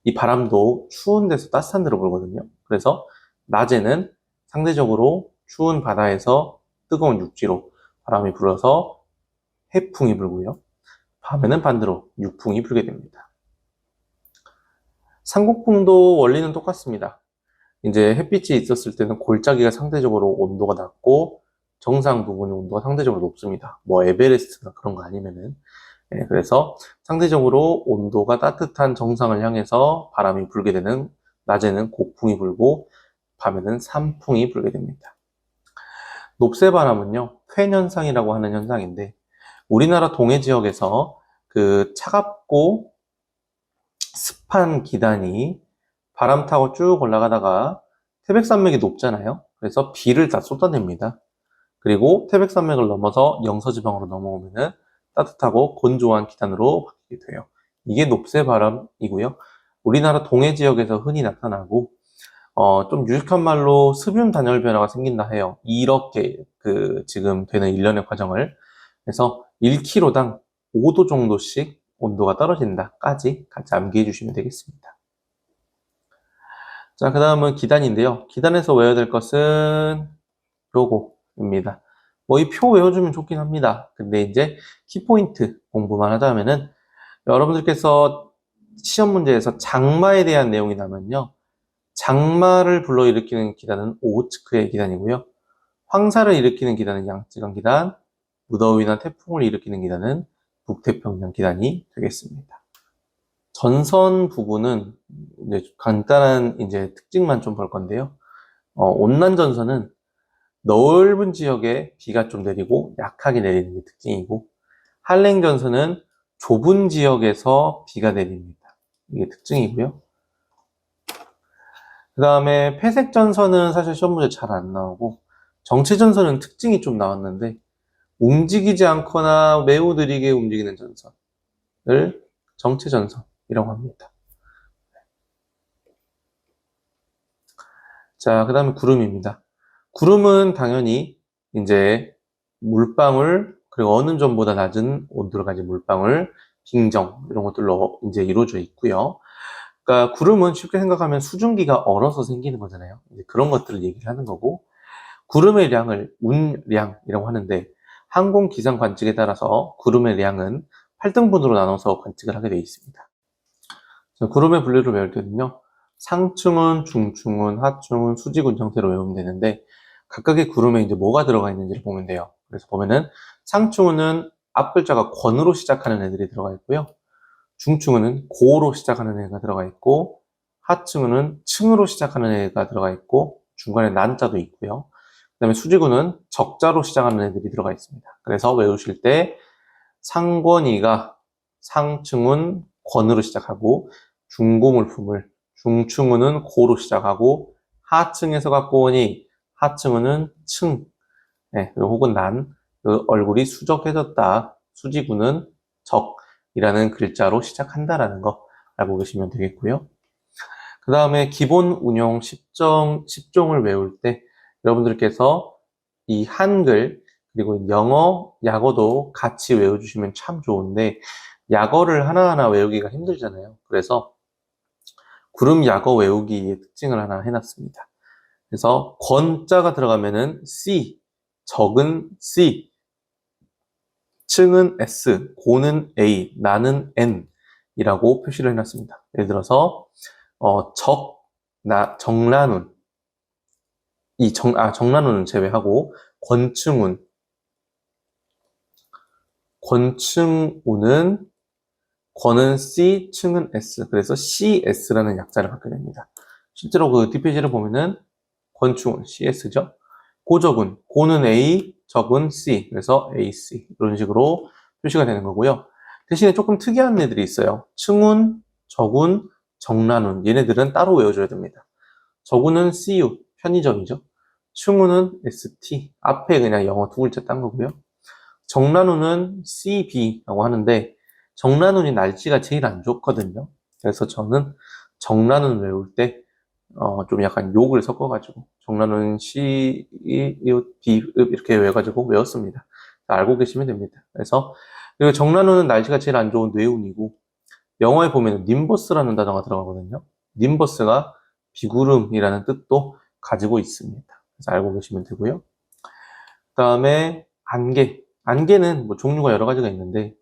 이 바람도 추운 데서 따뜻한 데로 불거든요. 그래서 낮에는 상대적으로 추운 바다에서 뜨거운 육지로 바람이 불어서 해풍이 불고요. 밤에는 반대로 육풍이 불게 됩니다. 상곡풍도 원리는 똑같습니다. 이제 햇빛이 있었을 때는 골짜기가 상대적으로 온도가 낮고 정상 부분의 온도가 상대적으로 높습니다. 뭐 에베레스트나 그런 거 아니면은. 그래서 상대적으로 온도가 따뜻한 정상을 향해서 바람이 불게 되는 낮에는 곡풍이 불고 밤에는 산풍이 불게 됩니다. 높새바람은요, 팬현상이라고 하는 현상인데 우리나라 동해 지역에서 그 차갑고 습한 기단이 바람 타고 쭉 올라가다가 태백산맥이 높잖아요. 그래서 비를 다 쏟아냅니다. 그리고 태백산맥을 넘어서 영서지방으로 넘어오면은 따뜻하고 건조한 기단으로 바뀌게 돼요. 이게 높새바람이고요. 우리나라 동해 지역에서 흔히 나타나고 좀 유식한 말로 습윤 단열 변화가 생긴다 해요. 이렇게 지금 되는 일련의 과정을. 그래서 1km당 5도 정도씩 온도가 떨어진다까지 같이 암기해 주시면 되겠습니다. 자, 그 다음은 기단인데요. 기단에서 외워야 될 것은 요거입니다. 뭐 이 표 외워주면 좋긴 합니다. 근데 이제 키포인트 공부만 하자면은 여러분들께서 시험 문제에서 장마에 대한 내용이 나면요. 장마를 불러일으키는 기단은 오호츠크의 기단이고요. 황사를 일으키는 기단은 양쯔강 기단, 무더위나 태풍을 일으키는 기단은 북태평양 기단이 되겠습니다. 전선 부분은 이제 간단한 이제 특징만 좀 볼 건데요. 온난 전선은 넓은 지역에 비가 좀 내리고 약하게 내리는 게 특징이고, 한랭 전선은 좁은 지역에서 비가 내립니다. 이게 특징이고요. 그 다음에 폐색 전선은 사실 시험 문제 잘 안 나오고, 정체 전선은 특징이 좀 나왔는데 움직이지 않거나 매우 느리게 움직이는 전선을 정체 전선이라고 합니다. 자, 그 다음에 구름입니다. 구름은 당연히 이제 물방울, 그리고 어느 점보다 낮은 온도를 가진 물방울, 빙정, 이런 것들로 이제 이루어져 있고요. 그러니까 구름은 쉽게 생각하면 수증기가 얼어서 생기는 거잖아요. 이제 그런 것들을 얘기를 하는 거고, 구름의 량을 운량이라고 하는데, 항공 기상 관측에 따라서 구름의 량은 8등분으로 나눠서 관측을 하게 되어 있습니다. 자, 구름의 분류를 외울 때는요, 상층운, 중층운, 하층운, 수직운 형태로 외우면 되는데, 각각의 구름에 이제 뭐가 들어가 있는지를 보면 돼요. 그래서 보면은 상층운은 앞 글자가 권으로 시작하는 애들이 들어가 있고요. 중층운은 고로 시작하는 애가 들어가 있고, 하층운은 층으로 시작하는 애가 들어가 있고, 중간에 난자도 있고요. 그 다음에 수직운은 적자로 시작하는 애들이 들어가 있습니다. 그래서 외우실 때 상권이가 상층운 권으로 시작하고, 중고물품을 중층운은 고로 시작하고, 하층에서 갖고 오니 하층운은 층, 혹은 난, 얼굴이 수적해졌다. 수지구는 적이라는 글자로 시작한다라는 거 알고 계시면 되겠고요. 그 다음에 기본 운용 10종을 외울 때 여러분들께서 이 한글 그리고 영어, 약어도 같이 외워주시면 참 좋은데 약어를 하나하나 외우기가 힘들잖아요. 그래서 구름 약어 외우기의 특징을 하나 해놨습니다. 그래서 권자가 들어가면은 C, 적은 C, 층은 S, 고는 A, 나는 N 이라고 표시를 해놨습니다. 예를 들어서 정란운 정란운은 제외하고 권층운은 권은 C, 층은 S. 그래서 CS라는 약자를 갖게 됩니다. 실제로 그 뒷페이지를 보면은 권충운 CS죠. 고적운 고는 A, 적은 C. 그래서 AC 이런 식으로 표시가 되는 거고요. 대신에 조금 특이한 애들이 있어요. 층운, 적운, 정란운 얘네들은 따로 외워줘야 됩니다. 저구는 CU, 편의점이죠. 충우는 ST, 앞에 그냥 영어 두 글자 딴 거고요. 정란운은 CB라고 하는데 정란운이 날씨가 제일 안 좋거든요. 그래서 저는 정란운 외울 때 좀 약간 욕을 섞어가지고 정란운 C, B 이렇게 외워가지고 외웠습니다. 알고 계시면 됩니다. 그래서 그리고 정란운은 날씨가 제일 안 좋은 뇌운이고 영어에 보면 님버스라는 단어가 들어가거든요. 님버스가 비구름이라는 뜻도 가지고 있습니다. 그래서 알고 계시면 되고요. 그 다음에 안개. 안개는 뭐 종류가 여러 가지가 있는데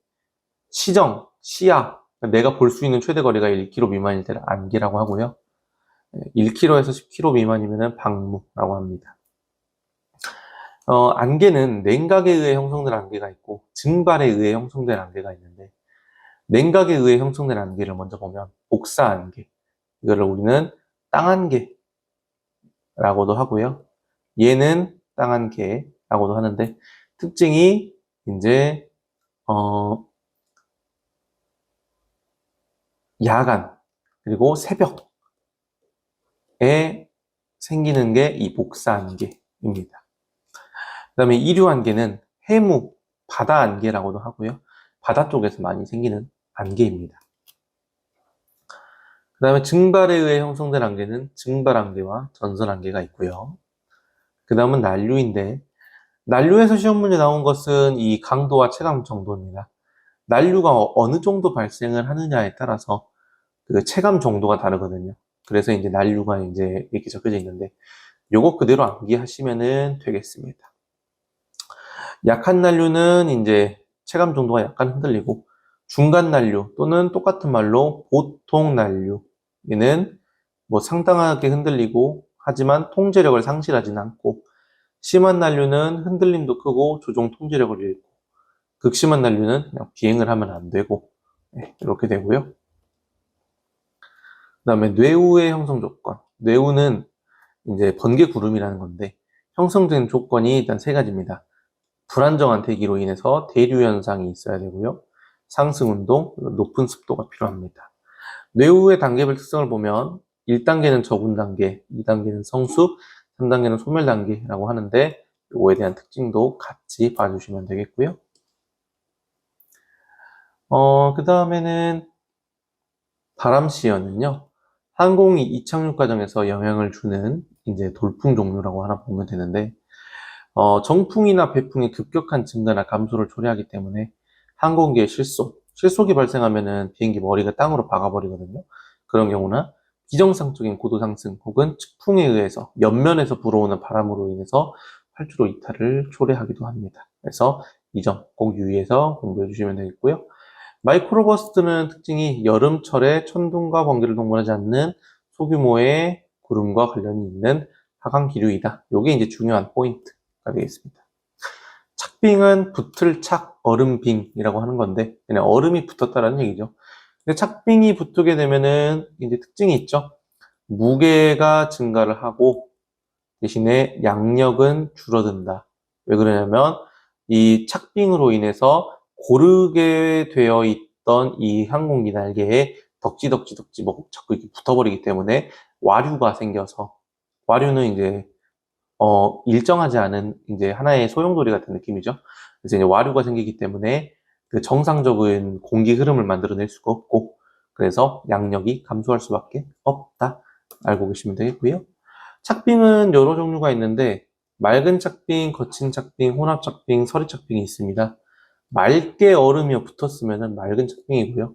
시정, 시야, 그러니까 내가 볼 수 있는 최대 거리가 1km 미만일 때를 안개라고 하고요. 1km에서 10km 미만이면 방무라고 합니다. 안개는 냉각에 의해 형성된 안개가 있고 증발에 의해 형성된 안개가 있는데 냉각에 의해 형성된 안개를 먼저 보면 복사 안개, 이거를 우리는 땅안개라고도 하고요. 얘는 땅안개라고도 하는데 특징이 이제 야간 그리고 새벽에 생기는 게 이 복사 안개입니다. 그 다음에 이류 안개는 해무, 바다 안개라고도 하고요. 바다 쪽에서 많이 생기는 안개입니다. 그 다음에 증발에 의해 형성된 안개는 증발 안개와 전선 안개가 있고요. 그 다음은 난류인데 난류에서 시험 문제 나온 것은 이 강도와 체감 정도입니다. 난류가 어느 정도 발생을 하느냐에 따라서 그 체감 정도가 다르거든요. 그래서 이제 난류가 이제 이렇게 적혀져 있는데 요거 그대로 암기하시면 되겠습니다. 약한 난류는 이제 체감 정도가 약간 흔들리고 중간 난류 또는 똑같은 말로 보통 난류 얘는 뭐 상당하게 흔들리고 하지만 통제력을 상실하지는 않고 심한 난류는 흔들림도 크고 조종 통제력을 잃고 극심한 난류는 그냥 비행을 하면 안 되고 이렇게 되고요. 그 다음에 뇌우의 형성 조건. 뇌우는 이제 번개 구름이라는 건데 형성된 조건이 일단 세 가지입니다. 불안정한 대기로 인해서 대류 현상이 있어야 되고요. 상승 운동, 높은 습도가 필요합니다. 뇌우의 단계별 특성을 보면 1단계는 적운 단계, 2단계는 성숙, 3단계는 소멸 단계라고 하는데 이거에 대한 특징도 같이 봐주시면 되겠고요. 그 다음에는 바람시연은요. 항공이 이착륙 과정에서 영향을 주는 이제 돌풍 종류라고 하나 보면 되는데 정풍이나 배풍의 급격한 증가나 감소를 초래하기 때문에 항공기의 실속이 발생하면은 비행기 머리가 땅으로 박아버리거든요. 그런 경우나 비정상적인 고도 상승 혹은 측풍에 의해서 옆면에서 불어오는 바람으로 인해서 활주로 이탈을 초래하기도 합니다. 그래서 이 점 꼭 유의해서 공부해 주시면 되겠고요. 마이크로버스트는 특징이 여름철에 천둥과 번개를 동반하지 않는 소규모의 구름과 관련이 있는 하강 기류이다. 이게 이제 중요한 포인트가 되겠습니다. 착빙은 붙을 착, 얼음빙이라고 하는 건데 그냥 얼음이 붙었다라는 얘기죠. 근데 착빙이 붙게 되면은 이제 특징이 있죠. 무게가 증가를 하고 대신에 양력은 줄어든다. 왜 그러냐면 이 착빙으로 인해서 고르게 되어 있던 이 항공기 날개에 덕지 뭐 자꾸 이렇게 붙어버리기 때문에 와류가 생겨서 와류는 이제 일정하지 않은 이제 하나의 소용돌이 같은 느낌이죠. 그래서 이제 와류가 생기기 때문에 그 정상적인 공기 흐름을 만들어낼 수가 없고 그래서 양력이 감소할 수밖에 없다. 알고 계시면 되겠고요. 착빙은 여러 종류가 있는데 맑은 착빙, 거친 착빙, 혼합 착빙, 서리 착빙이 있습니다. 맑게 얼음이 붙었으면 맑은 착빙이고요.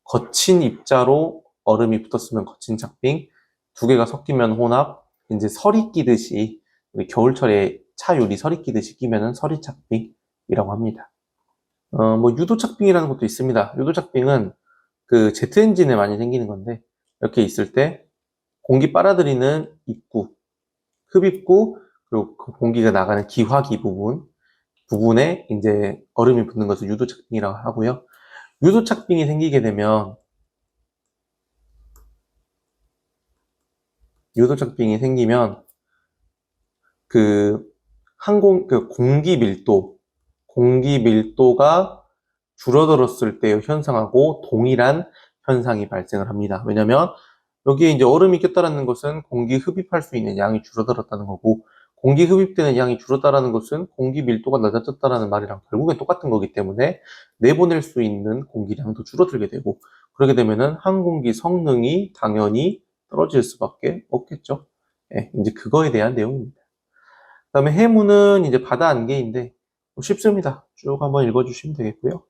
거친 입자로 얼음이 붙었으면 거친 착빙, 두 개가 섞이면 혼합, 이제 서리 끼듯이 우리 겨울철에 차 유리 서리 끼듯이 끼면은 서리 착빙이라고 합니다. 뭐 유도 착빙이라는 것도 있습니다. 유도 착빙은 그 제트 엔진에 많이 생기는 건데 이렇게 있을 때 공기 빨아들이는 입구, 흡입구, 그리고 그 공기가 나가는 기화기 부분에 이제 얼음이 붙는 것을 유도 착빙이라고 하고요. 유도 착빙이 생기게 되면 유도 착빙이 생기면 그 공기 밀도가 줄어들었을 때의 현상하고 동일한 현상이 발생을 합니다. 왜냐면 여기에 이제 얼음이 꼈다라는 것은 공기 흡입할 수 있는 양이 줄어들었다는 거고, 공기 흡입되는 양이 줄었다라는 것은 공기 밀도가 낮아졌다라는 말이랑 결국엔 똑같은 거기 때문에 내보낼 수 있는 공기량도 줄어들게 되고, 그렇게 되면은 항공기 성능이 당연히 떨어질 수밖에 없겠죠. 예, 이제 그거에 대한 내용입니다. 그다음에 해무는 이제 바다 안개인데 쉽습니다. 쭉 한번 읽어주시면 되겠고요.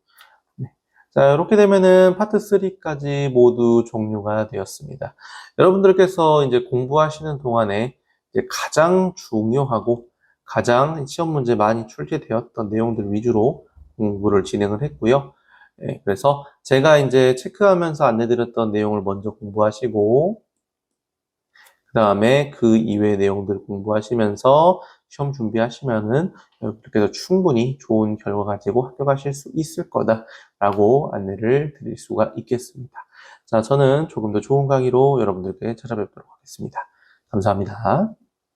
네. 자, 이렇게 되면은 파트 3까지 모두 종료가 되었습니다. 여러분들께서 이제 공부하시는 동안에 이제 가장 중요하고 가장 시험 문제 많이 출제되었던 내용들 위주로 공부를 진행을 했고요. 네, 그래서 제가 이제 체크하면서 안내드렸던 내용을 먼저 공부하시고, 그 다음에 그 이외의 내용들 공부하시면서 시험 준비하시면은 여러분들께서 충분히 좋은 결과 가지고 합격하실 수 있을 거다라고 안내를 드릴 수가 있겠습니다. 자, 저는 조금 더 좋은 강의로 여러분들께 찾아뵙도록 하겠습니다. 감사합니다.